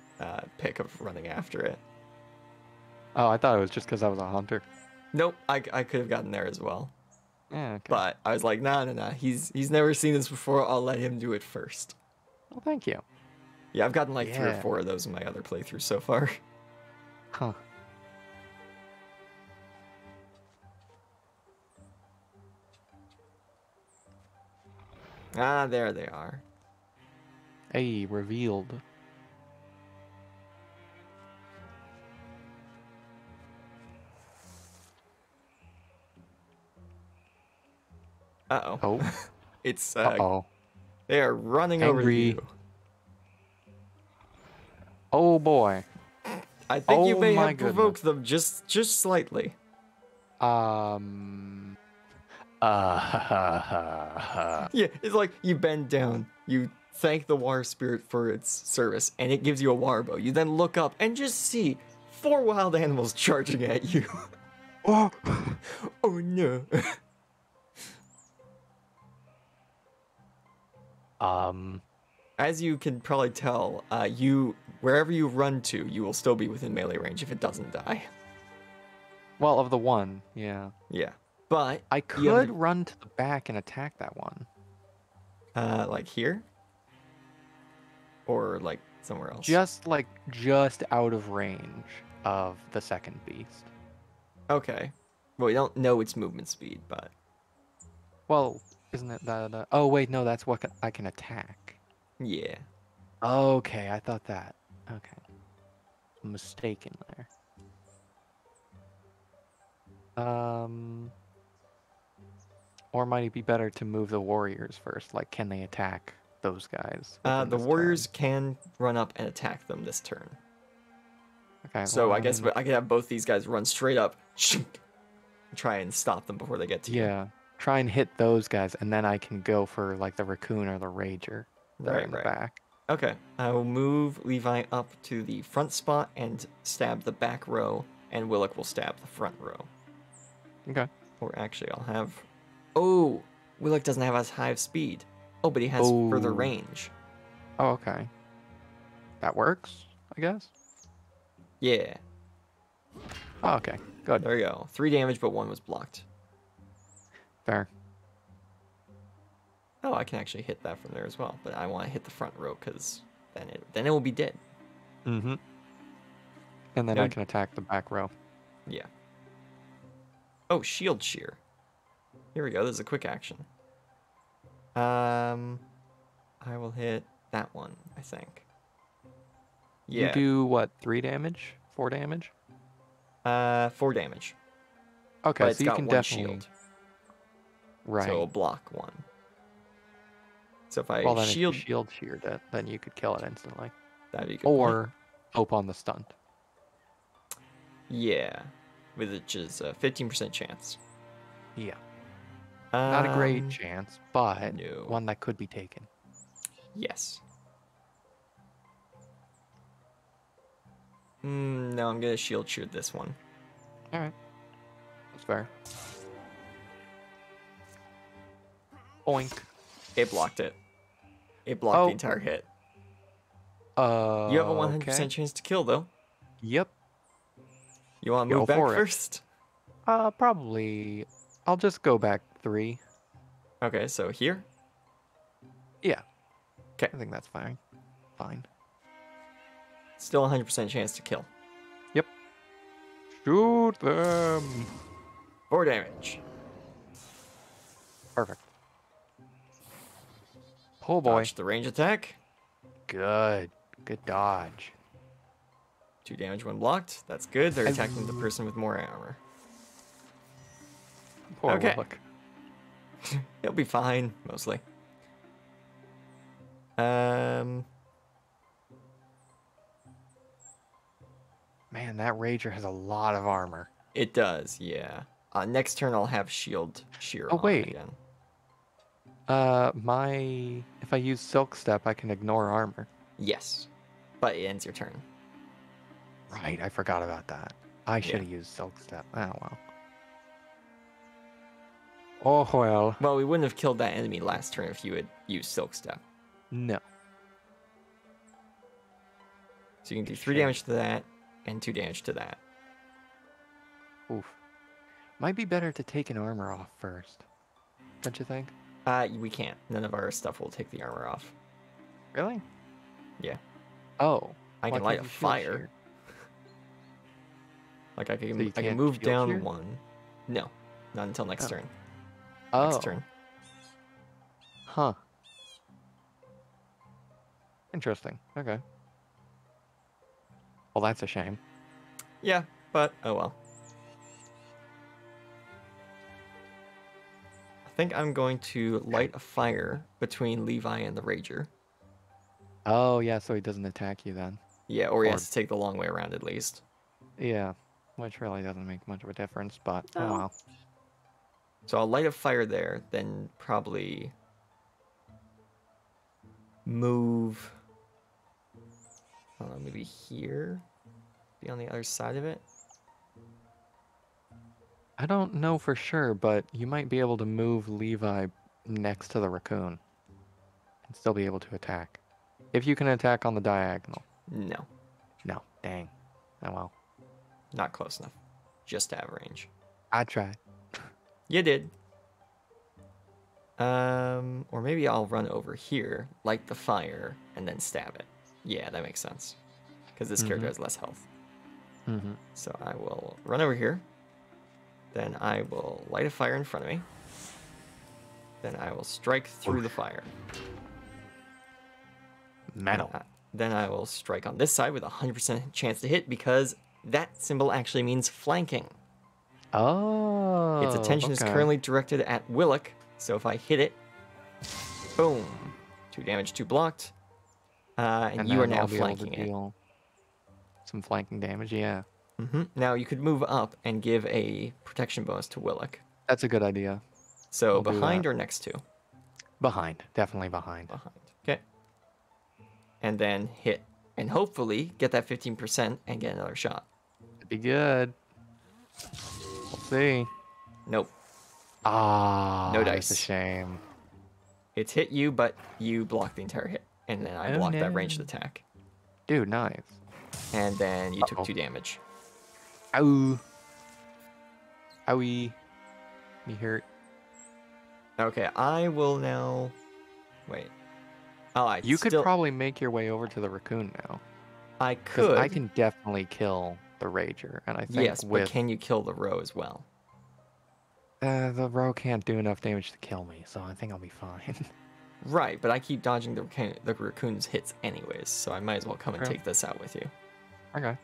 Speaker 2: pick of running after it.
Speaker 3: Oh, I thought it was just because I was a hunter.
Speaker 2: Nope, I could have gotten there as well.
Speaker 3: Yeah, okay.
Speaker 2: But I was like, nah. He's never seen this before. I'll let him do it first.
Speaker 3: Well, thank you.
Speaker 2: Yeah, I've gotten like 3 or
Speaker 3: Yeah.
Speaker 2: 4 of those in my other playthrough so far.
Speaker 3: Huh.
Speaker 2: Ah, there they are.
Speaker 3: Hey, revealed.
Speaker 2: Uh-oh.
Speaker 3: Oh.
Speaker 2: It's,
Speaker 3: Uh-oh.
Speaker 2: they are running over to
Speaker 3: Angry.
Speaker 2: you.
Speaker 3: Oh boy.
Speaker 2: I think you
Speaker 3: Oh
Speaker 2: may
Speaker 3: my
Speaker 2: have provoked them just slightly.
Speaker 3: Yeah,
Speaker 2: Yeah, it's like you bend down, you thank the water spirit for its service, and it gives you a water bow. You then look up and just see 4 wild animals charging at you. Oh, oh no. As you can probably tell, wherever you run to, you will still be within melee range if it doesn't die.
Speaker 3: well, of the one, yeah.
Speaker 2: Yeah, but
Speaker 3: I
Speaker 2: you have
Speaker 3: could run to the back and attack that one.
Speaker 2: like here, or like somewhere else.
Speaker 3: Just out of range of the second beast.
Speaker 2: Okay. Well, we don't know its movement speed, but
Speaker 3: Well, isn't it that? Oh wait, no, that's what I can attack.
Speaker 2: yeah.
Speaker 3: Okay, I thought that. Okay, mistaken there. Or might it be better to move the warriors first? Like, can they attack those guys? within
Speaker 2: The
Speaker 3: this
Speaker 2: warriors
Speaker 3: turn?
Speaker 2: can run up and attack them this turn.
Speaker 3: Okay,
Speaker 2: So
Speaker 3: well,
Speaker 2: I guess
Speaker 3: mean,
Speaker 2: I could have both these guys run straight up, try and stop them before they get to you.
Speaker 3: yeah, try and hit those guys, and then I can go for like the raccoon or the rager there
Speaker 2: Right,
Speaker 3: in the
Speaker 2: right.
Speaker 3: back.
Speaker 2: Okay, I will move Levi up to the front spot and stab the back row, and Willock will stab the front row.
Speaker 3: Okay.
Speaker 2: Or actually, I'll have... Oh! Willock doesn't have as high of speed. Oh, but he has further
Speaker 3: Oh.
Speaker 2: range.
Speaker 3: Oh, okay. That works, I guess.
Speaker 2: Yeah.
Speaker 3: Oh, okay. Good.
Speaker 2: There you go. 3 damage, but 1 was blocked.
Speaker 3: Fair.
Speaker 2: Oh, I can actually hit that from there as well, but I want to hit the front row because then it will be dead.
Speaker 3: Mm-hmm. And then
Speaker 2: No.
Speaker 3: I can attack the back row.
Speaker 2: Yeah. Oh, shield shear. Here we go. This is a quick action. I will hit that one, I think. Yeah.
Speaker 3: You do what? 3 damage? 4 damage?
Speaker 2: 4 damage.
Speaker 3: Okay,
Speaker 2: But it's
Speaker 3: so you
Speaker 2: got
Speaker 3: can
Speaker 2: 1
Speaker 3: definitely.
Speaker 2: shield.
Speaker 3: Right.
Speaker 2: So it'll block 1. So if I
Speaker 3: Well, then
Speaker 2: shield,
Speaker 3: if you shield sheared it, then you could kill it instantly.
Speaker 2: that'd be a good point.
Speaker 3: Or hope on the stunt.
Speaker 2: Yeah, which is a 15% chance.
Speaker 3: Yeah. Not a great
Speaker 2: Um,
Speaker 3: chance, but
Speaker 2: no.
Speaker 3: one that could be taken.
Speaker 2: Yes. No, I'm gonna shield shoot this one.
Speaker 3: Alright. That's fair. Boink.
Speaker 2: It blocked it. It blocked the entire hit. You have a 100%
Speaker 3: Okay.
Speaker 2: chance to kill, though.
Speaker 3: Yep.
Speaker 2: You want to
Speaker 3: Go
Speaker 2: move back
Speaker 3: for it.
Speaker 2: first?
Speaker 3: Probably. I'll just go back 3.
Speaker 2: Okay, so here.
Speaker 3: Yeah.
Speaker 2: 'Kay.
Speaker 3: I think that's fine. Fine.
Speaker 2: Still 100% chance to kill.
Speaker 3: Yep. Shoot them.
Speaker 2: 4 damage.
Speaker 3: Perfect. Oh boy.
Speaker 2: Dodge the range attack.
Speaker 3: Good. Good dodge.
Speaker 2: 2 damage when blocked. That's good. They're attacking the person with more armor.
Speaker 3: Poor
Speaker 2: Okay.
Speaker 3: Willock.
Speaker 2: He'll be fine, mostly.
Speaker 3: Man, that Rager has a lot of armor.
Speaker 2: It does, yeah. Next turn I'll have shield shear
Speaker 3: Oh,
Speaker 2: on
Speaker 3: wait.
Speaker 2: again.
Speaker 3: If I use Silk Step, I can ignore armor.
Speaker 2: Yes, but it ends your turn.
Speaker 3: Right, I forgot about that. I
Speaker 2: Yeah.
Speaker 3: should have used Silk Step. Oh, well. Oh, well.
Speaker 2: Well, we wouldn't have killed that enemy last turn if you had used Silk Step.
Speaker 3: No.
Speaker 2: So you can do 3
Speaker 3: Shame.
Speaker 2: damage to that and 2 damage to that.
Speaker 3: Oof. Might be better to take an armor off first. Don't you think?
Speaker 2: We can't. None of our stuff will take the armor off.
Speaker 3: Really?
Speaker 2: Yeah.
Speaker 3: Oh.
Speaker 2: I
Speaker 3: why
Speaker 2: can light
Speaker 3: can't
Speaker 2: a
Speaker 3: you shield
Speaker 2: fire.
Speaker 3: shear?
Speaker 2: Like I
Speaker 3: So you
Speaker 2: can
Speaker 3: can't
Speaker 2: move
Speaker 3: shield
Speaker 2: down
Speaker 3: shear?
Speaker 2: 1. No, not until next
Speaker 3: Oh.
Speaker 2: turn.
Speaker 3: Oh.
Speaker 2: Next turn.
Speaker 3: Huh. Interesting. Okay. Well, that's a shame.
Speaker 2: Yeah, but oh well. I think I'm going to light a fire between Levi and the Rager.
Speaker 3: Oh, yeah, so he doesn't attack you then.
Speaker 2: Yeah, or he
Speaker 3: Or-
Speaker 2: has to take the long way around at least.
Speaker 3: Yeah, which really doesn't make much of a difference, but
Speaker 2: No.
Speaker 3: oh well.
Speaker 2: So I'll light a fire there, then probably move. I don't know, maybe here? Be on the other side of it?
Speaker 3: I don't know for sure, but you might be able to move Levi next to the raccoon and still be able to attack. If you can attack on the diagonal.
Speaker 2: No,
Speaker 3: No, dang. Oh well.
Speaker 2: not close enough. Just to have range.
Speaker 3: I tried.
Speaker 2: You did. Or maybe I'll run over here, light the fire, and then stab it. Yeah, that makes sense. Because this character has less health.
Speaker 3: Mm-hmm.
Speaker 2: So I will run over here. Then I will light a fire in front of me. Then I will strike through the fire.
Speaker 3: Metal.
Speaker 2: Then I will strike on this side with a 100% chance to hit because that symbol actually means flanking.
Speaker 3: Oh.
Speaker 2: Its attention is
Speaker 3: okay.
Speaker 2: currently directed at Willock, so if I hit it, boom, 2 damage, 2 blocked, and you are
Speaker 3: then
Speaker 2: now
Speaker 3: I'll be able to
Speaker 2: flanking it.
Speaker 3: deal some flanking damage, yeah.
Speaker 2: Now you could move up and give a protection bonus to Willock.
Speaker 3: That's a good idea.
Speaker 2: So
Speaker 3: I'll do
Speaker 2: behind
Speaker 3: that.
Speaker 2: or next to?
Speaker 3: Behind. Definitely behind.
Speaker 2: Behind. Okay. And then hit, and hopefully get that 15% and get another shot.
Speaker 3: That'd be good. We'll see.
Speaker 2: Nope.
Speaker 3: Ah,
Speaker 2: No
Speaker 3: That's a
Speaker 2: dice.
Speaker 3: shame.
Speaker 2: It's hit you, but you block the entire hit, and then I blocked that ranged attack.
Speaker 3: Dude, nice.
Speaker 2: And then you took 2 damage.
Speaker 3: Ow. Owie. Me hurt.
Speaker 2: Okay, I will now... Wait. Oh,
Speaker 3: You could probably make your way over to the raccoon now.
Speaker 2: I could.
Speaker 3: I can definitely kill the Rager, and I think
Speaker 2: yes, but can you kill the row as well?
Speaker 3: The row can't do enough damage to kill me, so I think I'll be fine.
Speaker 2: Right, but I keep dodging the raccoon's hits anyways, so I might as well come and take this out with you.
Speaker 3: Okay.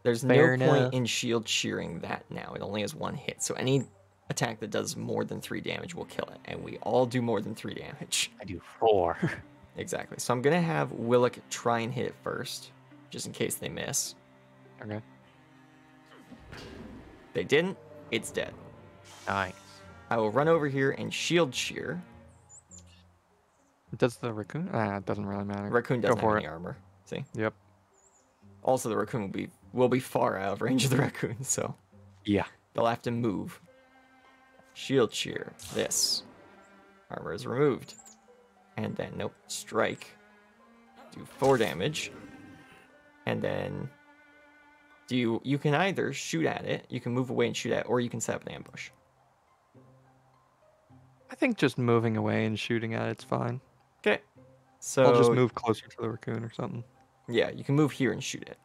Speaker 2: There's no point in shield shearing that now. It only has 1 hit, so any attack that does more than 3 damage will kill it, and we all do more than 3 damage.
Speaker 3: I do 4.
Speaker 2: Exactly. So I'm gonna have Willock try and hit it first, just in case they miss.
Speaker 3: Okay.
Speaker 2: They didn't. It's dead.
Speaker 3: Nice.
Speaker 2: I will run over here and shield shear.
Speaker 3: Does the raccoon? It doesn't really matter.
Speaker 2: Raccoon doesn't have any armor. See?
Speaker 3: Yep.
Speaker 2: Also, the raccoon will be far out of range of the raccoon, so
Speaker 3: yeah,
Speaker 2: they'll have to move. Shield shear. This armor is removed, and then nope. Strike. Do 4 damage, and then you can either shoot at it, you can move away and shoot at it, or you can set up an ambush.
Speaker 3: I think just moving away and shooting at it's fine.
Speaker 2: Okay. So
Speaker 3: I'll just move closer to the raccoon or something.
Speaker 2: Yeah, you can move here and shoot it.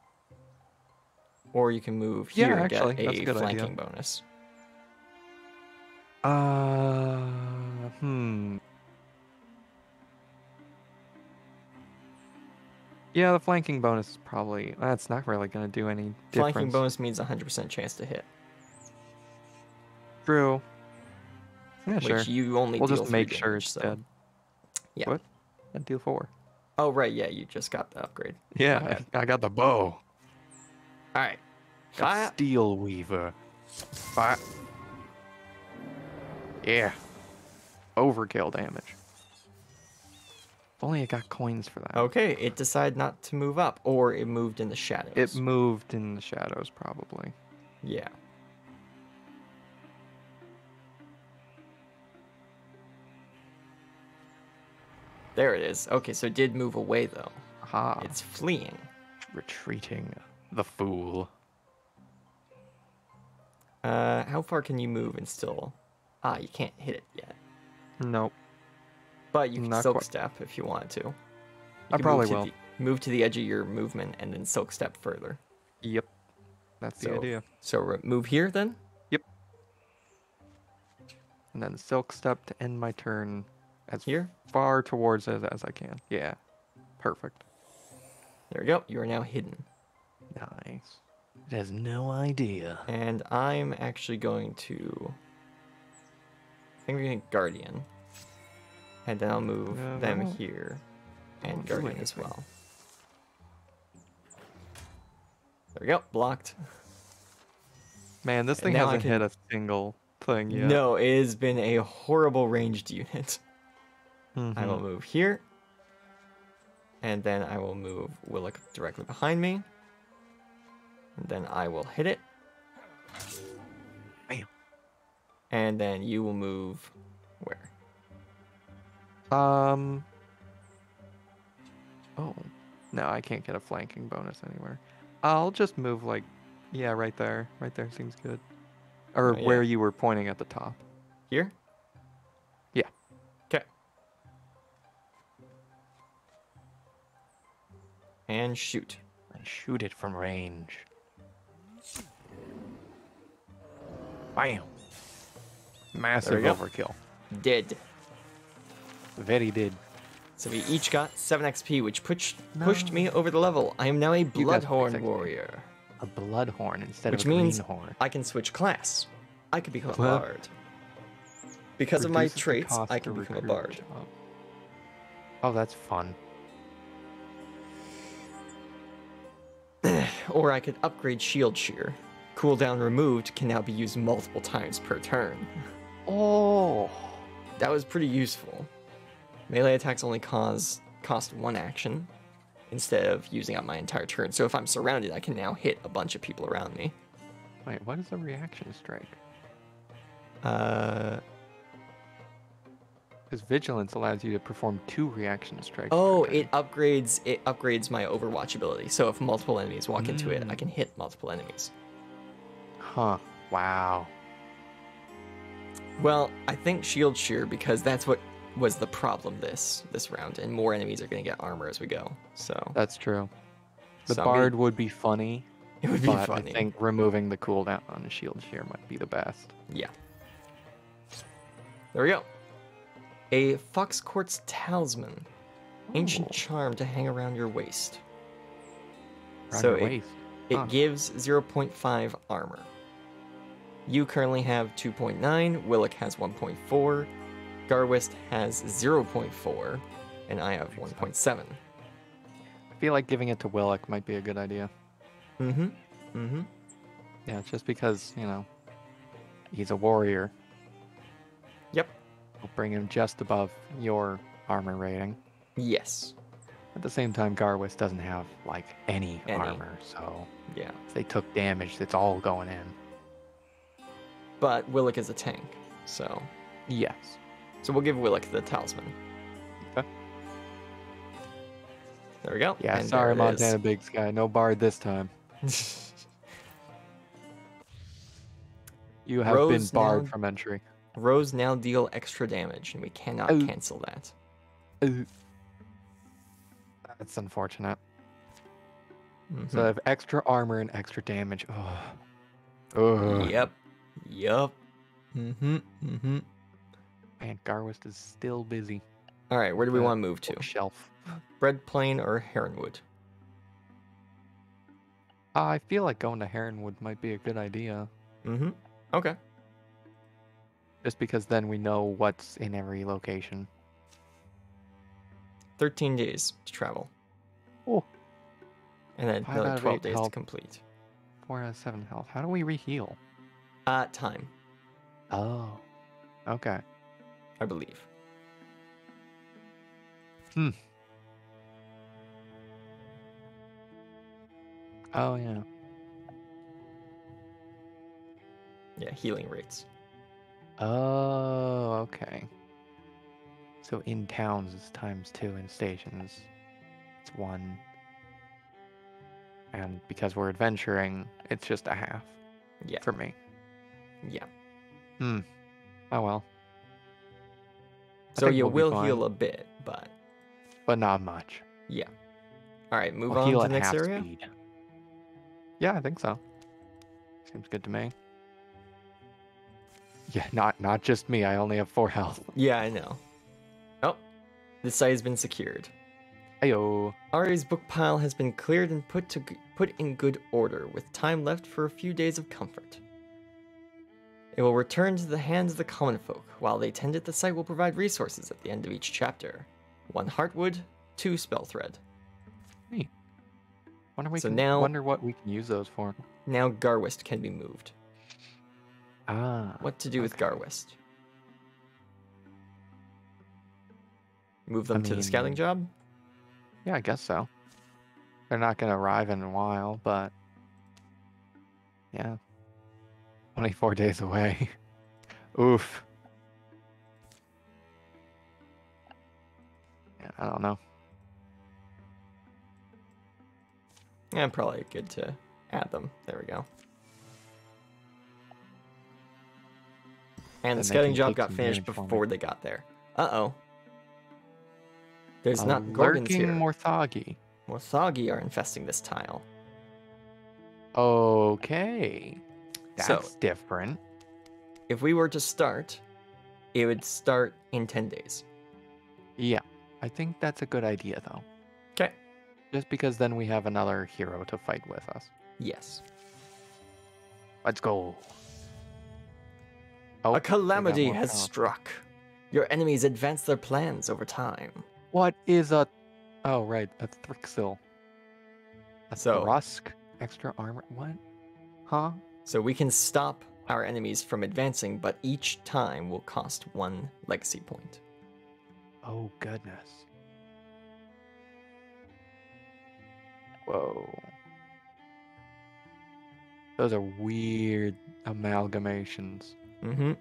Speaker 2: Or you can move here and
Speaker 3: actually,
Speaker 2: get
Speaker 3: that's
Speaker 2: a
Speaker 3: good
Speaker 2: flanking
Speaker 3: idea.
Speaker 2: bonus.
Speaker 3: Yeah, the flanking bonus is probably... That's not really going to do any difference.
Speaker 2: Flanking bonus means 100% chance to hit.
Speaker 3: True. Yeah, sure.
Speaker 2: Which you only
Speaker 3: We'll
Speaker 2: deal
Speaker 3: just
Speaker 2: 3
Speaker 3: make sure
Speaker 2: damage,
Speaker 3: it's
Speaker 2: so.
Speaker 3: dead.
Speaker 2: Yeah.
Speaker 3: What? I deal 4.
Speaker 2: Oh, right, yeah, you just got the upgrade.
Speaker 3: Yeah, I got the bow.
Speaker 2: Alright.
Speaker 3: Got Steel Weaver. Fire. Yeah. Overkill damage. If only I got coins for that.
Speaker 2: Okay, it decided not to move up, or it moved in the shadows.
Speaker 3: It moved in the shadows, probably.
Speaker 2: Yeah. There it is. Okay, so it did move away, though.
Speaker 3: Aha.
Speaker 2: It's fleeing.
Speaker 3: Retreating. The fool.
Speaker 2: How far can you move and still... Ah, you can't hit it yet.
Speaker 3: Nope.
Speaker 2: But you can
Speaker 3: Not
Speaker 2: silk
Speaker 3: quite.
Speaker 2: step if you wanted to.
Speaker 3: I probably will.
Speaker 2: Move to the edge of your movement and then silk step further.
Speaker 3: Yep. That's the idea.
Speaker 2: So move here then?
Speaker 3: Yep. And then silk step to end my turn as
Speaker 2: Here?
Speaker 3: far towards it as I can. Yeah. Perfect.
Speaker 2: There we go. You are now hidden.
Speaker 3: Nice. It has no idea.
Speaker 2: And I'm actually going to... I think we're going to Guardian. And then I'll move them here. And Guardian as well. There we go. Blocked.
Speaker 3: Man, this thing
Speaker 2: now
Speaker 3: hasn't hit a single thing yet.
Speaker 2: No, it has been a horrible ranged unit.
Speaker 3: Mm-hmm.
Speaker 2: I will move here. And then I will move Willock directly behind me. And then I will hit it.
Speaker 3: Bam.
Speaker 2: And then you will move where?
Speaker 3: Oh. No, I can't get a flanking bonus anywhere. I'll just move like, yeah, right there. Right there seems good. Or where you were pointing at the top.
Speaker 2: Here?
Speaker 3: Yeah.
Speaker 2: Okay. And shoot.
Speaker 3: I shoot it from range. Bam. Massive overkill.
Speaker 2: Dead.
Speaker 3: Very dead.
Speaker 2: So we each got 7 XP, which pushed me over the level. I am now a Bloodhorn warrior.
Speaker 3: A Bloodhorn instead
Speaker 2: Which
Speaker 3: of a
Speaker 2: means
Speaker 3: Greenhorn.
Speaker 2: I can switch class. I could become a bard. Because of my
Speaker 3: Reduces the
Speaker 2: traits,
Speaker 3: cost
Speaker 2: I
Speaker 3: to
Speaker 2: can become a
Speaker 3: recruit
Speaker 2: bard.
Speaker 3: job. Oh, that's fun.
Speaker 2: Or I could upgrade Shield Shear. Cooldown removed can now be used multiple times per turn.
Speaker 3: Oh.
Speaker 2: That was pretty useful. Melee attacks only cost 1 action instead of using up my entire turn. So if I'm surrounded, I can now hit a bunch of people around me.
Speaker 3: Wait, what is a reaction strike? Because vigilance allows you to perform 2 reaction strikes.
Speaker 2: Oh,
Speaker 3: per turn.
Speaker 2: it upgrades my Overwatch ability. So if multiple enemies walk into it, I can hit multiple enemies.
Speaker 3: Huh. Wow.
Speaker 2: Well, I think Shield Shear because that's what was the problem this round, and more enemies are going to get armor as we go. So
Speaker 3: That's true. The
Speaker 2: So I'm
Speaker 3: Bard
Speaker 2: gonna-
Speaker 3: would be funny.
Speaker 2: it would be
Speaker 3: But
Speaker 2: funny.
Speaker 3: I think removing the cooldown on the Shield Shear might be the best.
Speaker 2: Yeah. There we go. A Fox Quartz Talisman. Ancient
Speaker 3: Ooh.
Speaker 2: charm to hang around your waist.
Speaker 3: Around
Speaker 2: So
Speaker 3: your
Speaker 2: it,
Speaker 3: waist.
Speaker 2: it
Speaker 3: Huh.
Speaker 2: gives 0.5 armor. You currently have 2.9, Willick has 1.4, Garwist has 0.4, and I have 1.7.
Speaker 3: I feel like giving it to Willick might be a good idea.
Speaker 2: Mm-hmm. Mm-hmm.
Speaker 3: Yeah, just because, you know, he's a warrior.
Speaker 2: Yep.
Speaker 3: We'll bring him just above your armor rating.
Speaker 2: Yes.
Speaker 3: At the same time, Garwist doesn't have, like, any
Speaker 2: Any.
Speaker 3: armor, so
Speaker 2: Yeah.
Speaker 3: if they took damage, it's all going in.
Speaker 2: But Willick is a tank, so
Speaker 3: Yes.
Speaker 2: we'll give Willick the talisman.
Speaker 3: Okay.
Speaker 2: There we go.
Speaker 3: Yeah,
Speaker 2: and
Speaker 3: sorry,
Speaker 2: there it is.
Speaker 3: Montana Big Sky. No Bard this time. You have been
Speaker 2: Rose
Speaker 3: barred
Speaker 2: now-
Speaker 3: from entry.
Speaker 2: Rows now deal extra damage, and we cannot
Speaker 3: Oh.
Speaker 2: cancel that.
Speaker 3: That's unfortunate.
Speaker 2: Mhm.
Speaker 3: So I have extra armor and extra damage. Ugh.
Speaker 2: Yep. Yup. Mm-hmm. Mm-hmm.
Speaker 3: Man, Garwist is still busy.
Speaker 2: All right, where do we
Speaker 3: Uh,
Speaker 2: want to move to?
Speaker 3: Bookshelf.
Speaker 2: Bread Plain or Heronwood?
Speaker 3: I feel like going to Heronwood might be a good idea.
Speaker 2: Mm-hmm. Okay.
Speaker 3: Just because then we know what's in every location.
Speaker 2: 13 days to travel.
Speaker 3: Oh.
Speaker 2: And then
Speaker 3: 5
Speaker 2: another
Speaker 3: out of
Speaker 2: 12
Speaker 3: 8
Speaker 2: days to
Speaker 3: health.
Speaker 2: complete.
Speaker 3: 4 out of 7 health. How do we reheal?
Speaker 2: Time,
Speaker 3: Oh. Okay.
Speaker 2: I believe.
Speaker 3: Oh, yeah.
Speaker 2: Yeah, healing rates.
Speaker 3: Oh, okay. So in towns it's ×2, in stations it's 1. And because we're adventuring, it's just a half
Speaker 2: Yeah.
Speaker 3: for me.
Speaker 2: Yeah.
Speaker 3: Oh well. I
Speaker 2: So
Speaker 3: think
Speaker 2: you
Speaker 3: we'll be
Speaker 2: will heal
Speaker 3: fine.
Speaker 2: a bit, but
Speaker 3: But not much.
Speaker 2: yeah. All right, move
Speaker 3: We'll
Speaker 2: on
Speaker 3: heal
Speaker 2: to
Speaker 3: at
Speaker 2: the next
Speaker 3: half
Speaker 2: area.
Speaker 3: speed. Yeah, I think so. Seems good to me. Yeah, not just me. I only have 4 health.
Speaker 2: Yeah, I know. Oh, this site has been secured.
Speaker 3: Ayo.
Speaker 2: Ari's book pile has been cleared and put in good order, with time left for a few days of comfort. It will return to the hands of the common folk. While they tend it, the site will provide resources at the end of each chapter. 1 heartwood, 2 spell thread.
Speaker 3: Wonder what we can use those for.
Speaker 2: Now Garwist can be moved.
Speaker 3: Ah.
Speaker 2: What to do with
Speaker 3: okay.
Speaker 2: Garwist? Move them to the scouting
Speaker 3: mean-
Speaker 2: job?
Speaker 3: Yeah, I guess so. They're not going to arrive in a while, but yeah. 24 days away. Oof. Yeah, I don't know.
Speaker 2: Yeah, probably good to add them. There we go. And
Speaker 3: Then
Speaker 2: the
Speaker 3: they
Speaker 2: scouting
Speaker 3: can
Speaker 2: job
Speaker 3: take
Speaker 2: got
Speaker 3: some
Speaker 2: finished
Speaker 3: damage for me.
Speaker 2: before they got there. Uh-oh. There's not Gorgons
Speaker 3: lurking
Speaker 2: here.
Speaker 3: Morthagi.
Speaker 2: Morthagi are infesting this tile.
Speaker 3: Okay.
Speaker 2: So-
Speaker 3: That's different.
Speaker 2: If we were to start, it would start in 10 days.
Speaker 3: Yeah. I think that's a good idea, though.
Speaker 2: Okay.
Speaker 3: Just because then we have another hero to fight with us.
Speaker 2: Yes.
Speaker 3: Let's go. Oh,
Speaker 2: A
Speaker 3: we got
Speaker 2: calamity
Speaker 3: more
Speaker 2: has
Speaker 3: power.
Speaker 2: struck. Your enemies advance their plans over time.
Speaker 3: What is a... Oh, right. A Thrixil. A
Speaker 2: So-
Speaker 3: Thrusk? Extra armor? What? Huh?
Speaker 2: So we can stop our enemies from advancing, but each time will cost 1 legacy point.
Speaker 3: Oh, goodness. Whoa. Those are weird amalgamations.
Speaker 2: Mm-hmm.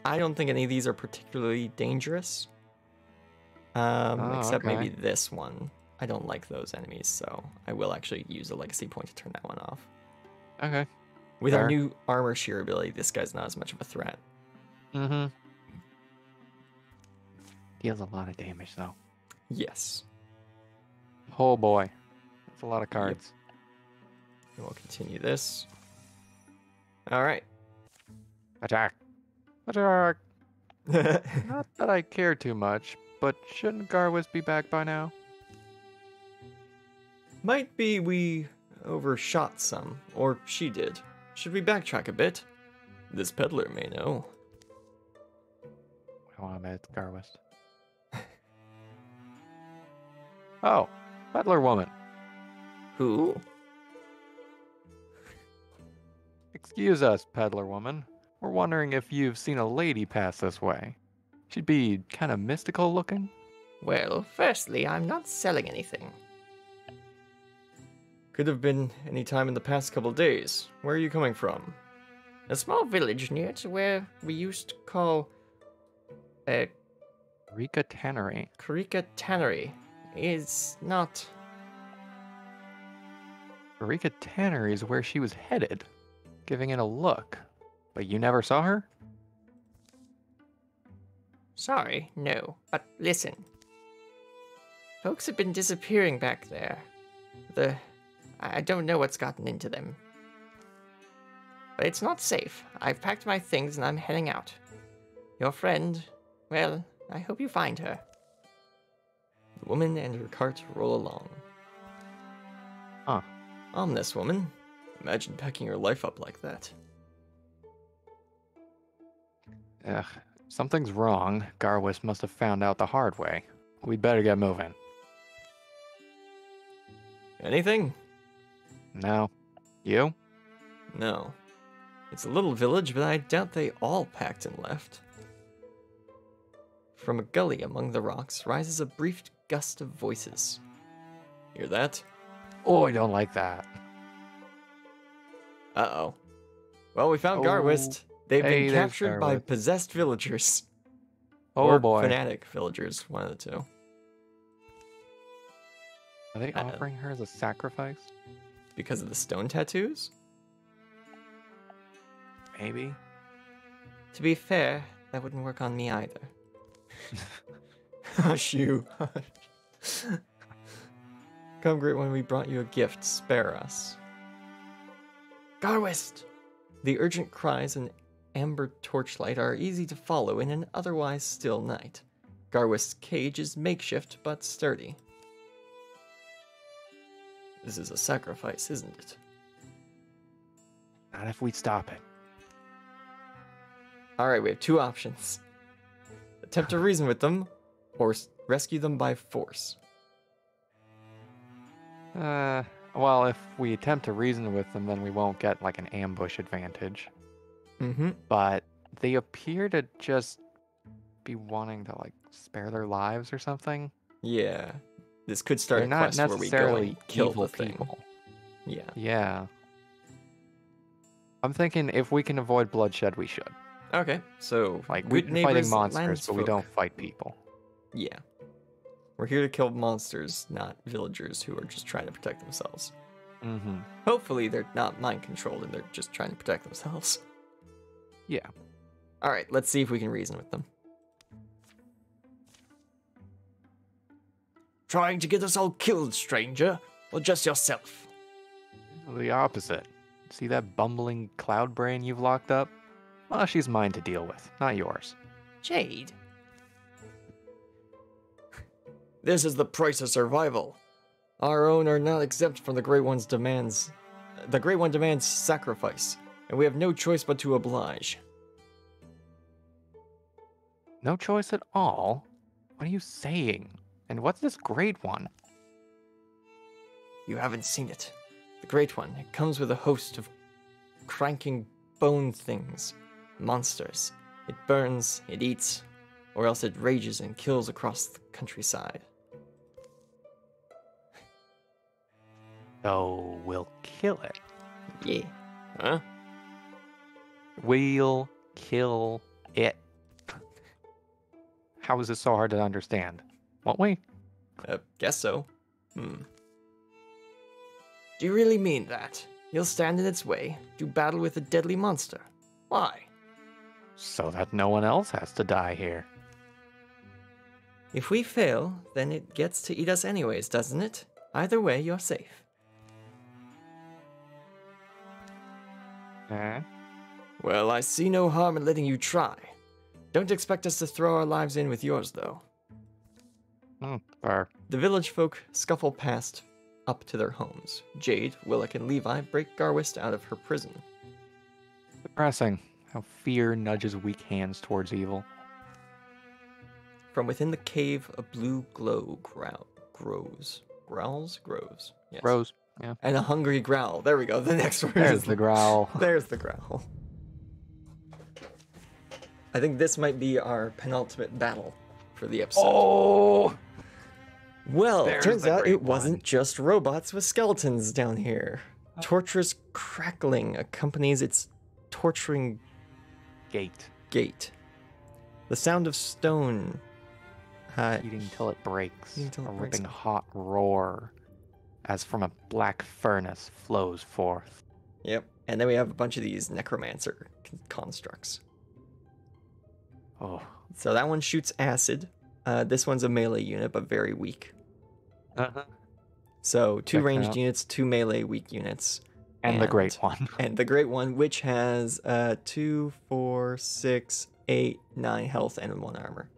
Speaker 2: I don't think any of these are particularly dangerous. Except maybe this one. I don't like those enemies, so I will actually use a legacy point to turn that one off.
Speaker 3: Okay.
Speaker 2: With our new armor shear ability, this guy's not as much of a threat.
Speaker 3: Mm-hmm. Deals a lot of damage, though.
Speaker 2: Yes.
Speaker 3: Oh boy. That's a lot of cards.
Speaker 2: Yep. And we'll continue this. Alright.
Speaker 3: Attack. Attack. Not that I care too much, but shouldn't Garwis be back by now?
Speaker 2: Might be we overshot some, or she did. Should we backtrack a bit? This peddler may know.
Speaker 3: I want to bet it's Garwis. Oh, peddler woman.
Speaker 2: Who?
Speaker 3: Excuse us, peddler woman. We're wondering if you've seen a lady pass this way. She'd be kind of mystical looking.
Speaker 4: Well, firstly, I'm not selling anything.
Speaker 2: Could have been any time in the past couple days. Where are you coming from?
Speaker 4: A small village near to where we used to call
Speaker 3: Rika Tannery.
Speaker 4: Karika Tannery is not...
Speaker 3: Rika Tannery is where she was headed, giving it a look. But you never saw her?
Speaker 4: Sorry, no. But listen. Folks have been disappearing back there. I don't know what's gotten into them. But it's not safe. I've packed my things and I'm heading out. Your friend, well, I hope you find her.
Speaker 2: The woman and her cart roll along.
Speaker 3: Huh.
Speaker 2: Ominous woman. Imagine packing your life up like that.
Speaker 3: Ugh, something's wrong. Garwis must have found out the hard way. We'd better get moving.
Speaker 2: Anything?
Speaker 3: No. You?
Speaker 2: No. It's a little village, but I doubt they all packed and left. From a gully among the rocks rises a brief gust of voices. Hear that?
Speaker 3: Oh, I don't like that.
Speaker 2: Uh-oh. Well, we found Garwist. They've
Speaker 3: Hey,
Speaker 2: been
Speaker 3: there's
Speaker 2: captured by
Speaker 3: Garwist.
Speaker 2: possessed villagers.
Speaker 3: Oh
Speaker 2: or
Speaker 3: boy.
Speaker 2: fanatic villagers, one of the two.
Speaker 3: Are they offering her as a sacrifice?
Speaker 2: Because of the stone tattoos?
Speaker 3: Maybe.
Speaker 4: To be fair, that wouldn't work on me either.
Speaker 2: Hush you. Come, great one, we brought you a gift. Spare us.
Speaker 4: Garwist!
Speaker 2: The urgent cries and amber torchlight are easy to follow in an otherwise still night. Garwist's cage is makeshift but sturdy. This is a sacrifice, isn't it?
Speaker 3: Not if we stop it.
Speaker 2: Alright, we have two options. Attempt to reason with them, or rescue them by force.
Speaker 3: Well, if we attempt to reason with them, then we won't get, like, an ambush advantage.
Speaker 2: Mm-hmm.
Speaker 3: But they appear to just be wanting to, like, spare their lives or something.
Speaker 2: Yeah. This could start
Speaker 3: They're
Speaker 2: a
Speaker 3: not
Speaker 2: quest where we go
Speaker 3: necessarily
Speaker 2: and kill
Speaker 3: evil
Speaker 2: the thing.
Speaker 3: people.
Speaker 2: Yeah.
Speaker 3: Yeah. I'm thinking if we can avoid bloodshed, we should.
Speaker 2: Okay, so
Speaker 3: Like,
Speaker 2: good
Speaker 3: we've been fighting
Speaker 2: neighbors,
Speaker 3: monsters, but we
Speaker 2: landsfolk.
Speaker 3: don't fight people.
Speaker 2: Yeah. We're here to kill monsters, not villagers who are just trying to protect themselves.
Speaker 3: Mm-hmm.
Speaker 2: Hopefully they're not mind-controlled and they're just trying to protect themselves.
Speaker 3: Yeah.
Speaker 2: Alright, let's see if we can reason with them.
Speaker 4: Trying to get us all killed, stranger? Or just yourself?
Speaker 3: The opposite. See that bumbling cloud brain you've locked up? Well, she's mine to deal with, not yours.
Speaker 4: Jade?
Speaker 2: This is the price of survival. Our own are not exempt from the Great One's demands. The Great One demands sacrifice, and we have no choice but to oblige.
Speaker 3: No choice at all? What are you saying? And what's this Great One?
Speaker 2: You haven't seen it. The Great One, it comes with a host of cranking bone things, monsters. It burns, it eats, or else it rages and kills across the countryside.
Speaker 3: So we'll kill it.
Speaker 2: Yeah. Huh?
Speaker 3: We'll kill it. How is this so hard to understand? Won't we?
Speaker 2: Guess so.
Speaker 4: Do you really mean that? You'll stand in its way, do battle with a deadly monster. Why?
Speaker 3: So that no one else has to die here.
Speaker 4: If we fail, then it gets to eat us anyways, doesn't it? Either way, you're safe. Well, I see no harm in letting you try. Don't expect us to throw our lives in with yours, though.
Speaker 3: Fair.
Speaker 2: The village folk scuffle past up to their homes. Jade, Willock, and Levi break Garwist out of her prison.
Speaker 3: Depressing. How fear nudges weak hands towards evil.
Speaker 2: From within the cave, a blue glow grows. Grows. Yes.
Speaker 3: Rose. Yeah.
Speaker 2: And a hungry growl. There we go. The next word
Speaker 3: There's
Speaker 2: is
Speaker 3: the growl.
Speaker 2: There's the growl. I think this might be our penultimate battle for the episode.
Speaker 3: Oh!
Speaker 2: Well,
Speaker 3: There's
Speaker 2: turns
Speaker 3: the
Speaker 2: out
Speaker 3: great
Speaker 2: it wasn't
Speaker 3: one.
Speaker 2: just robots with skeletons down here. Torturous crackling accompanies its torturing
Speaker 3: Gate.
Speaker 2: The sound of stone.
Speaker 3: Eating till it breaks.
Speaker 2: Eating till it
Speaker 3: A
Speaker 2: breaks.
Speaker 3: ripping hot roar as from a black furnace flows forth.
Speaker 2: Yep. And then we have a bunch of these necromancer constructs.
Speaker 3: Oh.
Speaker 2: So that one shoots acid. This one's a melee unit, but very weak.
Speaker 3: Uh-huh.
Speaker 2: So 2
Speaker 3: Check
Speaker 2: ranged
Speaker 3: out.
Speaker 2: units, 2 melee weak units.
Speaker 3: And the great one.
Speaker 2: And the great one, which has 2, 4, 6, 8, 9 health and 1 armor.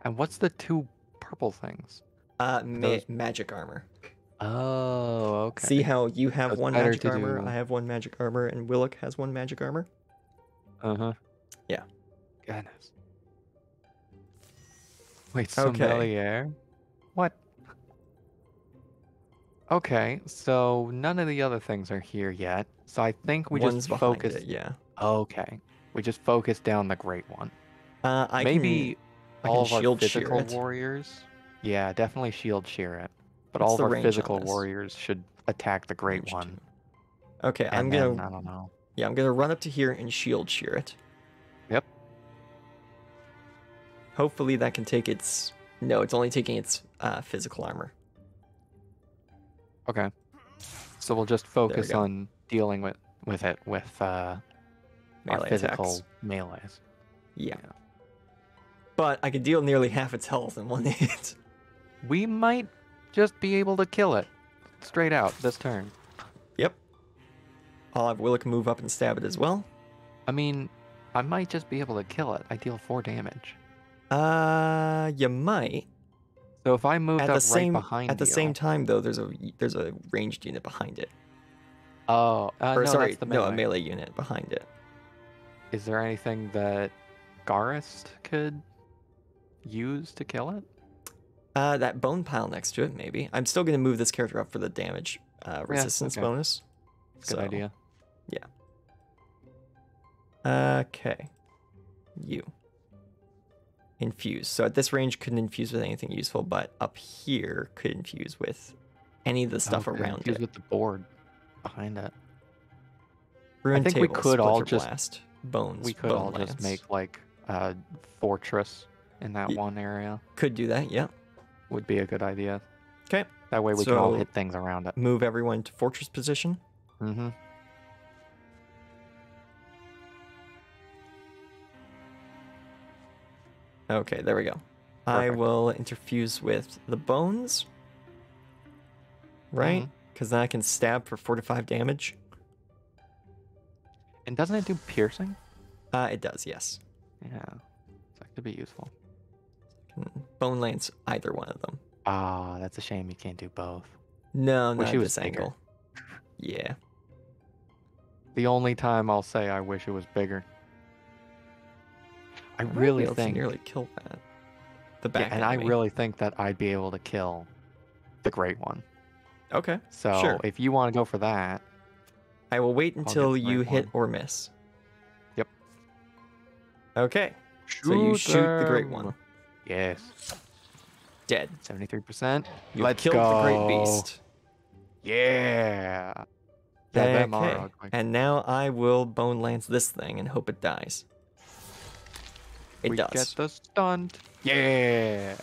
Speaker 3: And what's the 2 purple things? Those-
Speaker 2: Magic armor.
Speaker 3: Oh, okay.
Speaker 2: See how you have
Speaker 3: it's
Speaker 2: 1
Speaker 3: better
Speaker 2: magic
Speaker 3: to
Speaker 2: armor,
Speaker 3: do-
Speaker 2: I have 1 magic armor, and Willock has 1 magic armor?
Speaker 3: Uh-huh.
Speaker 2: Yeah.
Speaker 3: Goodness. Wait,
Speaker 2: Okay.
Speaker 3: sommelier? What? Okay, so none of the other things are here yet. So I think we
Speaker 2: One's
Speaker 3: just
Speaker 2: behind
Speaker 3: focus.
Speaker 2: it, yeah.
Speaker 3: Okay. We just focus down the great one.
Speaker 2: I
Speaker 3: Maybe
Speaker 2: I
Speaker 3: all
Speaker 2: can
Speaker 3: of our
Speaker 2: shield shear
Speaker 3: physical
Speaker 2: it.
Speaker 3: warriors. Yeah, definitely shield shear it. But
Speaker 2: What's
Speaker 3: all of
Speaker 2: the
Speaker 3: our
Speaker 2: range on
Speaker 3: physical
Speaker 2: this?
Speaker 3: warriors should attack the great
Speaker 2: Range
Speaker 3: one.
Speaker 2: 2. Okay, I'm
Speaker 3: And
Speaker 2: gonna
Speaker 3: then, I don't know.
Speaker 2: I'm gonna run up to here and shield shear it.
Speaker 3: Yep.
Speaker 2: Hopefully that can take its. No, it's only taking its physical armor.
Speaker 3: Okay. So we'll just focus
Speaker 2: go.
Speaker 3: on dealing with it with our
Speaker 2: Melee
Speaker 3: physical
Speaker 2: attacks.
Speaker 3: melees.
Speaker 2: Yeah. But I could deal nearly half its health in 1 hit.
Speaker 3: We might just be able to kill it straight out this turn.
Speaker 2: Yep. I'll have Willock move up and stab it as well.
Speaker 3: I mean, I might just be able to kill it. I deal 4 damage.
Speaker 2: You might.
Speaker 3: So if I moved
Speaker 2: At
Speaker 3: up
Speaker 2: the same
Speaker 3: right behind
Speaker 2: at the
Speaker 3: you,
Speaker 2: same time though, there's a ranged unit behind it.
Speaker 3: Oh,
Speaker 2: Or
Speaker 3: no,
Speaker 2: sorry,
Speaker 3: that's the
Speaker 2: no,
Speaker 3: melee.
Speaker 2: a melee unit behind it.
Speaker 3: Is there anything that Garist could use to kill it?
Speaker 2: That bone pile next to it, maybe. I'm still gonna move this character up for the damage resistance
Speaker 3: okay.
Speaker 2: bonus.
Speaker 3: Good
Speaker 2: So,
Speaker 3: idea.
Speaker 2: Okay. You. Infuse. So at this range, couldn't infuse with anything useful, but up here could infuse with any of the stuff
Speaker 3: Okay,
Speaker 2: around
Speaker 3: use
Speaker 2: it.
Speaker 3: with the board behind it.
Speaker 2: Ruined
Speaker 3: think we
Speaker 2: table,
Speaker 3: could all
Speaker 2: splinter
Speaker 3: just-
Speaker 2: blast, bones.
Speaker 3: We could
Speaker 2: bone
Speaker 3: all just
Speaker 2: lance.
Speaker 3: make like a fortress in that
Speaker 2: Ye-
Speaker 3: one area.
Speaker 2: Could do that. Yeah.
Speaker 3: Would be a good idea.
Speaker 2: Okay.
Speaker 3: That way we can all
Speaker 2: So-
Speaker 3: hit things around it.
Speaker 2: Move everyone to fortress position.
Speaker 3: Mm-hmm.
Speaker 2: Okay, there we go. I
Speaker 3: Perfect.
Speaker 2: will interfuse with the bones. Right?
Speaker 3: Mhm.
Speaker 2: Because then I can stab for 4 to 5 damage.
Speaker 3: And doesn't it do piercing?
Speaker 2: It does, yes.
Speaker 3: Yeah. So that could be useful.
Speaker 2: Bone lance either one of them.
Speaker 3: Ah, that's a shame you can't do both.
Speaker 2: No,
Speaker 3: Wish
Speaker 2: not
Speaker 3: it
Speaker 2: at
Speaker 3: was
Speaker 2: this
Speaker 3: bigger.
Speaker 2: angle. Yeah.
Speaker 3: The only time I'll say I wish it was bigger. I
Speaker 2: might be
Speaker 3: really
Speaker 2: able to
Speaker 3: think,
Speaker 2: nearly kill that. The
Speaker 3: yeah,
Speaker 2: back
Speaker 3: and I
Speaker 2: enemy.
Speaker 3: really think that I'd be able to kill the great one.
Speaker 2: Okay.
Speaker 3: So
Speaker 2: Sure.
Speaker 3: if you want to go for that,
Speaker 2: I will wait
Speaker 3: get
Speaker 2: until
Speaker 3: the
Speaker 2: you
Speaker 3: right
Speaker 2: hit
Speaker 3: one.
Speaker 2: or miss.
Speaker 3: Yep.
Speaker 2: Okay. So you shoot the great
Speaker 3: them.
Speaker 2: one.
Speaker 3: Yes,
Speaker 2: Dead.
Speaker 3: 73%.
Speaker 2: You
Speaker 3: Let's
Speaker 2: killed
Speaker 3: go.
Speaker 2: the great beast.
Speaker 3: Yeah. Yeah, them are
Speaker 2: Okay.
Speaker 3: ugly.
Speaker 2: And now I will bone lance this thing and hope it dies. It
Speaker 3: we
Speaker 2: does.
Speaker 3: get the stunt. Yeah.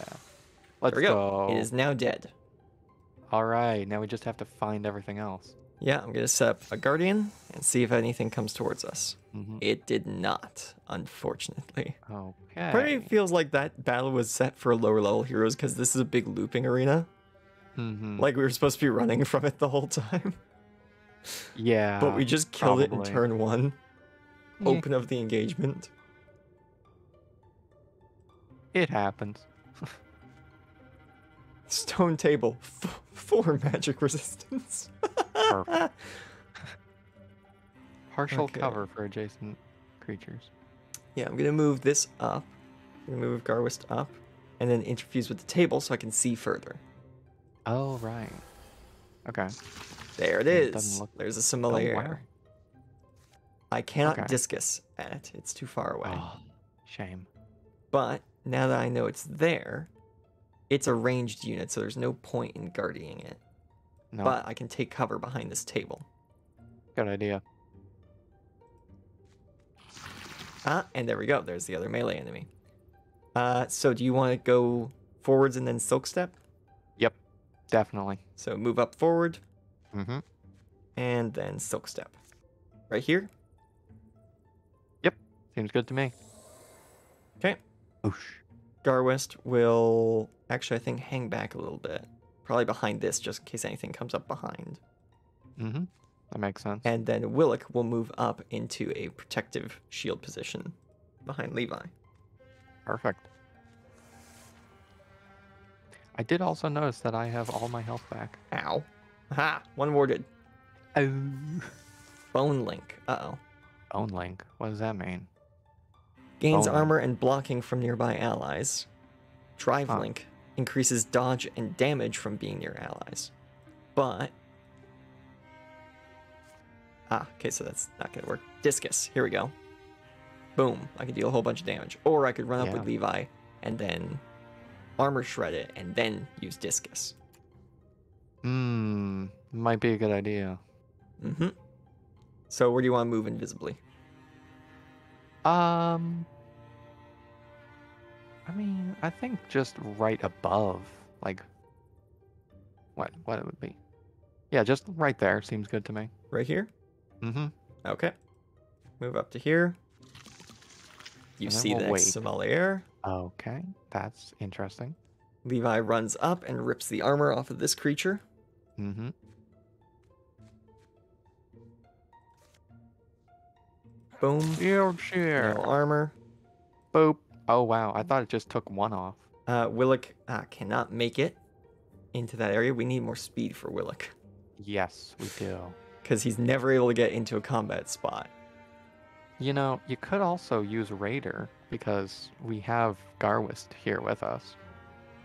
Speaker 3: Let's
Speaker 2: There we go.
Speaker 3: go.
Speaker 2: It is now dead.
Speaker 3: All right. Now we just have to find everything else.
Speaker 2: Yeah, I'm gonna set up a guardian and see if anything comes towards us.
Speaker 3: Mm-hmm.
Speaker 2: It did not, unfortunately.
Speaker 3: Okay.
Speaker 2: Part of me feels like that battle was set for lower level heroes because this is a big looping arena.
Speaker 3: Mm-hmm.
Speaker 2: Like we were supposed to be running from it the whole time.
Speaker 3: Yeah.
Speaker 2: But we just killed it in
Speaker 3: probably.
Speaker 2: turn 1.
Speaker 3: Yeah.
Speaker 2: Open of the engagement.
Speaker 3: It happens.
Speaker 2: Stone table. 4 magic resistance.
Speaker 3: Perfect. Partial
Speaker 2: Okay.
Speaker 3: cover for adjacent creatures.
Speaker 2: Yeah, I'm gonna move this up. I'm gonna move Garwist up. And then interfuse with the table so I can see further.
Speaker 3: Oh, right. Okay.
Speaker 2: There it
Speaker 3: It
Speaker 2: is.
Speaker 3: doesn't look-
Speaker 2: There's a
Speaker 3: Oh,
Speaker 2: similar.
Speaker 3: wow.
Speaker 2: I cannot
Speaker 3: Okay.
Speaker 2: discus at it. It's too far away.
Speaker 3: Oh, shame.
Speaker 2: But now that I know it's there, it's a ranged unit, so there's no point in guarding it.
Speaker 3: No,
Speaker 2: But I can take cover behind this table.
Speaker 3: good idea.
Speaker 2: Ah, and there we go. There's the other melee enemy. So do you want to go forwards and then silk step?
Speaker 3: Yep, definitely.
Speaker 2: So move up forward
Speaker 3: Mm-hmm.
Speaker 2: and then silk step. Right here.
Speaker 3: Seems good to me.
Speaker 2: Okay.
Speaker 3: Oosh.
Speaker 2: Garwest will actually, I think, hang back a little bit. Probably behind this, just in case anything comes up behind.
Speaker 3: Mm-hmm. That makes sense.
Speaker 2: And then Willick will move up into a protective shield position behind Levi.
Speaker 3: Perfect. I did also notice that I have all my health back.
Speaker 2: Ow. Ha! One warded.
Speaker 3: Oh.
Speaker 2: Bone Link. Uh-oh.
Speaker 3: Bone link. What does that mean?
Speaker 2: Gains
Speaker 3: Bone
Speaker 2: armor and blocking from nearby allies. Drive
Speaker 3: Huh.
Speaker 2: Link increases dodge and damage from being near allies. But... Ah, okay, so that's not gonna work. Discus. Here we go. Boom. I could deal a whole bunch of damage. Or I could run up with
Speaker 3: Yeah.
Speaker 2: Levi and then armor shred it and then use Discus.
Speaker 3: Might be a good idea.
Speaker 2: Mm-hmm. So where do you want to move invisibly?
Speaker 3: I mean, I think just right above, like, what it would be. Yeah, just right there seems good to me.
Speaker 2: Right here?
Speaker 3: Mm-hmm.
Speaker 2: Okay. Move up to here. You
Speaker 3: And then
Speaker 2: see
Speaker 3: we'll
Speaker 2: the next
Speaker 3: wait.
Speaker 2: sommelier.
Speaker 3: Okay, that's interesting.
Speaker 2: Levi runs up and rips the armor off of this creature.
Speaker 3: Mm-hmm.
Speaker 2: Boom.
Speaker 3: Shield share.
Speaker 2: No armor.
Speaker 3: Boop. Oh wow, I thought it just took one off.
Speaker 2: Willick cannot make it into that area. We need more speed for Willick.
Speaker 3: Yes, we do.
Speaker 2: Because he's never able to get into a combat spot.
Speaker 3: You know, you could also use Raider because we have Garwist here with us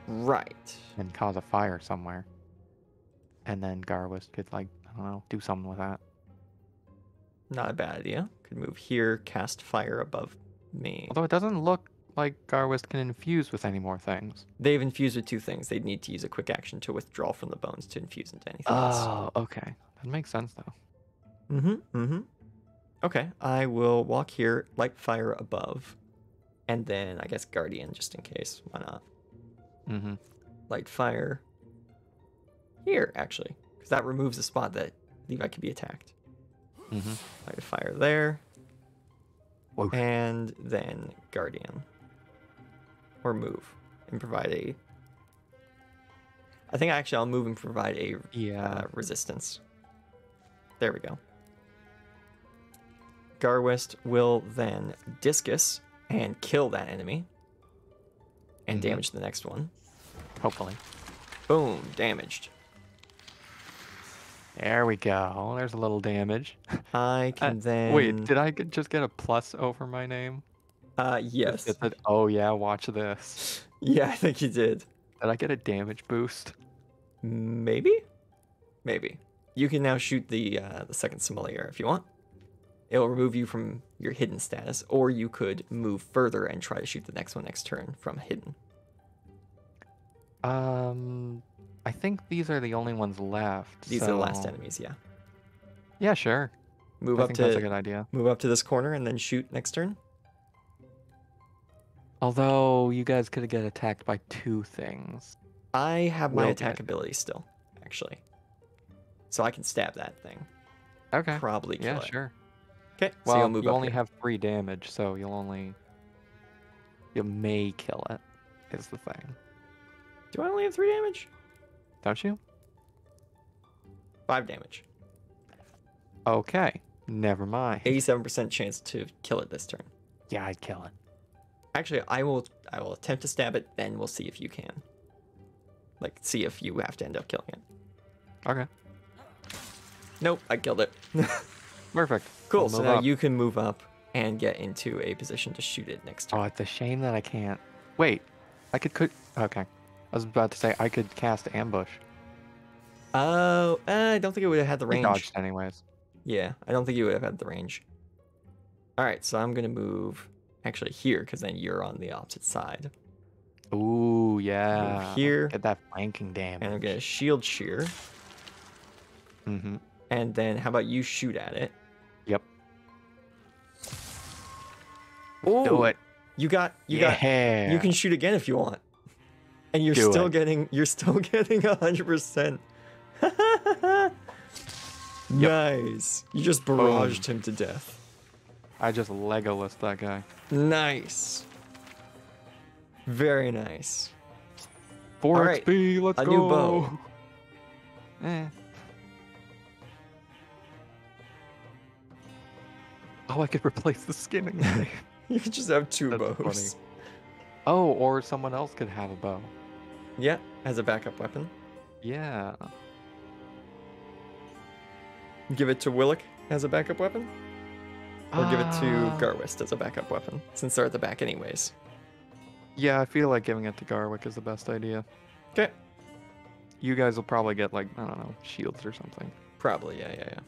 Speaker 2: Right.
Speaker 3: and cause a fire somewhere. And then Garwist could, like, I don't know, do something with that.
Speaker 2: Not a bad idea. Could move here, cast fire above me.
Speaker 3: Although it doesn't look like Garwist can infuse with any more things.
Speaker 2: They've infused with 2 things. They'd need to use a quick action to withdraw from the bones to infuse into anything else.
Speaker 3: Oh, okay. That makes sense, though.
Speaker 2: Mm-hmm. Okay, I will walk here, light fire above, and then I guess Guardian, just in case. Why not?
Speaker 3: Mm-hmm.
Speaker 2: Light fire here, actually, because that removes a spot that Levi could be attacked.
Speaker 3: Mm-hmm.
Speaker 2: Light a fire there,
Speaker 3: Whoosh.
Speaker 2: and then Guardian. Or move and provide a... I think actually I'll move and provide a
Speaker 3: Yeah.
Speaker 2: resistance. There we go. Garwist will then discus and kill that enemy. And
Speaker 3: Mhm.
Speaker 2: damage the next one.
Speaker 3: Hopefully.
Speaker 2: Boom, damaged.
Speaker 3: There we go. There's a little damage.
Speaker 2: I can then...
Speaker 3: Wait, did I just get a plus over my name?
Speaker 2: Yes.
Speaker 3: It said, oh yeah, watch this.
Speaker 2: Yeah, I think you did.
Speaker 3: Did I get a damage boost?
Speaker 2: Maybe? Maybe. You can now shoot the second sommelier if you want. It'll remove you from your hidden status, or you could move further and try to shoot the next one next turn from hidden.
Speaker 3: I think these are the only ones left.
Speaker 2: These are the last
Speaker 3: so-
Speaker 2: enemies, yeah.
Speaker 3: Yeah, sure.
Speaker 2: Move
Speaker 3: I
Speaker 2: up
Speaker 3: think that's a
Speaker 2: to
Speaker 3: good idea.
Speaker 2: move up to this corner and then shoot next turn.
Speaker 3: Although you guys could get attacked by 2 things.
Speaker 2: I have my
Speaker 3: Will
Speaker 2: attack
Speaker 3: get.
Speaker 2: ability still, actually. So I can stab that thing.
Speaker 3: Okay.
Speaker 2: Probably kill
Speaker 3: Yeah,
Speaker 2: it.
Speaker 3: sure.
Speaker 2: Okay, so
Speaker 3: Well,
Speaker 2: you'll move
Speaker 3: you
Speaker 2: up
Speaker 3: only
Speaker 2: here.
Speaker 3: have 3 damage, so you may kill it, is the thing.
Speaker 2: Do I only have 3 damage?
Speaker 3: Don't you?
Speaker 2: 5 damage.
Speaker 3: Okay. Never mind.
Speaker 2: 87% chance to kill it this turn.
Speaker 3: Yeah, I'd kill it.
Speaker 2: Actually, I will attempt to stab it, then we'll see if you can. Like, see if you have to end up killing it.
Speaker 3: Okay.
Speaker 2: Nope, I killed it.
Speaker 3: Perfect.
Speaker 2: Cool,
Speaker 3: I'll
Speaker 2: so
Speaker 3: move
Speaker 2: now
Speaker 3: up.
Speaker 2: you can move up and get into a position to shoot it next turn.
Speaker 3: Oh, it's a shame that I can't. Wait. I could. Okay. I was about to say I could cast ambush.
Speaker 2: Oh, I don't think it would have had the
Speaker 3: I
Speaker 2: range.
Speaker 3: dodged anyways.
Speaker 2: Yeah, I don't think you would have had the range. All right, so I'm going to move actually here because then you're on the opposite side.
Speaker 3: Ooh, yeah.
Speaker 2: here.
Speaker 3: Get that flanking damage.
Speaker 2: And I'm going to shield shear.
Speaker 3: Mm-hmm.
Speaker 2: And then how about you shoot at it?
Speaker 3: Yep.
Speaker 2: Ooh,
Speaker 3: Do it.
Speaker 2: You got you can shoot again if you want. And you're
Speaker 3: Do
Speaker 2: still
Speaker 3: it.
Speaker 2: getting 100%. Nice. You just barraged him to death.
Speaker 3: I just Legolas that guy.
Speaker 2: Nice. Very nice.
Speaker 3: 4
Speaker 2: All right,
Speaker 3: XP, let's
Speaker 2: a
Speaker 3: go.
Speaker 2: new bow.
Speaker 3: Oh, I could replace the skin again.
Speaker 2: You can just have 2
Speaker 3: That's
Speaker 2: bows.
Speaker 3: funny. Oh, or someone else could have a bow.
Speaker 2: Yeah, as a backup weapon.
Speaker 3: Yeah.
Speaker 2: Give it to Willick as a backup weapon. Or give it to
Speaker 3: Ah.
Speaker 2: Garwist as a backup weapon, since they're at the back anyways.
Speaker 3: Yeah, I feel like giving it to Garwick is the best idea.
Speaker 2: Okay.
Speaker 3: You guys will probably get, like, I don't know, shields or something.
Speaker 2: Probably, yeah.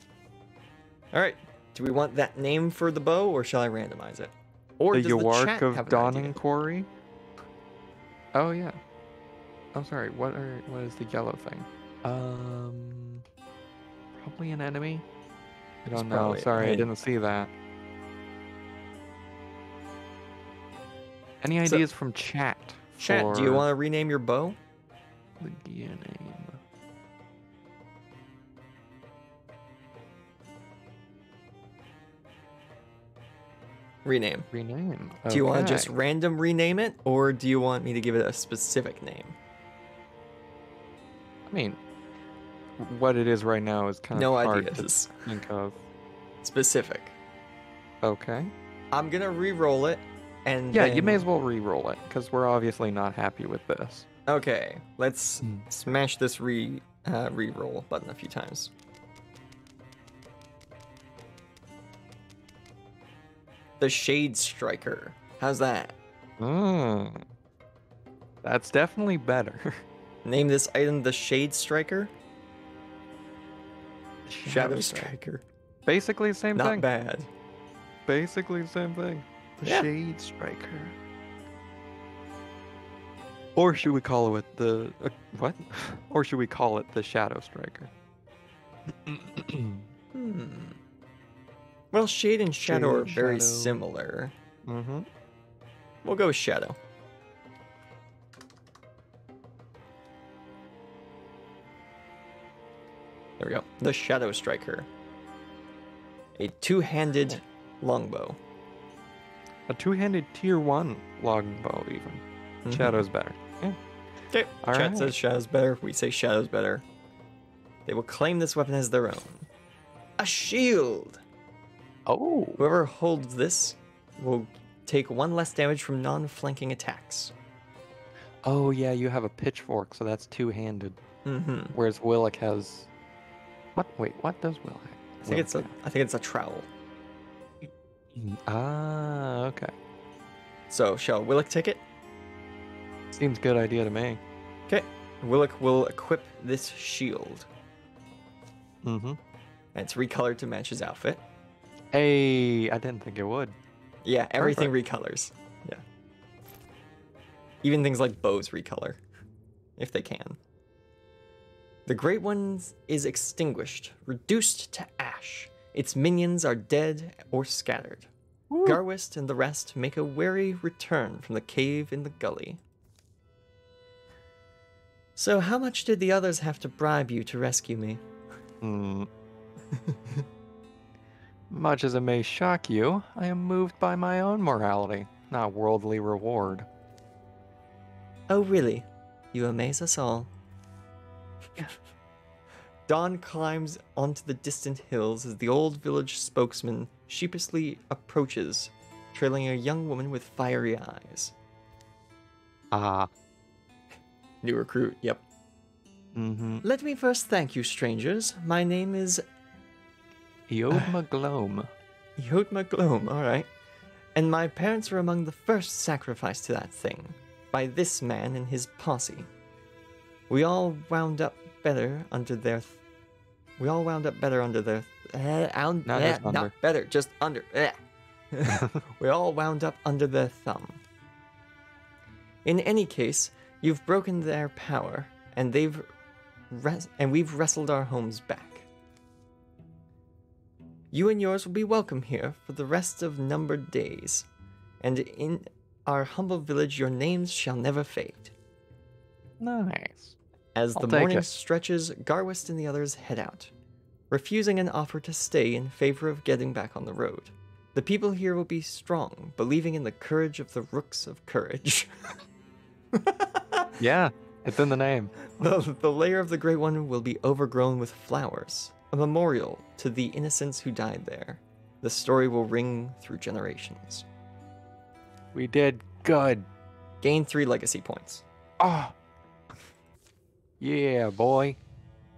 Speaker 2: All right. Do we want that name for the bow, or shall I randomize it? Or
Speaker 3: The
Speaker 2: does the
Speaker 3: Yawark
Speaker 2: chat
Speaker 3: of
Speaker 2: have an
Speaker 3: Dawn
Speaker 2: idea?
Speaker 3: and Quarry? Oh, yeah. I'm sorry, what is the yellow thing? Probably an enemy? I
Speaker 2: It's
Speaker 3: don't know,
Speaker 2: probably-
Speaker 3: sorry, I
Speaker 2: hey.
Speaker 3: didn't see that. Any
Speaker 2: So-
Speaker 3: ideas from chat?
Speaker 2: Chat, do you want to rename your bow?
Speaker 3: the gear name?
Speaker 2: Rename.
Speaker 3: Rename.
Speaker 2: Do you want to just
Speaker 3: Okay.
Speaker 2: random rename it, or do you want me to give it a specific name?
Speaker 3: I mean, what it is right now is kind of
Speaker 2: No
Speaker 3: hard
Speaker 2: ideas.
Speaker 3: to think of.
Speaker 2: Specific.
Speaker 3: Okay.
Speaker 2: I'm gonna re-roll it, and
Speaker 3: Yeah, you may
Speaker 2: then-
Speaker 3: as well re-roll it because we're obviously not happy with this.
Speaker 2: Okay, let's
Speaker 3: Hmm.
Speaker 2: smash this re-roll button a few times. The Shade Striker. How's that?
Speaker 3: That's definitely better.
Speaker 2: Name this item the Shade Striker. Shadow Striker.
Speaker 3: Basically the same
Speaker 2: Not
Speaker 3: thing.
Speaker 2: bad.
Speaker 3: Basically the same thing. The
Speaker 2: Yeah.
Speaker 3: Shade Striker. Or should we call it the what? Or should we call it the Shadow Striker?
Speaker 2: Well, Shade and Shadow are
Speaker 3: Shade,
Speaker 2: very
Speaker 3: Shadow.
Speaker 2: similar.
Speaker 3: Mm-hmm.
Speaker 2: We'll go with Shadow. There we go. The Shadow Striker. A two-handed longbow.
Speaker 3: A two-handed tier 1 longbow even.
Speaker 2: Mhm.
Speaker 3: Shadow's better. Yeah.
Speaker 2: Okay.
Speaker 3: All
Speaker 2: Chat
Speaker 3: right.
Speaker 2: says Shadow's better. We say Shadow's better. They will claim this weapon as their own. A shield.
Speaker 3: Oh.
Speaker 2: Whoever holds this will take 1 less damage from non-flanking attacks.
Speaker 3: Oh yeah, you have a pitchfork, so that's two-handed.
Speaker 2: Mm-hmm.
Speaker 3: Whereas Willick has. What? Wait, what does Willick?
Speaker 2: I think it's a trowel.
Speaker 3: Ah, okay.
Speaker 2: So shall Willick take it?
Speaker 3: Seems good idea to me.
Speaker 2: Okay. Willick will equip this shield.
Speaker 3: Mm-hmm.
Speaker 2: And it's recolored to match his outfit.
Speaker 3: Hey, I didn't think it would.
Speaker 2: Yeah, everything recolors. Yeah. Even things like bows recolor, if they can. The Great One is extinguished, reduced to ash. Its minions are dead or scattered. Garwist and the rest make a wary return from the cave in the gully. So how much did the others have to bribe you to rescue me?
Speaker 3: Much as it may shock you, I am moved by my own morality, not worldly reward.
Speaker 2: Oh really? You amaze us all. Dawn climbs onto the distant hills as the old village spokesman sheepishly approaches, trailing a young woman with fiery eyes.
Speaker 3: Ah.
Speaker 2: New recruit, yep. Let me first thank you, strangers. My name is
Speaker 3: Eodma Gloam.
Speaker 2: Yotma Gloam, alright. And my parents were among the first sacrificed to that thing, by this man and his posse. We all wound up better under their... Not better, just under. We all wound up under their thumb. In any case, you've broken their power, and we've wrestled our homes back. You and yours will be welcome here for the rest of numbered days, and in our humble village your names shall never fade.
Speaker 3: Nice.
Speaker 2: As the morning stretches, Garwist and the others head out, refusing an offer to stay in favor of getting back on the road. The people here will be strong, believing in the courage of the Rooks of Courage.
Speaker 3: Yeah, it's in the name.
Speaker 2: The lair of the Great One will be overgrown with flowers, a memorial to the innocents who died there. The story will ring through generations.
Speaker 3: We did good.
Speaker 2: Gain 3 legacy points.
Speaker 3: Oh. Yeah, boy.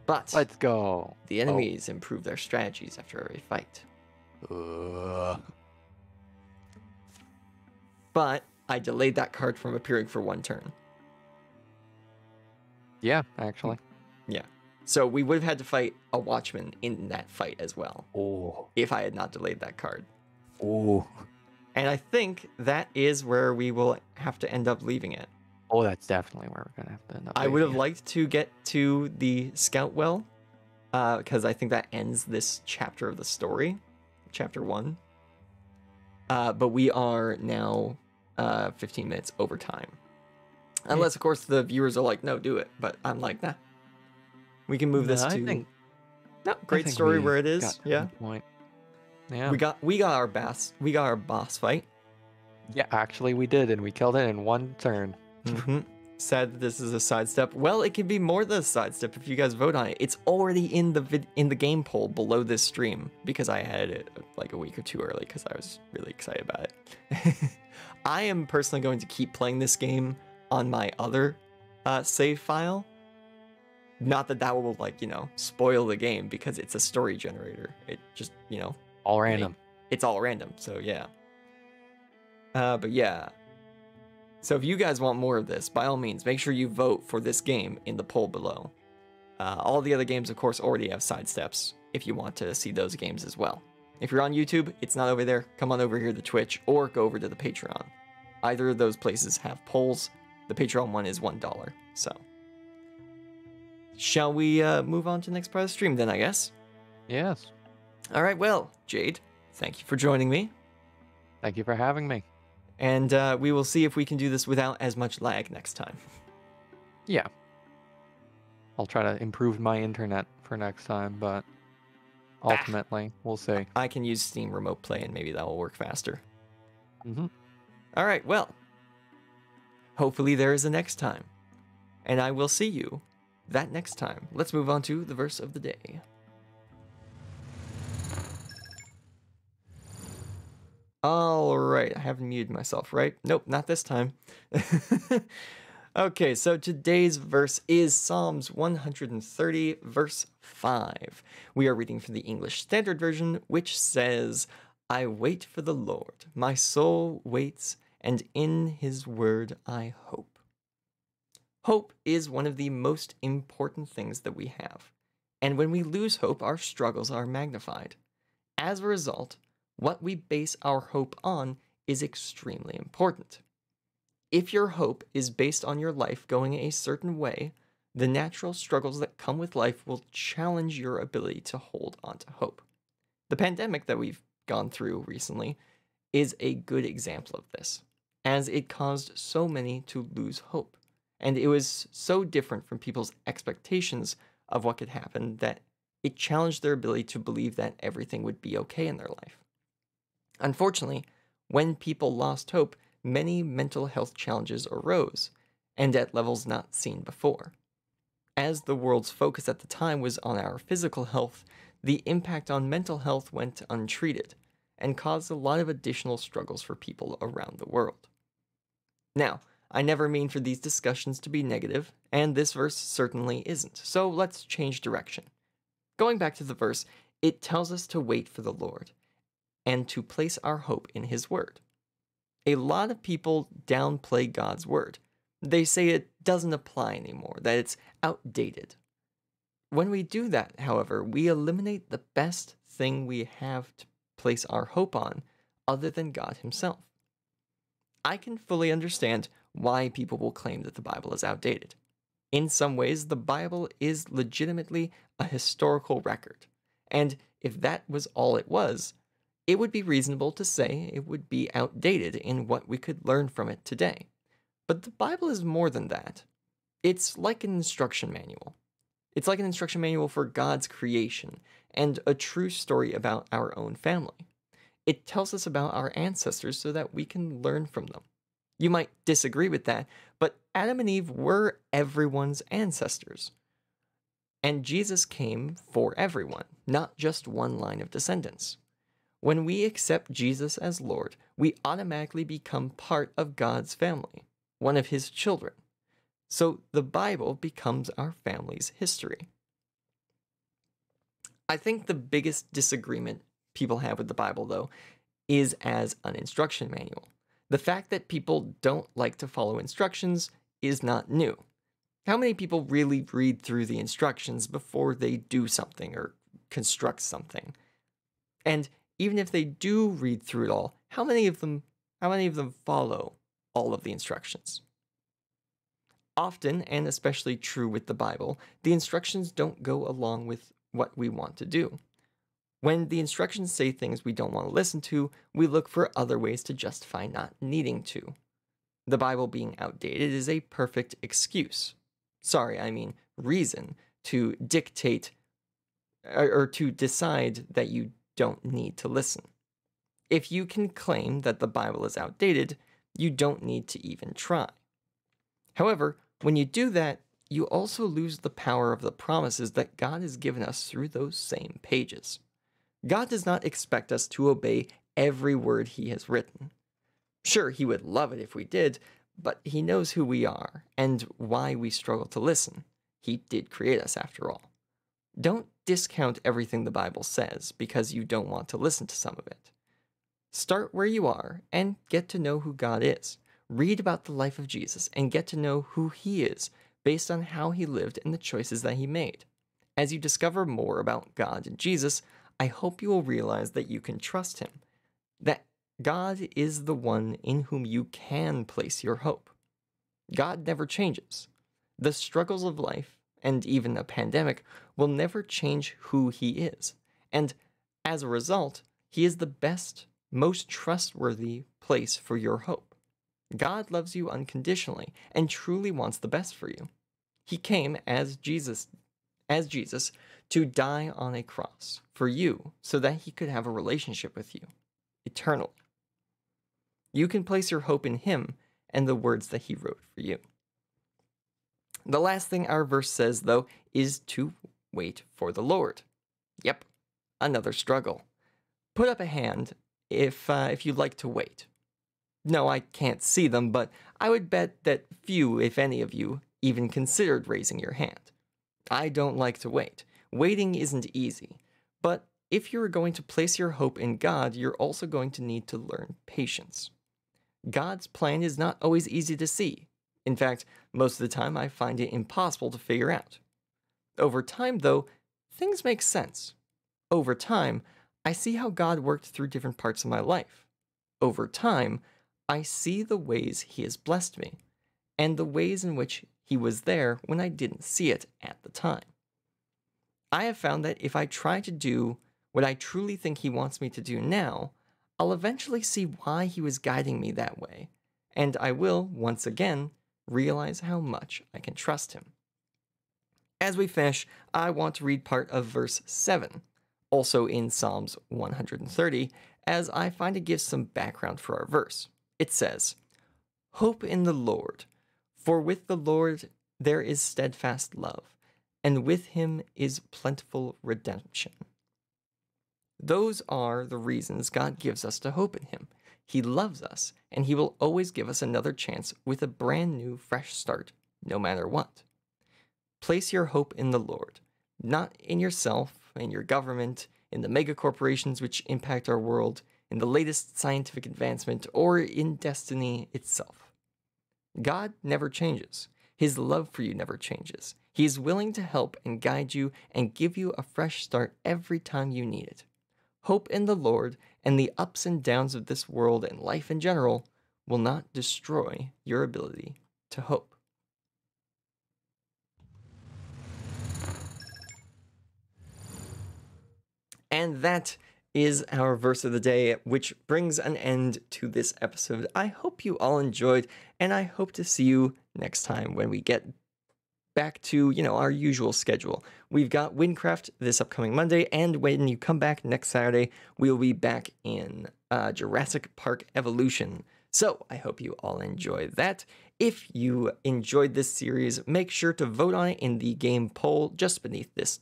Speaker 2: But
Speaker 3: Let's go.
Speaker 2: the enemies improve their strategies after every fight. But I delayed that card from appearing for 1 turn.
Speaker 3: Yeah, actually.
Speaker 2: Yeah. So we would have had to fight a Watchman in that fight as well.
Speaker 3: Oh.
Speaker 2: If I had not delayed that card.
Speaker 3: Oh.
Speaker 2: And I think that is where we will have to end up leaving it.
Speaker 3: Oh, that's definitely where we're gonna have to end up.
Speaker 2: I would have liked to get to the Scout Well, because I think that ends this chapter of the story, chapter 1. But we are now 15 minutes over time. Unless, of course, the viewers are like, no, do it. But I'm like, nah. We can move this to... No, great story where it is. Yeah.
Speaker 3: Point. Yeah.
Speaker 2: We got our boss. We got our boss fight.
Speaker 3: Yeah, actually we did, and we killed it in 1 turn.
Speaker 2: Sad that this is a sidestep. Well, it can be more than a sidestep if you guys vote on it. It's already in the game poll below this stream because I had it like a week or 2 early because I was really excited about it. I am personally going to keep playing this game on my other save file. Not that that will, like, spoil the game because it's a story generator. It just,
Speaker 3: all random.
Speaker 2: It's all random, so yeah. But yeah. So if you guys want more of this, by all means, make sure you vote for this game in the poll below. All the other games, of course, already have sidesteps if you want to see those games as well. If you're on YouTube, it's not over there. Come on over here to Twitch or go over to the Patreon. Either of those places have polls. The Patreon one is $1, so. Shall we move on to the next part of the stream then, I guess?
Speaker 3: Yes.
Speaker 2: All right, well, Jade, thank you for joining me.
Speaker 3: Thank you for having me.
Speaker 2: And we will see if we can do this without as much lag next time.
Speaker 3: Yeah. I'll try to improve my internet for next time, but ultimately, we'll see.
Speaker 2: I can use Steam Remote Play and maybe that will work faster.
Speaker 3: Mm-hmm.
Speaker 2: All right, well, hopefully there is a next time. And I will see you that next time. Let's move on to the verse of the day. All right, I haven't muted myself, right? Nope, not this time. Okay, so today's verse is Psalms 130, verse 5. We are reading from the English Standard Version, which says, I wait for the Lord, my soul waits, and in his word I hope. Hope is one of the most important things that we have, and when we lose hope, our struggles are magnified. As a result, what we base our hope on is extremely important. If your hope is based on your life going a certain way, the natural struggles that come with life will challenge your ability to hold on to hope. The pandemic that we've gone through recently is a good example of this, as it caused so many to lose hope. And it was so different from people's expectations of what could happen that it challenged their ability to believe that everything would be okay in their life. Unfortunately, when people lost hope, many mental health challenges arose, and at levels not seen before. As the world's focus at the time was on our physical health, the impact on mental health went untreated, and caused a lot of additional struggles for people around the world. Now, I never mean for these discussions to be negative, and this verse certainly isn't, so let's change direction. Going back to the verse, it tells us to wait for the Lord, and to place our hope in His word. A lot of people downplay God's word. They say it doesn't apply anymore, that it's outdated. When we do that, however, we eliminate the best thing we have to place our hope on other than God Himself. I can fully understand why people will claim that the Bible is outdated. In some ways, the Bible is legitimately a historical record, and if that was all it was, it would be reasonable to say it would be outdated in what we could learn from it today. But the Bible is more than that. It's like an instruction manual. It's like an instruction manual for God's creation and a true story about our own family. It tells us about our ancestors so that we can learn from them. You might disagree with that, but Adam and Eve were everyone's ancestors. And Jesus came for everyone, not just one line of descendants. When we accept Jesus as Lord, we automatically become part of God's family, one of His children. So the Bible becomes our family's history. I think the biggest disagreement people have with the Bible, though, is as an instruction manual. The fact that people don't like to follow instructions is not new. How many people really read through the instructions before they do something or construct something? And even if they do read through it all, how many of them follow all of the instructions? Often, and especially true with the Bible, the instructions don't go along with what we want to do. When the instructions say things we don't want to listen to, we look for other ways to justify not needing to. The Bible being outdated is a perfect excuse. Reason to dictate or to decide that you don't need to listen. If you can claim that the Bible is outdated, you don't need to even try. However, when you do that, you also lose the power of the promises that God has given us through those same pages. God does not expect us to obey every word He has written. Sure, He would love it if we did, but He knows who we are and why we struggle to listen. He did create us after all. Don't discount everything the Bible says because you don't want to listen to some of it. Start where you are and get to know who God is. Read about the life of Jesus and get to know who He is based on how He lived and the choices that He made. As you discover more about God and Jesus, I hope you will realize that you can trust Him, that God is the one in whom you can place your hope. God never changes. The struggles of life, and even a pandemic, will never change who He is. And as a result, He is the best, most trustworthy place for your hope. God loves you unconditionally and truly wants the best for you. He came as Jesus to die on a cross for you so that He could have a relationship with you eternally. You can place your hope in Him and the words that He wrote for you. The last thing our verse says, though, is to wait for the Lord. Yep, another struggle. Put up a hand if you'd like to wait. No, I can't see them, but I would bet that few, if any of you, even considered raising your hand. I don't like to wait. Waiting isn't easy, but if you're going to place your hope in God, you're also going to need to learn patience. God's plan is not always easy to see. In fact, most of the time I find it impossible to figure out. Over time, though, things make sense. Over time, I see how God worked through different parts of my life. Over time, I see the ways He has blessed me, and the ways in which He was there when I didn't see it at the time. I have found that if I try to do what I truly think He wants me to do now, I'll eventually see why he was guiding me that way, and I will, once again, realize how much I can trust him. As we finish, I want to read part of verse 7, also in Psalms 130, as I find it gives some background for our verse. It says, "Hope in the Lord, for with the Lord there is steadfast love, and with him is plentiful redemption." Those are the reasons God gives us to hope in him. He loves us, and he will always give us another chance with a brand new, fresh start, no matter what. Place your hope in the Lord, not in yourself, in your government, in the mega corporations which impact our world, in the latest scientific advancement, or in destiny itself. God never changes. His love for you never changes. He is willing to help and guide you and give you a fresh start every time you need it. Hope in the Lord, and the ups and downs of this world and life in general will not destroy your ability to hope. And that is our verse of the day, which brings an end to this episode. I hope you all enjoyed, and I hope to see you next time when we get back to, our usual schedule. We've got Windcraft this upcoming Monday, and when you come back next Saturday, we'll be back in Jurassic Park Evolution. So I hope you all enjoy that. If you enjoyed this series, make sure to vote on it in the game poll just beneath this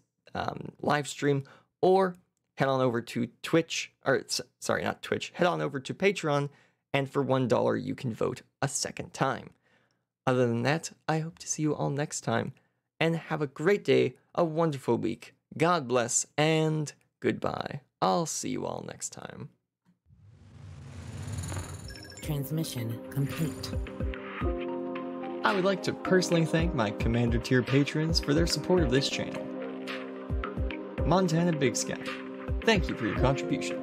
Speaker 2: live stream, or head on over to Twitch, head on over to Patreon, and for $1 you can vote a second time. Other than that, I hope to see you all next time, and have a great day, a wonderful week. God bless, and goodbye. I'll see you all next time.
Speaker 1: Transmission complete.
Speaker 2: I would like to personally thank my Commander Tier patrons for their support of this channel. Montana Big Sky, thank you for your contribution.